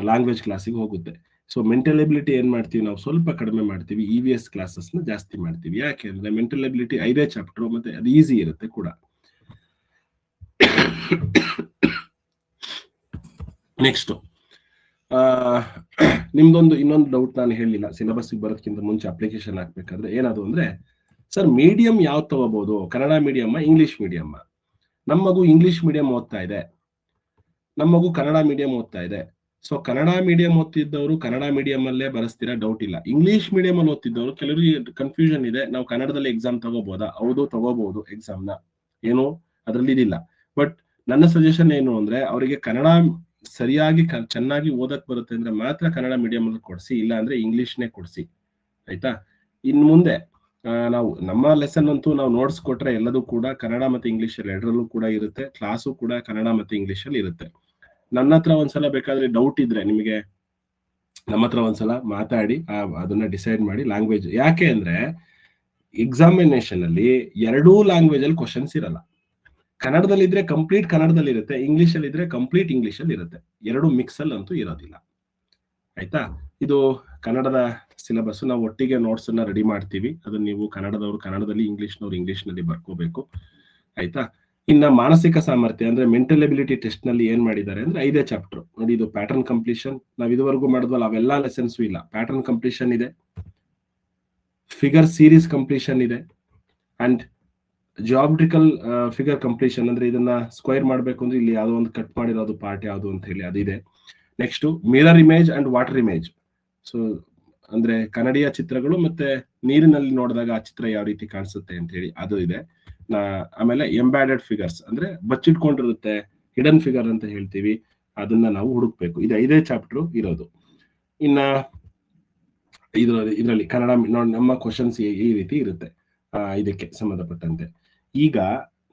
ಲ್ಯಾಂಗ್ವೇಜ್ ಕ್ಲಾಸಿಗೆ ಹೋಗುತ್ತೆ. ಸೊ ಮೆಂಟಲ್ ಎಬಿಲಿಟಿ ಏನ್ ಮಾಡ್ತೀವಿ ನಾವು ಸ್ವಲ್ಪ ಕಡಿಮೆ ಮಾಡ್ತೀವಿ, EVS ಕ್ಲಾಸಸ್ ನ ಜಾಸ್ತಿ ಮಾಡ್ತೀವಿ. ಯಾಕೆಂದ್ರೆ ಮೆಂಟಲ್ ಎಬಿಲಿಟಿ 5 ಚಾಪ್ಟರ್ ಮತ್ತೆ ಅದು ಈಸಿ ಇರುತ್ತೆ ಕೂಡ. ನೆಕ್ಸ್ಟ್ ನಿಮ್ದೊಂದು ಇನ್ನೊಂದು ಡೌಟ್ ನಾನು ಹೇಳಿಲ್ಲ, ಸಿಲೆಬಸ್ ಬರೋದಕ್ಕಿಂತ ಮುಂಚೆ ಅಪ್ಲಿಕೇಶನ್ ಹಾಕ್ಬೇಕಾದ್ರೆ ಏನದು ಅಂದ್ರೆ, ಸರ್ ಮೀಡಿಯಂ ಯಾವ್ದು ತಗೋಬಹುದು, ಕನ್ನಡ ಮೀಡಿಯಮ್ಮ, ಇಂಗ್ಲಿಷ್ ಮೀಡಿಯಮ್ಮ? ನಮ್ಮ ಮಗು ಇಂಗ್ಲಿಷ್ ಮೀಡಿಯಂ ಓದ್ತಾ ಇದೆ, ನಮ್ಮ ಮಗು ಕನ್ನಡ ಮೀಡಿಯಂ ಓದ್ತಾ ಇದೆ. ಸೊ ಕನ್ನಡ ಮೀಡಿಯಂ ಓದ್ತಿದ್ದವರು ಕನ್ನಡ ಮೀಡಿಯಂ ಅಲ್ಲೇ ಬರೆಸ್ತೀರಾ, ಡೌಟ್ ಇಲ್ಲ. ಇಂಗ್ಲಿಷ್ ಮೀಡಿಯಂ ಅಲ್ಲಿ ಓದ್ತಿದ್ದವರು ಕೆಲವರಿಗೆ ಕನ್ಫ್ಯೂಷನ್ ಇದೆ, ನಾವು ಕನ್ನಡದಲ್ಲಿ ಎಕ್ಸಾಮ್ ತಗೋಬಹುದಾ? ಹೌದು, ತಗೋಬಹುದು ಎಕ್ಸಾಮ್ ನ, ಏನು ಅದ್ರಲ್ಲಿ ಇದಿಲ್ಲ. ಬಟ್ ನನ್ನ ಸಜೆಷನ್ ಏನು ಅಂದ್ರೆ, ಅವರಿಗೆ ಕನ್ನಡ ಸರಿಯಾಗಿ ಚೆನ್ನಾಗಿ ಓದಕ್ ಬರುತ್ತೆ ಅಂದ್ರೆ ಮಾತ್ರ ಕನ್ನಡ ಮೀಡಿಯಂ ಅಲ್ಲಿ ಕೊಡ್ಸಿ, ಇಲ್ಲ ಅಂದ್ರೆ ಇಂಗ್ಲಿಷ್ನೇ ಕೊಡ್ಸಿ, ಆಯ್ತಾ? ಇನ್ ಮುಂದೆ ನಾವು ನಮ್ಮ ಲೆಸನ್ ಅಂತೂ ನಾವು ನೋಟ್ಸ್ ಕೊಟ್ರೆ ಎಲ್ಲದೂ ಕೂಡ ಕನ್ನಡ ಮತ್ತೆ ಇಂಗ್ಲಿಷ್ ಅಲ್ಲಿ ಎರಡರಲ್ಲೂ ಕೂಡ ಇರುತ್ತೆ. ಕ್ಲಾಸು ಕೂಡ ಕನ್ನಡ ಮತ್ತೆ ಇಂಗ್ಲಿಷ್ ಅಲ್ಲಿ ಇರುತ್ತೆ. ನನ್ನ ಹತ್ರ ಒಂದ್ಸಲ ಬೇಕಾದ್ರೆ ಡೌಟ್ ಇದ್ರೆ ನಿಮಗೆ ನಮ್ಮ ಹತ್ರ ಒಂದ್ಸಲ ಮಾತಾಡಿ ಅದನ್ನ ಡಿಸೈಡ್ ಮಾಡಿ ಲ್ಯಾಂಗ್ವೇಜ್. ಯಾಕೆ ಅಂದ್ರೆ ಎಕ್ಸಾಮಿನೇಷನ್ ಅಲ್ಲಿ 2 ಲ್ಯಾಂಗ್ವೇಜ್ ಅಲ್ಲಿ ಕ್ವಶನ್ಸ್ ಇರಲ್ಲ. ಕನ್ನಡದಲ್ಲಿ ಇದ್ರೆ ಕಂಪ್ಲೀಟ್ ಕನ್ನಡದಲ್ಲಿ ಇರುತ್ತೆ, ಇಂಗ್ಲಿಷ್ ಅಲ್ಲಿ ಇದ್ರೆ ಕಂಪ್ಲೀಟ್ ಇಂಗ್ಲಿಷ್ ಅಲ್ಲಿ ಇರುತ್ತೆ. 2 ಮಿಕ್ಸ್ ಅಲ್ಲಿ ಅಂತೂ ಇರೋದಿಲ್ಲ, ಆಯ್ತಾ? ಇದು ಕನ್ನಡದ ಸಿಲೆಬಸ್. ನಾವು ಒಟ್ಟಿಗೆ ನೋಟ್ಸ್ ಅನ್ನ ರೆಡಿ ಮಾಡ್ತೀವಿ, ಅದನ್ನ ನೀವು ಕನ್ನಡದವರು ಕನ್ನಡದಲ್ಲಿ, ಇಂಗ್ಲಿಷ್ನವ್ರು ಇಂಗ್ಲಿಷ್ ನಲ್ಲಿ ಬರ್ಕೋಬೇಕು, ಆಯ್ತಾ? ಇನ್ನ ಮಾನಸಿಕ ಸಾಮರ್ಥ್ಯ ಅಂದ್ರೆ ಮೆಂಟಲ್ ಎಬಿಲಿಟಿ ಟೆಸ್ಟ್ ನಲ್ಲಿ ಏನ್ ಮಾಡಿದ್ದಾರೆ ಅಂದ್ರೆ 5 ಚಾಪ್ಟರ್ ನೋಡಿ. ಇದು ಪ್ಯಾಟರ್ನ್ ಕಂಪ್ಲೀಷನ್, ನಾವ್ ಇದುವರೆಗೂ ಮಾಡಿದ್ವಲ್ಲ ಅವೆಲ್ಲಾ ಲೆಸನ್ಸ್ ಇಲ್ಲ, ಪ್ಯಾಟರ್ನ್ ಕಂಪ್ಲೀಷನ್ ಇದೆ, ಫಿಗರ್ ಸೀರೀಸ್ ಕಂಪ್ಲೀಷನ್ ಇದೆ, ಅಂಡ್ ಜಿಯೋಮೆಟ್ರಿಕಲ್ ಫಿಗರ್ ಕಂಪ್ಲೀಷನ್ ಅಂದ್ರೆ ಇದನ್ನ ಸ್ಕ್ವೇರ್ ಮಾಡ್ಬೇಕು ಅಂದ್ರೆ ಇಲ್ಲಿ ಯಾವ್ದೋ ಒಂದು ಕಟ್ ಮಾಡಿರೋದು ಪಾರ್ಟ್ ಯಾವ್ದು ಅಂತ ಹೇಳಿ ಅದಿದೆ. Next mirror image and water image, so ಅಂದ್ರೆ ಕನ್ನಡಿಯ ಚಿತ್ರಗಳು ಮತ್ತೆ ನೀರಿನಲ್ಲಿ ನೋಡಿದಾಗ ಆ ಚಿತ್ರ ಯಾವ ರೀತಿ ಕಾಣಿಸುತ್ತೆ ಅಂತ ಹೇಳಿ ಅದು ಇದೆ. ಆಮೇಲೆ ಎಂಬ್ಯಾಡೆಡ್ ಫಿಗರ್ಸ್ ಅಂದ್ರೆ ಬಚ್ಚಿಟ್ಕೊಂಡಿರುತ್ತೆ, ಹಿಡನ್ ಫಿಗರ್ ಅಂತ ಹೇಳ್ತೀವಿ, ಅದನ್ನ ನಾವು ಹುಡುಕ್ಬೇಕು. ಇದು 5ನೇ ಚಾಪ್ಟರ್ ಇರೋದು. ಇನ್ನ ಇದರಲ್ಲಿ ಕನ್ನಡ ನಮ್ಮ ಕ್ವಶನ್ಸ್ ಈ ರೀತಿ ಇರುತ್ತೆ ಇದಕ್ಕೆ ಸಂಬಂಧಪಟ್ಟಂತೆ. ಈಗ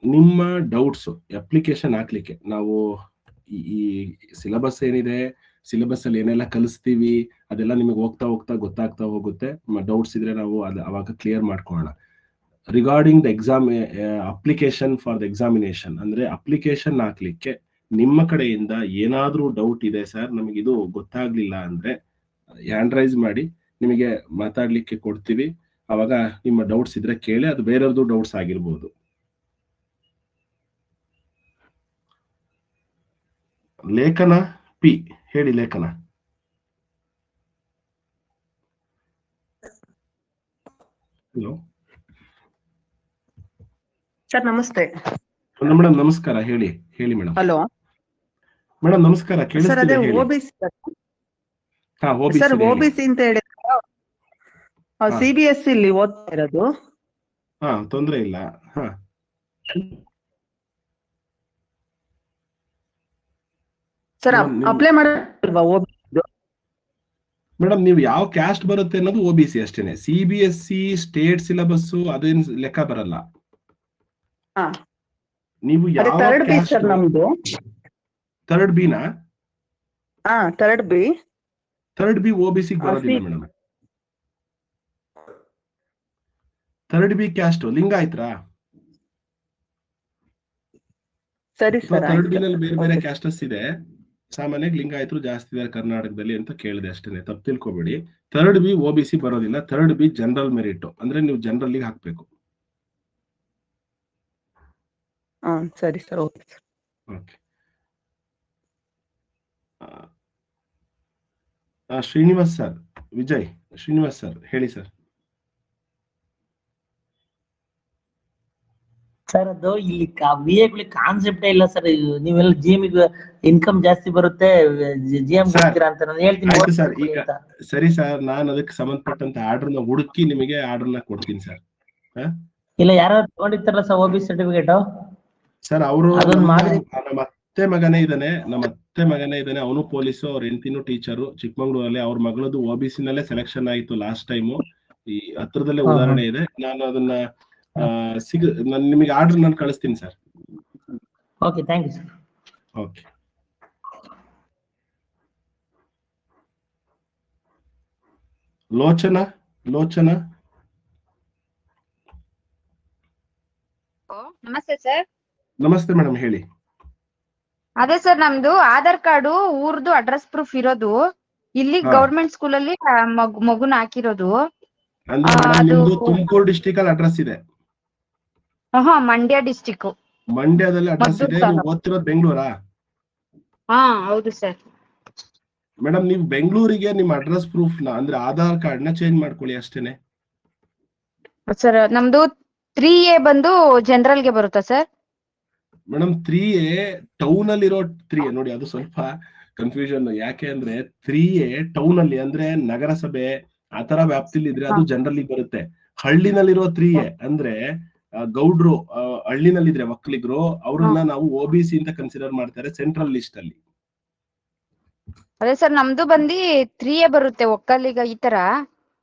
ನಿಮ್ಮ ಡೌಟ್ಸ್ ಅಪ್ಲಿಕೇಶನ್ ಹಾಕ್ಲಿಕ್ಕೆ ನಾವು ಈ ಸಿಲೆಬಸ್ ಏನಿದೆ, ಸಿಲೆಬಸ್ ಅಲ್ಲಿ ಏನೆಲ್ಲ ಕಲಿಸ್ತೀವಿ ಅದೆಲ್ಲ ನಿಮಗೆ ಹೋಗ್ತಾ ಹೋಗ್ತಾ ಗೊತ್ತಾಗ್ತಾ ಹೋಗುತ್ತೆ. ಡೌಟ್ಸ್ ಇದ್ರೆ ನಾವು ಅವಾಗ ಕ್ಲಿಯರ್ ಮಾಡ್ಕೊಳ್ಳೋಣ. Regarding the exam application for the examination ಅಂದ್ರೆ ಅಪ್ಲಿಕೇಶನ್ ಹಾಕ್ಲಿಕ್ಕೆ ನಿಮ್ಮ ಕಡೆಯಿಂದ ಏನಾದ್ರೂ ಡೌಟ್ ಇದೆ ಸರ್ ನಮಗೆ ಇದು ಗೊತ್ತಾಗ್ಲಿಲ್ಲ ಅಂದ್ರೆ ಹ್ಯಾಂಡ್ ರೈಸ್ ಮಾಡಿ, ನಿಮಗೆ ಮಾತಾಡ್ಲಿಕ್ಕೆ ಕೊಡ್ತೀವಿ. ಅವಾಗ ನಿಮ್ಮ ಡೌಟ್ಸ್ ಇದ್ರೆ ಕೇಳಿ, ಅದು ಬೇರೆಯವ್ರದ್ದು ಡೌಟ್ಸ್ ಆಗಿರ್ಬೋದು. ಲೇಖನ ಪಿ, ಹೇಳಿ ಲೇಖನ. ಹಲೋ
ಸರ್, ನಮಸ್ತೆ.
ಮೇಡಮ್ ನಮಸ್ಕಾರ, ಹೇಳಿ ಹೇಳಿ ಮೇಡಮ್.
ಹಲೋ
ಮೇಡಮ್ ನಮಸ್ಕಾರ, ಕೇಳಿಸ್ತಿದೆ ಹೇಳಿ.
ಸರ್, OBC ಅಂತ ಹೇಳಿ CBSE ಇಲ್ಲಿ ಓದ್ತಾ ಇರೋದು.
ತೊಂದ್ರೆ ಇಲ್ಲ.
ಸರ್, ಅಪ್ಲೈ ಮಾಡಲ್ವಾ OBC?
ಮೇಡಮ್ ನೀವು ಯಾವ ಕ್ಯಾಸ್ಟ್ ಬರುತ್ತೆ ಅನ್ನೋದು OBC ಅಷ್ಟೇನೆ. CBSE ಸ್ಟೇಟ್ ಸಿಲೆಬಸ್ ಅದೇನ್ ಲೆಕ್ಕ ಬರಲ್ಲ. ನೀವು ಯಾವ ಕ್ಯಾಸ್ಟ್?
ನಮ್ದು
ಥರ್ಡ್ ಬಿ ನಾ? ಥರ್ಡ್ ಬಿ OBC ಬರೋದಿಲ್ಲ ಮೇಡಮ್. ಥರ್ಡ್ ಬಿ ಕ್ಯಾಸ್ಟ್ ಲಿಂಗಾಯತ್ರಾ?
ಸರಿ ಸರ್.
ಥರ್ಡ್ ಬಿ ನಲ್ಲಿ ಬೇರೆ ಬೇರೆ ಕ್ಯಾಸ್ಟಸ್ ಇದೆ. ಸಾಮಾನ್ಯವಾಗಿ ಲಿಂಗಾಯತರು ಜಾಸ್ತಿ ಇದ್ದಾರೆ ಕರ್ನಾಟಕದಲ್ಲಿ ಅಂತ ಕೇಳಿದೆ ಅಷ್ಟೇನೆ, ತಪ್ಪು ತಿಳ್ಕೊಬೇಡಿ. ಥರ್ಡ್ ಬಿ OBC ಬರೋದಿಲ್ಲ. ಥರ್ಡ್ ಬಿ ಜನರಲ್ ಮೆರಿಟ್, ಅಂದ್ರೆ ನೀವು ಜನರಲ್ ಹಾಕ್ಬೇಕು.
ಸರಿ sir, okay.
Srinivas sir, Vijay Srinivas sir, ಹೇಳಿ ಸರ್.
ಸರ್, ಅದು ಇಲ್ಲಿ VA ಕಾನ್ಸೆಪ್ಟ್ ಇಲ್ಲ ಸರ್. ನೀವೆಲ್ಲ GM ಇನ್ಕಮ್ ಜಾಸ್ತಿ ಬರುತ್ತೆ, GM ಅಂತ ನಾನು ಹೇಳ್ತೀನಿ
ಸರ್. ಈಗ ಸರಿ ಸರ್, ನಾನು ಅದಕ್ಕೆ ಸಂಬಂಧಪಟ್ಟಂತ ಆರ್ಡರ್ನ ಹುಡುಕಿ ನಿಮಗೆ ಆರ್ಡರ್ನ ಕೊಡ್ತೀನಿ ಸರ್.
ಇಲ್ಲ, ಯಾರು ತಗೊಂಡಿರ್ತಾರಲ್ಲ ಸರ್ OBC ಸರ್ಟಿಫಿಕೇಟ್
ಸರ್, ಅವರು ನಮ್ಮ ಅತ್ತೆ ಮಗನೇ ಇದ್ದಾನೆ, ಅವನು ಪೊಲೀಸು, ಅವ್ರ ಹೆಂಡತಿನೂ ಟೀಚರು ಚಿಕ್ಕಮಂಗ್ಳೂರಲ್ಲಿ. ಅವ್ರ ಮಗಳದು OBC ನಲ್ಲೇ ಸೆಲೆಕ್ಷನ್ ಆಯ್ತು ಲಾಸ್ಟ್ ಟೈಮು. ಈ ಹತ್ರದಲ್ಲೇ ಉದಾಹರಣೆ ಇದೆ. ನಾನು ಅದನ್ನ ನಾನು ನಿಮಗೆ ಆರ್ಡರ್ ನಾನು ಕಳಿಸ್ತೀನಿ sir.
Okay, thank you sir.
Okay. Lochana
ನಮಸ್ತೆ ಸರ್.
ನಮಸ್ತೆ ಮೇಡಮ್, ಹೇಳಿ.
ಅದೇ ಸರ್, ನಮ್ದು ಆಧಾರ್ ಕಾರ್ಡು ಊರ್ದು ಅಡ್ರೆಸ್ ಪ್ರೂಫ್ ಇರೋದು, ಇಲ್ಲಿ ಗವರ್ಮೆಂಟ್ ಸ್ಕೂಲಲ್ಲಿ ಮಗುನ ಹಾಕಿರೋದು.
ತುಮಕೂರು ಡಿಸ್ಟಿಕ್ ಅಲ್ಲಿ ಅಡ್ರೆಸ್ ಇದೆ?
ಮಂಡ್ಯ ಡಿಸ್ಟಿಕ್.
ಮಂಡ್ಯದಲ್ಲಿ ಅಡ್ರೆಸ್ ಇದೆ. ನೀವು ಓದ್ತಿರೋದು ಬೆಂಗಳೂರಾ?
ಹೌದು ಸರ್.
ಮೇಡಮ್, ನೀವು ಬೆಂಗಳೂರಿಗೆ ನಿಮ್ಮ ಅಡ್ರೆಸ್ ಪ್ರೂಫ್ ನ ಅಂದ್ರೆ ಆಧಾರ್ ಕಾರ್ಡ್ ನ ಚೇಂಜ್ ಮಾಡ್ಕೊಳ್ಳಿ ಅಷ್ಟೇನೆ.
ಸರ್, ನಮ್ದು 3A ಬಂದು ಜನರಲ್ ಗೆ ಬರುತ್ತಾ ಸರ್?
ಮೇಡಮ್, 3A ಟೌನ್ ಅಲ್ಲಿ ಇರೋ 3A ನೋಡಿ, ಅದು ಸ್ವಲ್ಪ ಕನ್ಫ್ಯೂಷನ್. ಯಾಕೆ ಅಂದ್ರೆ 3A ಟೌನ್ ಅಲ್ಲಿ ಅಂದ್ರೆ ನಗರಸಭೆ ಆತರ ವ್ಯಾಪ್ತಿಲಿ ಇದ್ರೆ ಅದು ಜನರಲ್ ಬರುತ್ತೆ. ಹಳ್ಳಿನಲ್ಲಿರೋ 3A ಅಂದ್ರೆ ಗೌಡ್ರು, ಹಳ್ಳಿನಲ್ಲಿದ್ರೆ ಒಕ್ಕಲಿಗರು, ಅವ್ರನ್ನ ನಾವು OBC ಅಂತ ಕನ್ಸಿಡರ್ ಮಾಡ್ತಾರೆ ಸೆಂಟ್ರಲ್ ಲಿಸ್ಟ್ ಅಲ್ಲಿ.
ಅದೇ ಸರ್, ನಮ್ದು ಬಂದಿ 3A ಬರುತ್ತೆ, ಒಕ್ಕಲಿಗ ಈ ತರ.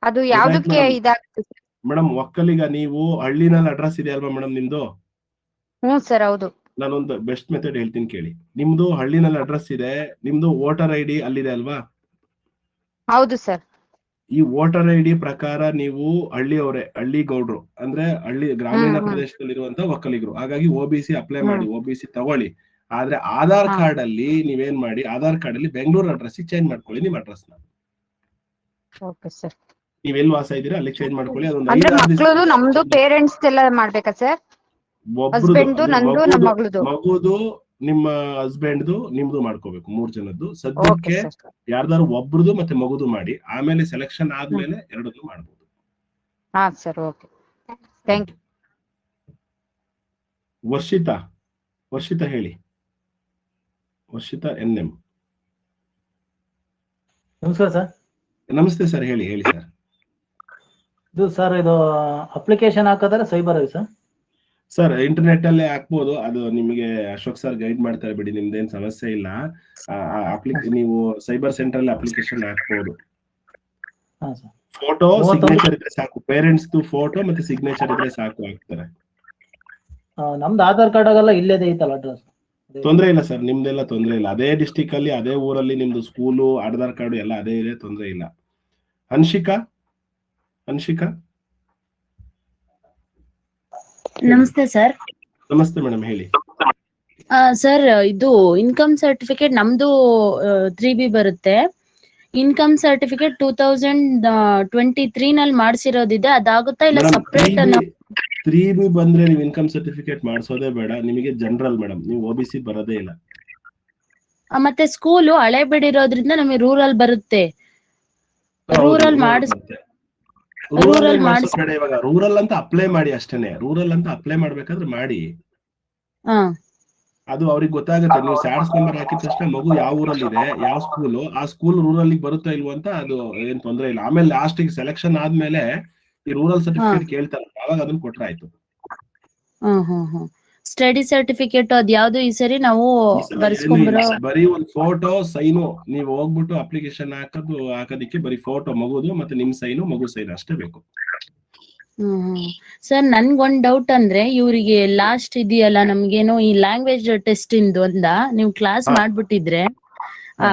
ಅದು ಯಾವ್ದಕ್ಕೆ ಇದಾಗುತ್ತೆ
ಮೇಡಮ್? ಒಕ್ಕಲಿಗ ನೀವು ಹಳ್ಳಿನಲ್ಲಿ ಅಡ್ರೆಸ್ ಇದೆ ಅಲ್ವಾ ಮೇಡಮ್ ನಿಮ್ದು?
ಸರ್, ಹೌದು.
ನಾನೊಂದು ಬೆಸ್ಟ್ ಮೆಥಡ್ ಹೇಳ್ತೀನಿ ಕೇಳಿ. ನಿಮ್ದು ಹಳ್ಳಿನಲ್ಲಿ ಅಡ್ರೆಸ್ ಇದೆ, ನಿಮ್ದು ವೋಟರ್ ID ಅಲ್ಲಿದೆ ಅಲ್ವಾ?
ಹೌದು ಸರ್.
ಈ ವೋಟರ್ ID ಪ್ರಕಾರ ನೀವು ಹಳ್ಳಿ ಗೌಡ್ರು ಅಂದ್ರೆ ಹಳ್ಳಿ ಗ್ರಾಮೀಣ ಪ್ರದೇಶದಲ್ಲಿರುವಂತ ಒಕ್ಕಲಿಗರು. ಹಾಗಾಗಿ OBC ಅಪ್ಲೈ ಮಾಡಿ, OBC ತಗೊಳ್ಳಿ. ಆದ್ರೆ ಆಧಾರ್ ಕಾರ್ಡ್ ಅಲ್ಲಿ ನೀವೇನ್ ಮಾಡಿ, ಆಧಾರ್ ಕಾರ್ಡ್ ಅಲ್ಲಿ ಬೆಂಗಳೂರು ಅಡ್ರೆಸ್ ಚೇಂಜ್ ಮಾಡ್ಕೊಳ್ಳಿ ನಿಮ್ಮ ಅಡ್ರೆಸ್ ನ. ನೀವ್ ಎಲ್ಲಿ ವಾಸ ಇದ್ದೀರಾ ಅಲ್ಲಿ ಚೇಂಜ್ ಮಾಡ್ಕೊಳ್ಳಿ.
ಅದೊಂದು ನಮ್ದು ಪೇರೆಂಟ್ಸ್ ಎಲ್ಲ ಮಾಡ್ಬೇಕಾ ಸರ್?
ಮಗುದು, ನಿಮ್ಮ ಹಸ್ಬೆಂಡ್ದು, ನಿಮ್ದು ಮಾಡ್ಕೋಬೇಕು. 3 ಜನದ್ದು ಸದ್ಯಕ್ಕೆ ಯಾರ್ದಾರು ಒಬ್ರದು ಮತ್ತೆ ಮಗುದು ಮಾಡಿ, ಆಮೇಲೆ ಸೆಲೆಕ್ಷನ್ ಆದ್ಮೇಲೆ ಎರಡನ್ನೂ ಮಾಡ್ಬೋದು.
ಹಾ sir, okay, thank you.
Varshitha ಹೇಳಿ. ವರ್ಷಿತಾ NM.
ನಮಸ್ಕಾರ ಸರ್.
ನಮಸ್ತೆ ಸರ್, ಹೇಳಿ ಸರ್.
ಇದು ಅಪ್ಲಿಕೇಶನ್ ಹಾಕೋದಾರೆ ಸೈಬರ್ ಸರ್?
ಸರ್ ಇಂಟರ್ನೆಟ್ ಅಲ್ಲೇ ಹಾಕ್ಬೋದು, ಅದು ನಿಮಗೆ ಅಶೋಕ್ ಸರ್ ಗೈಡ್ ಮಾಡ್ತಾರೆ ಬಿಡಿ, ನಿಮ್ದೇನ್ ಸಮಸ್ಯೆ ಇಲ್ಲ. ನೀವು ಸೈಬರ್ ಸೆಂಟರ್ ಅಲ್ಲಿ ಅಪ್ಲಿಕೇಶನ್ ಹಾಕ್ಬೋದು. ಫೋಟೋ ಸಿಗ್ನೇಚರ್ ಇದ್ರೆ ಸಾಕು, ಪೇರೆಂಟ್ಸ್ ಫೋಟೋ ಮತ್ತೆ ಸಿಗ್ನೇಚರ್ ಇದ್ರೆ ಸಾಕು, ಹಾಕ್ತಾರೆ.
ನಮ್ದು ಆಧಾರ್ ಕಾರ್ಡ್ ಆಗಲ್ಲ ಇಲ್ಲೇ ಐತಲ್ಲ ಅಡ್ರೆಸ್?
ತೊಂದ್ರೆ ಇಲ್ಲ ಸರ್, ನಿಮ್ದೆಲ್ಲ ತೊಂದ್ರೆ ಇಲ್ಲ. ಅದೇ ಡಿಸ್ಟಿಕ್ ಅಲ್ಲಿ ಅದೇ ಊರಲ್ಲಿ ನಿಮ್ದು ಸ್ಕೂಲು ಆಧಾರ್ ಕಾರ್ಡು ಎಲ್ಲ ಅದೇ ಇದೆ, ತೊಂದ್ರೆ ಇಲ್ಲ. ಹನ್ಷಿಕಾ.
ನಮಸ್ತೆ ಸರ್.
ನಮಸ್ತೆ ಮೇಡಮ್, ಹೇಳಿ.
ಸರ್, ಇದು ಇನ್ಕಮ್ ಸರ್ಟಿಫಿಕೇಟ್ ನಮ್ದು 3B ಬರುತ್ತೆ. ಇನ್ಕಮ್ ಸರ್ಟಿಫಿಕೇಟ್ 2023 ನಲ್ಲಿ ಮಾಡಿಸಿರೋದಿದೆ, ಅದಾಗುತ್ತಾ ಇಲ್ಲ ಸಪರೇಟ್?
3B ಬಂದ್ರೆ ನೀವು ಇನ್ಕಮ್ ಸರ್ಟಿಫಿಕೇಟ್ ಮಾಡಿಸೋದೇ ಬೇಡ, ನಿಮಗೆ ಜನರಲ್ ಮೇಡಮ್, ನೀವು OBC ಬರೋದೇ ಇಲ್ಲ.
ಮತ್ತೆ ಸ್ಕೂಲು ಹಳೆ ಬಿಡಿರೋದ್ರಿಂದ ನಮಗೆ ರೂರಲ್ ಬರುತ್ತೆ. ರೂರಲ್
ಇವಾಗ ರೂರಲ್ ಅಂತ ಅಪ್ಲೈ ಮಾಡಿ ಅಷ್ಟೇನೆ. ರೂರಲ್ ಅಂತ ಅಪ್ಲೈ ಮಾಡ್ಬೇಕಾದ್ರೆ ಮಾಡಿ, ಅದು ಅವ್ರಿಗೆ ಗೊತ್ತಾಗುತ್ತೆ. ನೀವು ಸ್ಯಾಡ್ಸ್ ನಂಬರ್ ಹಾಕಿದ ತಕ್ಷಣ ಮಗು ಯಾವ ಊರಲ್ಲಿದೆ, ಯಾವ ಸ್ಕೂಲು, ಆ ಸ್ಕೂಲ್ ರೂರಲ್ ಬರುತ್ತಾ ಇಲ್ವೋ ಅಂತ, ಅದು ಏನ್ ತೊಂದ್ರೆ ಇಲ್ಲ. ಆಮೇಲೆ ಲಾಸ್ಟ್ ಸೆಲೆಕ್ಷನ್ ಆದ್ಮೇಲೆ ಈ ರೂರಲ್ ಸರ್ಟಿಫಿಕೇಟ್ ಕೇಳ್ತಾರೆ, ಅವಾಗ ಅದನ್ನ ಕೊಟ್ರೆ ಆಯ್ತು.
ಸ್ಟಡಿ ಸರ್ಟಿಫಿಕೇಟ್ ಅದ್ ಯಾವ್ದು ಈ ಸರಿ ನಾವು
ಬರೀ ಒಂದು ಫೋಟೋ ಸೈನು, ನೀವು ಹೋಗ್ಬಿಟ್ಟು ಅಪ್ಲಿಕೇಶನ್ ಹಾಕೋದಿಕ್ಕೆ ಬರೀ ಫೋಟೋ ಮಗುದು ಮತ್ತೆ ನಿಮ್ ಸೈನು, ಮಗು ಸೈನ್ ಅಷ್ಟೇ ಬೇಕು.
ಸರ್, ನನ್ಗೊಂದ್ ಡೌಟ್ ಅಂದ್ರೆ, ಇವ್ರಿಗೆ ಲಾಸ್ಟ್ ಇದೆಯಲ್ಲ ನಮ್ಗೇನೋ ಈ ಲ್ಯಾಂಗ್ವೇಜ್ ಟೆಸ್ಟ್ ಇಂದು ಒಂದ ನೀವು ಕ್ಲಾಸ್ ಮಾಡ್ಬಿಟ್ಟಿದ್ರೆ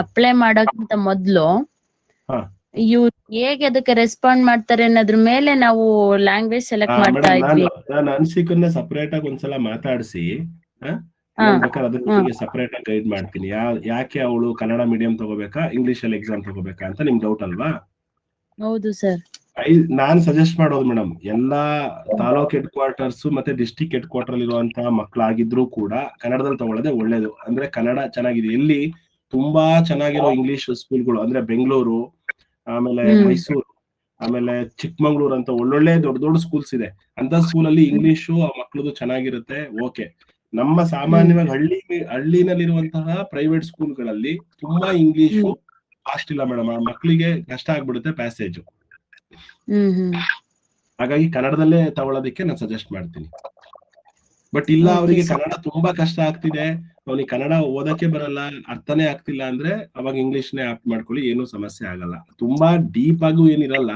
ಅಪ್ಲೈ ಮಾಡೋಕ್ಕಿಂತ ಮೊದ್ಲು ಇವ್ರು ಹೇಗೆ ಅದಕ್ಕೆ ರೆಸ್ಪಾಂಡ್ ಮಾಡ್ತಾರೆ ಅನ್ನೋದ್ರ ಮೇಲೆ ನಾವು ಲ್ಯಾಂಗ್ವೇಜ್ ಸೆಲೆಕ್ಟ್ ಮಾಡ್ತಾ ಇದ್ವಿ.
ನಾನು ಹನ್ಸಿಕನ್ನ ಸಪರೇಟ್ ಆಗಿ ಒಂದ್ಸಲ ಮಾತಾಡಿಸಿ ಅದಕ್ಕೆ ಸಪರೇಟ್ ಆಗಿ ಗೈಡ್ ಮಾಡ್ತೀನಿ. ಯಾಕೆ ಅವಳು ಕನ್ನಡ ಮೀಡಿಯಂ ತಗೋಬೇಕಾ, ಇಂಗ್ಲಿಷ್ ಅಲ್ಲಿ ಎಕ್ಸಾಮ್ ತಗೋಬೇಕಾ ಅಂತ ನಿಮ್ ಡೌಟ್ ಅಲ್ವಾ?
ಹೌದು ಸರ್.
ನಾನ್ ಸಜೆಸ್ಟ್ ಮಾಡೋದು ಮೇಡಮ್, ಎಲ್ಲಾ ತಾಲೂಕ್ ಹೆಡ್ ಕ್ವಾರ್ಟರ್ಸ್ ಮತ್ತೆ ಡಿಸ್ಟಿಕ್ ಹೆಡ್ ಕ್ವಾರ್ಟರ್ ಇರುವಂತಹ ಮಕ್ಕಳಾಗಿದ್ರು ಕೂಡ ಕನ್ನಡದಲ್ಲಿ ತಗೊಳ್ಳೋದೇ ಒಳ್ಳೇದು. ಅಂದ್ರೆ ಕನ್ನಡ ಚೆನ್ನಾಗಿದೆ. ಎಲ್ಲಿ ತುಂಬಾ ಚೆನ್ನಾಗಿರೋ ಇಂಗ್ಲಿಷ್ ಸ್ಕೂಲ್ಗಳು ಅಂದ್ರೆ ಬೆಂಗಳೂರು, ಆಮೇಲೆ ಮೈಸೂರು, ಆಮೇಲೆ ಚಿಕ್ಕಮಂಗ್ಳೂರ್ ಅಂತ ಒಳ್ಳೊಳ್ಳೆ ದೊಡ್ಡ ದೊಡ್ಡ ಸ್ಕೂಲ್ಸ್ ಇದೆ. ಅಂತ ಸ್ಕೂಲಲ್ಲಿ ಇಂಗ್ಲಿಷು ಆ ಮಕ್ಳದು ಚೆನ್ನಾಗಿರುತ್ತೆ, ಓಕೆ. ನಮ್ಮ ಸಾಮಾನ್ಯವಾಗಿ ಹಳ್ಳಿನಲ್ಲಿರುವಂತಹ ಪ್ರೈವೇಟ್ ಸ್ಕೂಲ್ಗಳಲ್ಲಿ ತುಂಬಾ ಇಂಗ್ಲಿಷು ಫಾಸ್ಟ್ ಇಲ್ಲ ಮೇಡಮ್, ಆ ಮಕ್ಳಿಗೆ ಕಷ್ಟ ಆಗ್ಬಿಡುತ್ತೆ ಪ್ಯಾಸೇಜ್. ಹಾಗಾಗಿ ಕನ್ನಡದಲ್ಲೇ ತಗೊಳ್ಳೋದಕ್ಕೆ ನಾನು ಸಜೆಸ್ಟ್ ಮಾಡ್ತೀನಿ. ಬಟ್ ಇಲ್ಲ ಅವರಿಗೆ ಕನ್ನಡ ತುಂಬಾ ಕಷ್ಟ ಆಗ್ತಿದೆ, ಅವನಿಗೆ ಕನ್ನಡ ಓದಕ್ಕೆ ಬರಲ್ಲ, ಅರ್ಥನೇ ಆಗ್ತಿಲ್ಲ ಅಂದ್ರೆ ಅವಾಗ ಇಂಗ್ಲಿಷ್ನೇ ಆಪ್ಟ್ ಮಾಡ್ಕೊಳ್ಳಿ, ಏನೂ ಸಮಸ್ಯೆ ಆಗಲ್ಲ. ತುಂಬಾ ಡೀಪ್ ಆಗೂ ಏನಿರಲ್ಲ,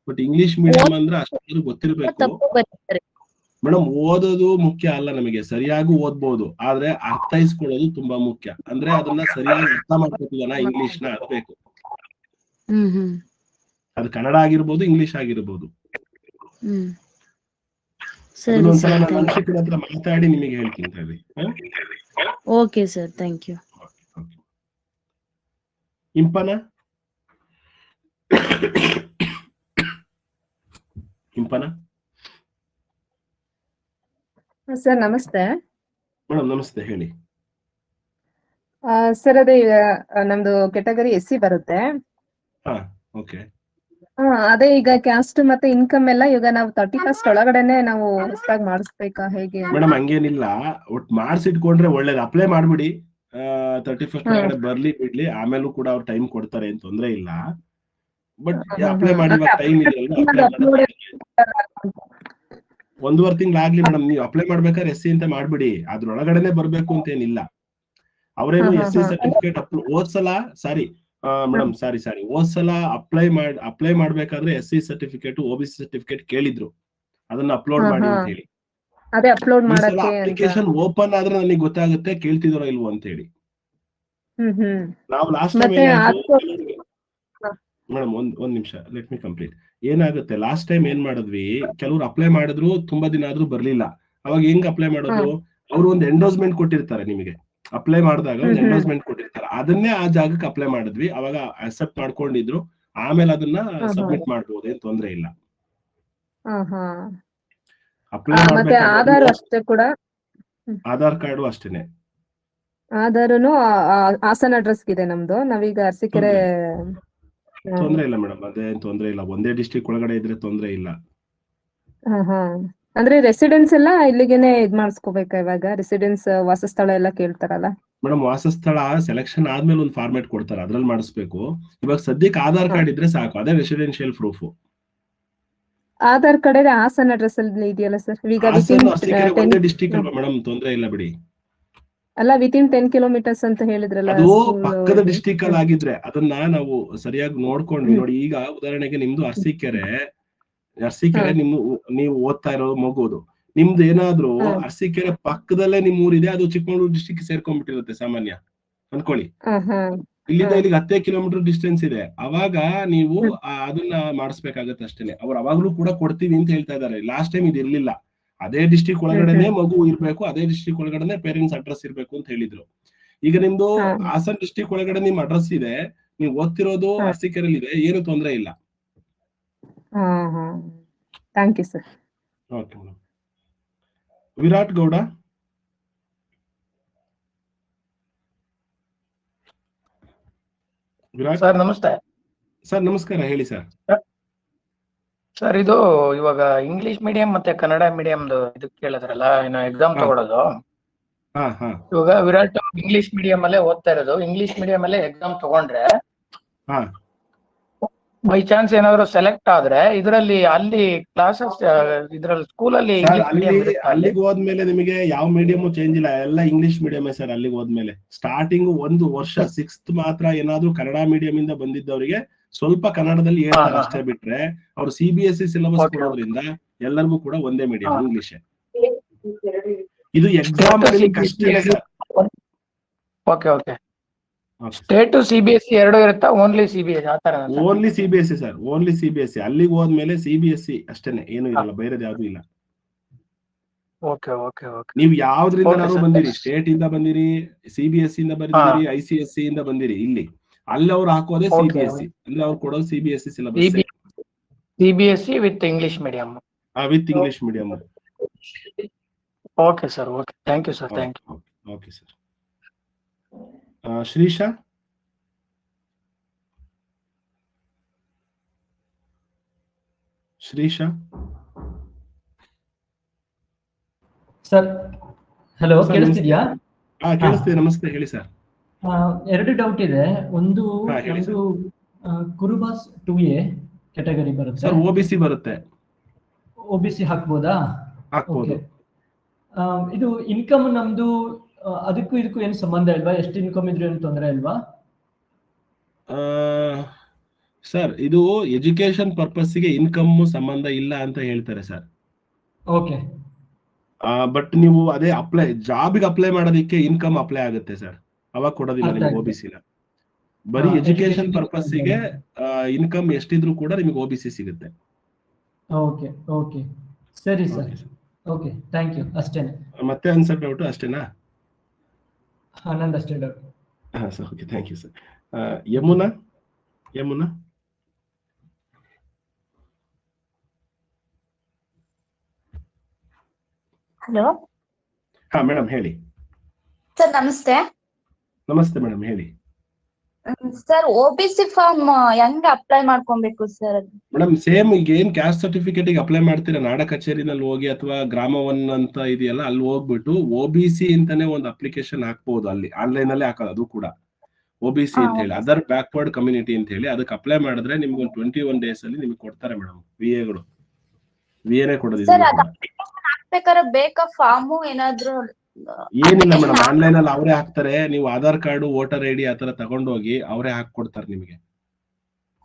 ಬಟ್ ಇಂಗ್ಲಿಷ್ ಮೀಡಿಯಂ ಅಂದ್ರೆ ಅಷ್ಟು ಗೊತ್ತಿರ್ಬೇಕು ಮೇಡಮ್. ಓದೋದು ಮುಖ್ಯ ಅಲ್ಲ ನಮಗೆ, ಸರಿಯಾಗಿ ಓದ್ಬೋದು, ಆದ್ರೆ ಅರ್ಥೈಸ್ಕೊಳ್ಳೋದು ತುಂಬಾ ಮುಖ್ಯ. ಅಂದ್ರೆ ಅದನ್ನ ಸರಿಯಾಗಿ ಅರ್ಥ ಮಾಡ್ಕೊತಿದಾನ ಇಂಗ್ಲಿಷ್ನ, ಅದು ಬೇಕು. ಅದು ಕನ್ನಡ ಆಗಿರ್ಬೋದು, ಇಂಗ್ಲಿಷ್ ಆಗಿರ್ಬೋದು. ಒಂದ್ಸಲ ನಾನು ಹನ್ಸಿಕನ ಹತ್ರ ಮಾತಾಡಿ ನಿಮಗೆ ಹೇಳ್ತೀನಿ.
Okay sir, thank you.
Impana
sir ನಮಸ್ತೆ.
ಮೇಡಮ್ ನಮಸ್ತೆ, ಹೇಳಿ.
ಸರ್ ಅದೇ ನಮ್ದು ಕೆಟಗರಿ SC ಬರುತ್ತೆ. ಅದೇ ಈಗ ಕ್ಯಾಸ್ಟ್ ಮತ್ತೆ ಇನ್ಕಮ್ ಎಲ್ಲ ಈಗ ನಾವು 31st ಒಳಗಡೆನೆ ನಾವು ಹೊಸದಾಗಿ ಮಾಡಿಸ್ಬೇಕಾ ಹೇಗೆ?
ಮೇಡಮ್ ಹಂಗೇನಿಲ್ಲ, ಒಟ್ ಮಾಡಿಸಿಟ್ಕೊಂಡ್ರೆ ಒಳ್ಳೇದು. ಅಪ್ಲೈ ಮಾಡ್ಬಿಡಿ, 31st ಒಳಗಡೆ ಬರ್ಲಿ ಬಿಡ್ಲಿ, ಆಮೇಲೂ ಕೂಡ ಅವ್ರು ಟೈಮ್ ಕೊಡ್ತಾರೆ, ಏನ್ ತೊಂದ್ರೆ ಇಲ್ಲ. ಬಟ್ ಅಪ್ಲೈ ಮಾಡಿ ಟೈಮ್ ಇದೆ, 1.5 ತಿಂಗಳಾಗ್ಲಿ ಮೇಡಮ್. ನೀವು ಅಪ್ಲೈ ಮಾಡ್ಬೇಕಾದ್ರೆ SC ಅಂತ ಮಾಡ್ಬಿಡಿ, ಅದ್ರೊಳಗಡೆನೆ ಬರ್ಬೇಕು ಅಂತ ಏನಿಲ್ಲ. ಅವರೇನು SC ಸರ್ಟಿಫಿಕೇಟ್ ಹೋದ್ಸಲ ಅಪ್ಲೈ ಮಾಡ್ಬೇಕಾದ್ರೆ SC ಸರ್ಟಿಫಿಕೇಟ್ OBC ಸರ್ಟಿಫಿಕೇಟ್ ಕೇಳಿದ್ರು, ಅದನ್ನ ಅಪ್ಲೋಡ್ ಮಾಡಿ ಅಂತ ಹೇಳಿ. ಅಪ್ಲಿಕೇಶನ್ ಓಪನ್ ಆದ್ರೆ ನನಗೆ ಗೊತ್ತಾಗುತ್ತೆ ಕೇಳ್ತಿದಾರೋ ಇಲ್ವೋ ಅಂತ ಹೇಳಿ. ನಾವು ಲಾಸ್ಟ್ ಟೈಮ್ ಮೇಡಮ್ ಒಂದ್ ನಿಮಿಷ, ಲೆಟ್ ಮಿ ಕಂಪ್ಲೀಟ್. ಏನಾಗುತ್ತೆ, ಲಾಸ್ಟ್ ಟೈಮ್ ಏನ್ ಮಾಡಿದ್ವಿ, ಕೆಲವ್ರು ಅಪ್ಲೈ ಮಾಡಿದ್ರು ತುಂಬಾ ದಿನ ಆದ್ರೂ ಬರ್ಲಿಲ್ಲ. ಅವಾಗ ಹೆಂಗ್ ಅಪ್ಲೈ ಮಾಡೋದು, ಅವ್ರು ಒಂದು ಎಂಡೋಸ್ಮೆಂಟ್ ಕೊಟ್ಟಿರ್ತಾರೆ ನಿಮಗೆ. ಅಪ್ಲೈ ಮಾಡಿದಾಗ ಒಂದು ಎಂಡೋಸ್ಮೆಂಟ್ ಕೊಟ್ಟಿರ್ತಾರೆ, ಅದನ್ನೇ ಆ ಜಾಗಕ್ಕೆ ಅಪ್ಲೈ ಮಾಡಿದ್ವಿ. ಅವಾಗ ಅಕ್ಸೆಪ್ಟ್ ಮಾಡ್ಕೊಂಡಿದ್ರು, ಆಮೇಲೆ ಅದನ್ನ ಸಬ್ಮಿಟ್ ಮಾಡ್ಬೋದು, ಏನ್ ತೊಂದ್ರೆ ಇಲ್ಲ. ಅಪ್ಲೈ ಆಧಾರ್ ಕಾರ್ಡು ಅಷ್ಟೇನೆ.
ಆಧಾರನು ಹಾಸನ ಅಡ್ರೆಸ್ ಇದೆ ನಮ್ದು, ನಾವೀಗ ಅರಸೀಕೆರೆ.
ತೊಂದ್ರೆ ಇಲ್ಲ ಮೇಡಮ್, ಅದೇನ್ ತೊಂದ್ರೆ ಇಲ್ಲ. ಒಂದೇ ಡಿಸ್ಟ್ರಿಕ್ಟ್ ಒಳಗಡೆ ಇದ್ರೆ ತೊಂದ್ರೆ ಇಲ್ಲ.
ಅಂದ್ರೆ ರೆಸಿಡೆನ್ಸ್ ಎಲ್ಲ ಇಲ್ಲಿಗೆನೆ ಇದ್ ಮಾಡಿಸ್ಕೋಬೇಕಾ ಇವಾಗ? ರೆಸಿಡೆನ್ಸ್ ವಾಸಸ್ಥಳ ಎಲ್ಲ ಕೇಳ್ತಾರಲ್ಲ.
ಮೇಡಮ್ ವಾಸಸ್ಥಳ ಸೆಲೆಕ್ಷನ್ ಆದ್ಮೇಲೆ ಒಂದು ಫಾರ್ಮೆಟ್ ಕೊಡ್ತಾರೆ, ಅದ್ರಲ್ಲಿ ಮಾಡಿಸ್ಬೇಕು. ಇವಾಗ ಸದ್ಯಕ್ಕೆ ಆಧಾರ್ ಕಾರ್ಡ್ ಇದ್ರೆ ಸಾಕು, ಅದೇ residential proof.
Aadhaar card Hassan address ಅಲ್ಲಿ ಇದೆಯಲ್ಲ ಸರ್? ಈಗ
ಹಾಸನ ಅರಸೀಕೆರೆ ಒಂದೇ ಡಿಸ್ಟಿಕ್ ಅಲ್ವಾ ಮೇಡಮ್, ತೊಂದ್ರೆ ಇಲ್ಲ ಬಿಡಿ.
ಅಲ್ಲ, ವಿತಿನ್ 10 ಕಿಲೋಮೀಟರ್ಸ್ ಅಂತ ಹೇಳಿದ್ರಲ್ಲ.
ಅದು ಪಕ್ಕದ ಡಿಸ್ಟಿಕ್ ಅಲ್ಲಿ ಆಗಿದ್ರೆ ಅದನ್ನ ನಾವು ಸರಿಯಾಗಿ ನೋಡ್ಕೊಂಡ್ವಿ ನೋಡಿ. ಈಗ ಉದಾಹರಣೆಗೆ ನಿಮ್ದು ಅರಸೀಕೆರೆ ನೀವು ಓದ್ತಾ ಇರೋ ಮಗುದು, ನಿಮ್ದು ಏನಾದ್ರು ಅರಸೀಕೆರೆ ಪಕ್ಕದಲ್ಲೇ ನಿಮ್ ಊರಿದೆ, ಅದು ಚಿಕ್ಕಮಗಳೂರು ಡಿಸ್ಟಿಕ್ ಸೇರ್ಕೊಂಡ್ಬಿಟ್ಟಿರುತ್ತೆ ಸಾಮಾನ್ಯ ಅನ್ಕೊಳ್ಳಿ. ಇಲ್ಲಿಂದ ಇಲ್ಲಿಗೆ 10 ಕಿಲೋಮೀಟರ್ ಡಿಸ್ಟೆನ್ಸ್ ಇದೆ. ಅವಾಗ ನೀವು ಅದನ್ನ ಮಾಡಿಸ್ಬೇಕಾಗತ್ತೆ ಅಷ್ಟೇನೆ. ಅವ್ರು ಅವಾಗ್ಲೂ ಕೂಡ ಕೊಡ್ತೀವಿ ಅಂತ ಹೇಳ್ತಾ ಇದಾರೆ. ಲಾಸ್ಟ್ ಟೈಮ್ ಇದು ಇರ್ಲಿಲ್ಲ. ಅದೇ ಡಿಸ್ಟಿಕ್ ಒಳಗಡೆನೆ ಮಗು ಇರ್ಬೇಕು, ಅದೇ ಡಿಸ್ಟಿಕ್ ಒಳಗಡೆ ಪೇರೆಂಟ್ಸ್ ಅಡ್ರೆಸ್ ಇರ್ಬೇಕು ಅಂತ ಹೇಳಿದ್ರು. ಈಗ ನಿಮ್ದು ಹಾಸನ್ ಡಿಸ್ಟಿಕ್ ಒಳಗಡೆ ನಿಮ್ ಅಡ್ರೆಸ್ ಇದೆ, ನೀವು ಓದ್ತಿರೋದು ಅರಸೀಕೆರೆಯಲ್ಲಿ ಇದೆ, ಏನು ತೊಂದರೆ ಇಲ್ಲ.
Thank you sir.
Okay madam. Virat Gowda.
Sir ನಮಸ್ತೆ.
ಸರ್ ನಮಸ್ಕಾರ, ಹೇಳಿ ಸರ್.
ಸರ್ ಇದು ಇವಾಗ ಇಂಗ್ಲಿಷ್ ಮೀಡಿಯಂ ಮತ್ತೆ ಕನ್ನಡ ಮೀಡಿಯಂದು ಇದು ಕೇಳಿದ್ರಲ್ಲ, ಏನೋ ಎಕ್ಸಾಮ್ ತಗೊಳ್ಳೋದು. ಇವಾಗ ವಿರಾಟ್ ಇಂಗ್ಲಿಷ್ ಮೀಡಿಯಂ ಅಲ್ಲೇ ಓದ್ತಾ ಇರೋದು. ಇಂಗ್ಲಿಷ್ ಮೀಡಿಯಂ ಅಲ್ಲೇ ಎಕ್ಸಾಮ್ ತಗೊಂಡ್ರೆ ಬೈ ಚಾನ್ಸ್ ಏನಾದ್ರು ಸೆಲೆಕ್ಟ್ ಆದ್ರೆ ಇದರಲ್ಲಿ ಅಲ್ಲಿ ಕ್ಲಾಸಸ್ ಇದ್ರಲ್ಲಿ ಸ್ಕೂಲಲ್ಲಿ
ಅಲ್ಲಿಗೆ ಹೋದ್ಮೇಲೆ ನಿಮಗೆ ಯಾವ ಮೀಡಿಯಂ ಚೇಂಜ್ ಇಲ್ಲ, ಎಲ್ಲ ಇಂಗ್ಲಿಷ್ ಮೀಡಿಯಂ ಸರ್. ಅಲ್ಲಿಗೆ ಹೋದ್ಮೇಲೆ ಸ್ಟಾರ್ಟಿಂಗ್ 1 ವರ್ಷ 6th ಮಾತ್ರ ಏನಾದ್ರು ಕನ್ನಡ ಮೀಡಿಯಂ ಇಂದ ಬಂದಿದ್ದವರಿಗೆ ಸ್ವಲ್ಪ ಕನ್ನಡದಲ್ಲಿ ಹೇಳ್ತಾರೆ ಅಷ್ಟೇ, ಬಿಟ್ರೆ ಅವ್ರು CBSE ಸಿಲೆಬಸ್ ಕೊಡೋದ್ರಿಂದ ಎಲ್ಲರಿಗೂ ಕೂಡ ಒಂದೇ ಮೀಡಿಯಂ ಇಂಗ್ಲಿಷ್. ಇದು ಎಕ್ಸಾಮ್ ಕಷ್ಟ.
Okay okay. ಸ್ಟೇಟ್ CBSE ಎರಡು ಇರುತ್ತಾ? ಓನ್ಲಿ CBSE ಆತರ?
Only CBSE sir, only CBSE. ಅಲ್ಲಿಗೆ ಹೋದ್ಮೇಲೆ CBSE ಅಷ್ಟೇನೆ, ಏನು ಇರಲ್ಲ, ಬೇರೆದು ಯಾವ್ದು ಇಲ್ಲ.
Okay okay okay.
ನೀವು ಯಾವ್ದ್ರಿಂದಾದ್ರೂ ಬಂದಿರಿ, ಸ್ಟೇಟ್ ಇಂದ ಬಂದಿರಿ, CBSE ಇಂದ ಬಂದಿರಿ, ICSE ಇಂದ ಬಂದಿರಿ, ಇಲ್ಲಿ ಅಲ್ಲಿ ಅವ್ರು ಹಾಕೋದೇ CBSE ಅಂದ್ರೆ ಅವ್ರು ಕೊಡೋದು CBSE syllabus.
CBSE with English medium.
With English medium.
Okay sir, okay. Thank you sir, thank you.
Okay sir. Shreesha. Shreesha
sir, hello, ಕೇಳಿಸ್ತಿದ್ಯಾ?
ಕೇಳಿಸ್ತಿದೆ, ನಮಸ್ತೆ, ಹೇಳಿ ಸರ್.
2 ಡೌಟ್ ಇದೆ. ಒಂದು ಕುರುಬಾಸ್ 2A ಕ್ಯಾಟಗರಿ ಬರುತ್ತೆ
ಸರ್. OBC ಬರುತ್ತೆ.
OBC ಹಾಕ್ಬೋದಾ?
ಹಾಕ್ಬೋದು.
ಇದು ಇನ್ಕಮ್ ನಮ್ದು ಅದಕ್ಕೂ ಇದಕ್ಕೂ ಏನು ಸಂಬಂಧ ಇಲ್ವಾ? ಎಷ್ಟು ಇನ್ಕಮ್ ಇದ್ರೆ ಏನು ತೊಂದರೆ ಇಲ್ವಾ?
ಸರ್, ಇದು ಎಜುಕೇಶನ್ ಪರ್ಪಸ್ ಗೆ ಇನ್ಕಮ್ ಸಂಬಂಧ ಇಲ್ಲ ಅಂತ ಹೇಳ್ತಾರೆ ಸರ್.
ಓಕೆ.
ಬಟ್ ನೀವು ಅದೇ ಜಾಬ್ಗೆ ಅಪ್ಲೈ ಮಾಡೋದಕ್ಕೆ ಇನ್ಕಮ್ ಅಪ್ಲೈ ಆಗುತ್ತೆ ಸರ್, ಅವಾಗ ಕೊಡೋದಿಲ್ಲ ನಿಮಗೆ OBC ನ. ಬರೀ ಎಜುಕೇಶನ್ ಪರ್ಪಸ್ ಗೆ ಇನ್ಕಮ್ ಎಷ್ಟಿದ್ರು ಕೂಡ ನಿಮಗೆ OBC ಸಿಗುತ್ತೆ.
ಓಕೆ ಓಕೆ, ಸರಿ ಸರ್. Okay, thank you. ಅಷ್ಟೇನೆ.
ಮತ್ತೆ ಆನ್ಸರ್ ಡೌಟ್ ಅಷ್ಟೇನಾ?
ನಂದು ಅಷ್ಟೇ doubt.
Sir, okay, thank you sir. Yamuna. Yamuna.
Hello.
Madam ಹೇಳಿ.
ಸರ್ ನಮಸ್ತೆ.
ನಮಸ್ತೆ ಮೇಡಮ್, ಹೇಳಿ.
ಸರ್, OBC ಫಾರ್ಮ್ ಹೆಂಗ್ ಅಪ್ಲೈ ಮಾಡ್ಕೊಬೇಕು ಸರ್?
ಮೇಡಮ್ ಸೇಮ್ ಈಗ ಏನ್ ಕ್ಯಾಸ್ಟ್ ಸರ್ಟಿಫಿಕೇಟ್ ಗೆ ಅಪ್ಲೈ ಮಾಡ್ತೀರಾ, ನಾಡ ಕಚೇರಿನಲ್ಲಿ ಹೋಗಿ ಅಥವಾ ಗ್ರಾಮ 1 ಅಂತ ಇದೆಯಲ್ಲ, ಅಲ್ಲಿ ಹೋಗ್ಬಿಟ್ಟು OBC ಅಂತಾನೆ ಒಂದು ಅಪ್ಲಿಕೇಶನ್ ಹಾಕ್ಬಹುದು. ಅಲ್ಲಿ ಆನ್ಲೈನ್ ಅಲ್ಲೇ ಹಾಕೋದು, ಅದು ಕೂಡ OBC ಅಂತ ಹೇಳಿ, ಅದರ್ ಬ್ಯಾಕ್ವರ್ಡ್ ಕಮ್ಯುನಿಟಿ ಅಂತ ಹೇಳಿ. ಅದಕ್ಕೆ ಅಪ್ಲೈ ಮಾಡಿದ್ರೆ ನಿಮ್ಗೆ ಒಂದು 21 days ಅಲ್ಲಿ ನಿಮ್ಗೆ ಕೊಡ್ತಾರೆ ಮೇಡಮ್. VAಗಳು VAನೇ ಕೊಡೋದು.
ಹಾಕ್ಬೇಕಾದ್ರೆ ಬೇಕಾ ಫಾರ್ಮು ಏನಾದ್ರು?
ಏನಿಲ್ಲ ಮೇಡಮ್, ಆನ್ಲೈನ್ ಅಲ್ಲಿ ಅವರೇ ಹಾಕ್ತಾರೆ. ನೀವು ಆಧಾರ್ ಕಾರ್ಡ್, ವೋಟರ್ ID ಆತರ ತಗೊಂಡೋಗಿ ಅವರೇ ಹಾಕೊಡ್ತಾರೆ ನಿಮಗೆ.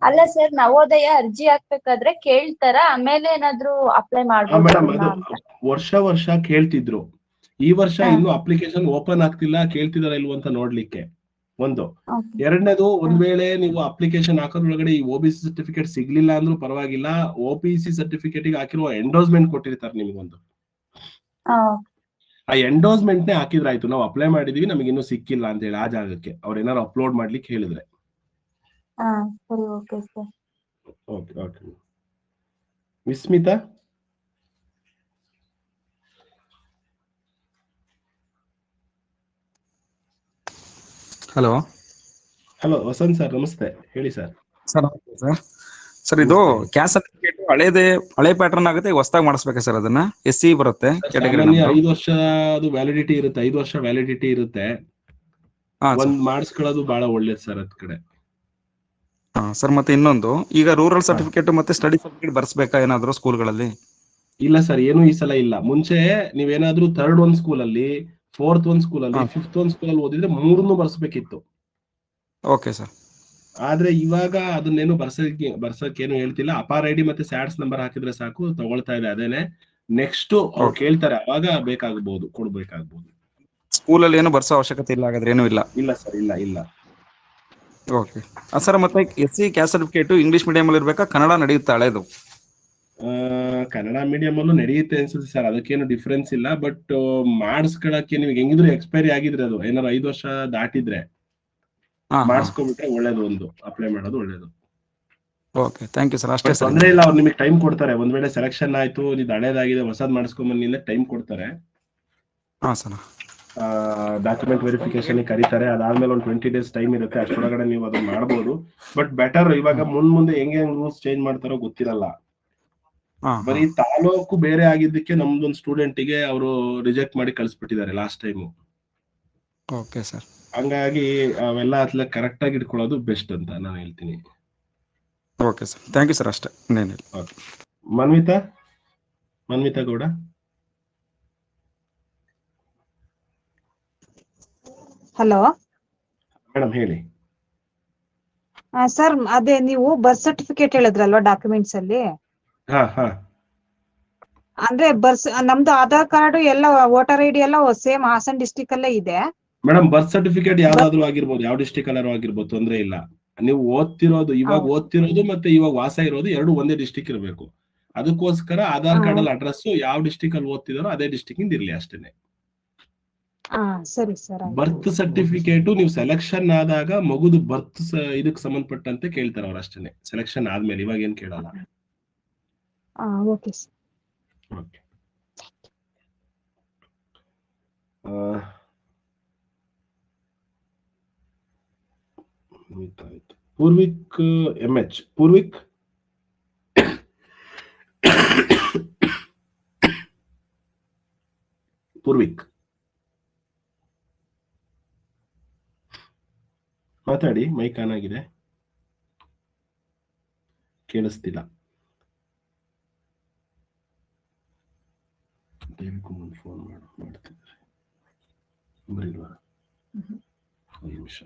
ಅಲ್ಲ ಸರ್, ನವೋದಯ ಅರ್ಜಿ ಹಾಕ್ಬೇಕಾದ್ರೆ ಕೇಳ್ತಾರ, ಆಮೇಲೆ ಏನಾದ್ರು ಅಪ್ಲೈ ಮಾಡ್ಬೋದು?
ಮೇಡಮ್, ಅದು ವರ್ಷ ಕೇಳ್ತಿದ್ರು. ಈ ವರ್ಷ ಇನ್ನು ಅಪ್ಲಿಕೇಶನ್ ಓಪನ್ ಆಗ್ತಿಲ್ಲ, ಕೇಳ್ತಿದಾರ ಇಲ್ವ ಅಂತ ನೋಡ್ಲಿಕ್ಕೆ ಒಂದು. ಎರಡನೇದು, ಒಂದ್ ವೇಳೆ ನೀವು ಅಪ್ಲಿಕೇಶನ್ ಹಾಕೋದ್ರೊಳಗಡೆ ಈ OBC ಸರ್ಟಿಫಿಕೇಟ್ ಸಿಗ್ಲಿಲ್ಲ ಅಂದ್ರೂ ಪರವಾಗಿಲ್ಲ, OBC ಸರ್ಟಿಫಿಕೇಟ್ ಗೆ ಹಾಕಿರುವ ಎಂಡೋಸ್ಮೆಂಟ್ ಕೊಟ್ಟಿರ್ತಾರೆ ನಿಮ್ಗೊಂದು. ಆ ಎಂಡೋಸ್ಮೆಂಟ್ ನೇ ಹಾಕಿದ್ರಾಯ್ತು, ನಾವು ಅಪ್ಲೈ ಮಾಡಿದೀವಿ, ನಮಗೆ ಇನ್ನೂ ಸಿಕ್ಕಿಲ್ಲ ಅಂತ ಹೇಳಿ ಆ ಜಾಗಕ್ಕೆ ಅವ್ರ ಏನಾರು ಅಪ್ಲೋಡ್ ಮಾಡ್ಲಿಕ್ಕೆ ಹೇಳಿದ್ರೆ. Okay okay. Vismitha.
Hello.
Hello Vasanth sir, ನಮಸ್ತೆ, ಹೇಳಿ ಸರ್.
ಸರ್ ಇದು ಕ್ಯಾಸ್ಟ್ ಸರ್ಟಿಫಿಕೇಟ್ ಹಳೆ ಪ್ಯಾಟರ್ನ್ ಆಗುತ್ತೆ, ಹೊಸದಾಗಿ ಮಾಡಿಸ್ಬೇಕಾ ಸರ್ ಅದನ್ನ? SC ಬರುತ್ತೆ ಕ್ಯಾಟಗರಿ
ಸಾಮಾನ್ಯ
ನಮ್ದು.
5 ವರ್ಷ ಅದು ವ್ಯಾಲಿಡಿಟಿ ಇರುತ್ತೆ, 5 ವರ್ಷ ವ್ಯಾಲಿಡಿಟಿ ಇರುತ್ತೆ.
ಹಾ ಸರ್.
ಒಂದ್ ಮಾಡಿಸ್ಕೊಳ್ಳೋದು ಬಹಳ ಒಳ್ಳೇದು ಸರ್ ಅದ್ ಕಡೆ.
ಹಾ ಸರ್, ಮತ್ತೆ ಇನ್ನೊಂದು, ಈಗ ರೂರಲ್ ಸರ್ಟಿಫಿಕೇಟ್ ಮತ್ತೆ ಸ್ಟಡಿ ಸರ್ಟಿಫಿಕೇಟ್ ಬರ್ಸ್ಬೇಕಾ ಏನಾದ್ರು ಸ್ಕೂಲ್ಗಳಲ್ಲಿ?
ಇಲ್ಲ ಸರ್, ಏನು ಈ ಸಲ ಇಲ್ಲ. ಮುಂಚೆ ನೀವೇನಾದ್ರೂ 3rd ಒಂದ್ ಸ್ಕೂಲ್ ಅಲ್ಲಿ, 4th ಒಂದ್ ಸ್ಕೂಲ್ ಅಲ್ಲಿ, 5th ಒಂದ್ ಸ್ಕೂಲ್ ಅಲ್ಲಿ ಓದಿದ್ರೆ 3 ಬರ್ಸ್ಬೇಕಿತ್ತು.
Okay sir.
ಆದ್ರೆ ಇವಾಗ ಅದನ್ನೇನು ಬರ್ಸಕ್ಕೇನು ಹೇಳ್ತಿಲ್ಲ. ಅಪಾರ್ ಐಡಿ ಮತ್ತೆ ಸ್ಯಾಡ್ಸ್ ನಂಬರ್ ಹಾಕಿದ್ರೆ ಸಾಕು, ತಗೊಳ್ತಾ ಇದೆ ಅದೇನೆ. ನೆಕ್ಸ್ಟ್ ಅವ್ರು ಕೇಳ್ತಾರೆ, ಅವಾಗ ಬೇಕಾಗಬಹುದು, ಕೊಡ್ಬೇಕಾಗ್ಬಹುದು.
ಸ್ಕೂಲಲ್ಲಿ ಏನು ಬರ್ಸೋ ಅವಶ್ಯಕತೆ ಇಲ್ಲ ಹಾಗಾದ್ರೆ? ಏನೂ ಇಲ್ಲ?
ಇಲ್ಲ ಸರ್, ಇಲ್ಲ ಇಲ್ಲ.
ಓಕೆ ಸರ್, ಮತ್ತೆ SC caste certificate English medium ಅಲ್ಲಿ ಇರ್ಬೇಕಾ, ಕನ್ನಡ ನಡೆಯುತ್ತಾ ಹಳೇದು?
ಕನ್ನಡ ಮೀಡಿಯಂ ಅಲ್ಲೂ ನಡೆಯುತ್ತೆ ಅನ್ಸುತ್ತೆ ಸರ್, ಅದಕ್ಕೇನು ಡಿಫ್ರೆನ್ಸ್ ಇಲ್ಲ. ಬಟ್ ಮಾಡಿಸ್ಕೊಳಕ್ಕೆ ನಿಮ್ಗೆ ಹೆಂಗಿದ್ರು ಎಕ್ಸ್ಪೈರಿ ಆಗಿದ್ರೆ, ಅದು ಏನಾದ್ರು 5 ವರ್ಷ ದಾಟಿದ್ರೆ ಮಾಡಿಸ್ಕೊಬಿಟ್ರೆ ಒಳ್ಳೇದು, ಒಂದು ಅಪ್ಲೈ ಮಾಡೋದು ಒಳ್ಳೇದು.
Okay, thank you sir. ಅಷ್ಟೇ ಸರ್,
ತೊಂದ್ರೆ ಇಲ್ಲ, ಅವ್ರು ನಿಮಗೆ ಟೈಮ್ ಕೊಡ್ತಾರೆ. ಒಂದ್ ವೇಳೆ ಸೆಲೆಕ್ಷನ್ ಆಯ್ತು, ಇದು ಹಳೇದಾಗಿದೆ ಹೊಸದ್ ಮಾಡಿಸ್ಕೊಂಬಂದಿಲ್ಲ, ಟೈಮ್ ಕೊಡ್ತಾರೆ.
ಹಾ ಸರ್.
ಡಾಕ್ಯುಮೆಂಟ್ ವೆರಿಫಿಕೇಶನ್ ಕರೀತಾರೆ. ಅದಾದ್ಮೇಲೆ ಒಂದು 20 days ಟೈಮ್ ಇರುತ್ತೆ, ಅಷ್ಟೊಳಗಡೆ ನೀವು ಅದನ್ನ ಮಾಡಬಹುದು. ಬಟ್ ಬೆಟರ್, ಇವಾಗ ಮುಂದೆ ಹೆಂಗೆ ರೂಲ್ಸ್ ಚೇಂಜ್ ಮಾಡ್ತಾರೋ ಗೊತ್ತಿರಲ್ಲ. ಬರೀ ತಾಲೂಕು ಬೇರೆ ಆಗಿದ್ದಕ್ಕೆ ನಮ್ದೊಂದು ಸ್ಟೂಡೆಂಟಿಗೆ ಅವರು ರಿಜೆಕ್ಟ್ ಮಾಡಿ ಕಳಿಸ್ಬಿಟ್ಟಿದ್ದಾರೆ ಲಾಸ್ಟ್ ಟೈಮ್.
Okay sir.
ಹಂಗಾಗಿ ಅವೆಲ್ಲ ಅತ್ಲ ಕರೆಕ್ಟ್ ಆಗಿ ಇಟ್ಕೊಳ್ಳೋದು ಬೆಸ್ಟ್ ಅಂತ ನಾನು ಹೇಳ್ತೀನಿ.
Okay sir, thank you sir. ಅಷ್ಟೇ, ಇನ್ನೇನಿಲ್ಲ.
ಮನ್ವಿತಾ ಗೌಡ.
ಹಲೋ
ಮೇಡಮ್ ಹೇಳಿ.
ಸರ್, ಅದೇ ನೀವು ಬರ್ತ್ ಸರ್ಟಿಫಿಕೇಟ್ ಹೇಳಿದ್ರಲ್ವಾ ಡಾಕ್ಯುಮೆಂಟ್ಸ್ ಅಲ್ಲಿ, ಅಂದ್ರೆ ನಮ್ದು ಆಧಾರ್ ಕಾರ್ಡ್ ಎಲ್ಲ, ವೋಟರ್ ಐಡಿ ಎಲ್ಲ ಸೇಮ್ ಹಾಸನ್ ಡಿಸ್ಟಿಕ್ ಅಲ್ಲೇ ಇದೆ
ಮೇಡಮ್. ಬರ್ತ್ ಸರ್ಟಿಫಿಕೇಟ್ ಯಾವ್ದಾದ್ರು ಆಗಿರ್ಬೋದು, ಯಾವ ಡಿಸ್ಟಿಕ್ ಅಲ್ಲಾರು ಆಗಿರ್ಬೋದು, ತೊಂದ್ರೆ ಇಲ್ಲ. ನೀವು ಇವಾಗ ಓದ್ತಿರೋದು ಮತ್ತೆ ಇವಾಗ ವಾಸ ಇರೋದು ಎರಡು ಒಂದೇ ಡಿಸ್ಟಿಕ್ ಇರಬೇಕು. ಅದಕ್ಕೋಸ್ಕರ ಆಧಾರ್ ಕಾರ್ಡ್ ಅಲ್ಲಿ ಅಡ್ರೆಸ್ ಯಾವ ಡಿಸ್ಟಿಕ್ ಅಲ್ಲಿ ಓದ್ತಿದಾರೋ ಅದೇ ಡಿಸ್ಟಿಕ್ ಇಂದ ಇರ್ಲಿ ಅಷ್ಟೇನೆ.
ಸರಿ ಸರ್.
ಬರ್ತ್ ಸರ್ಟಿಫಿಕೇಟ್ ನೀವು ಸೆಲೆಕ್ಷನ್ ಆದಾಗ ಮಗುದು ಬರ್ತ್ ಇದಕ್ಕೆ ಸಂಬಂಧಪಟ್ಟಂತೆ ಕೇಳ್ತಾರೆ ಅವ್ರು ಅಷ್ಟೇನೆ, ಸೆಲೆಕ್ಷನ್ ಆದ್ಮೇಲೆ ಇವಾಗ ಏನ್ ಕೇಳಲ್ಲ.
Okay sir.
Okay. Poorvik MH. Poorvik ಮಾತಾಡಿ, ಮೈಕ್ ಆನ್ ಆಗಿದೆ, ಕೇಳಿಸ್ತಿಲ್ಲ. ಫೋನ್ ಮಾಡ್ತಿದ್ದಾರೆ, ನಿಮಿಷ.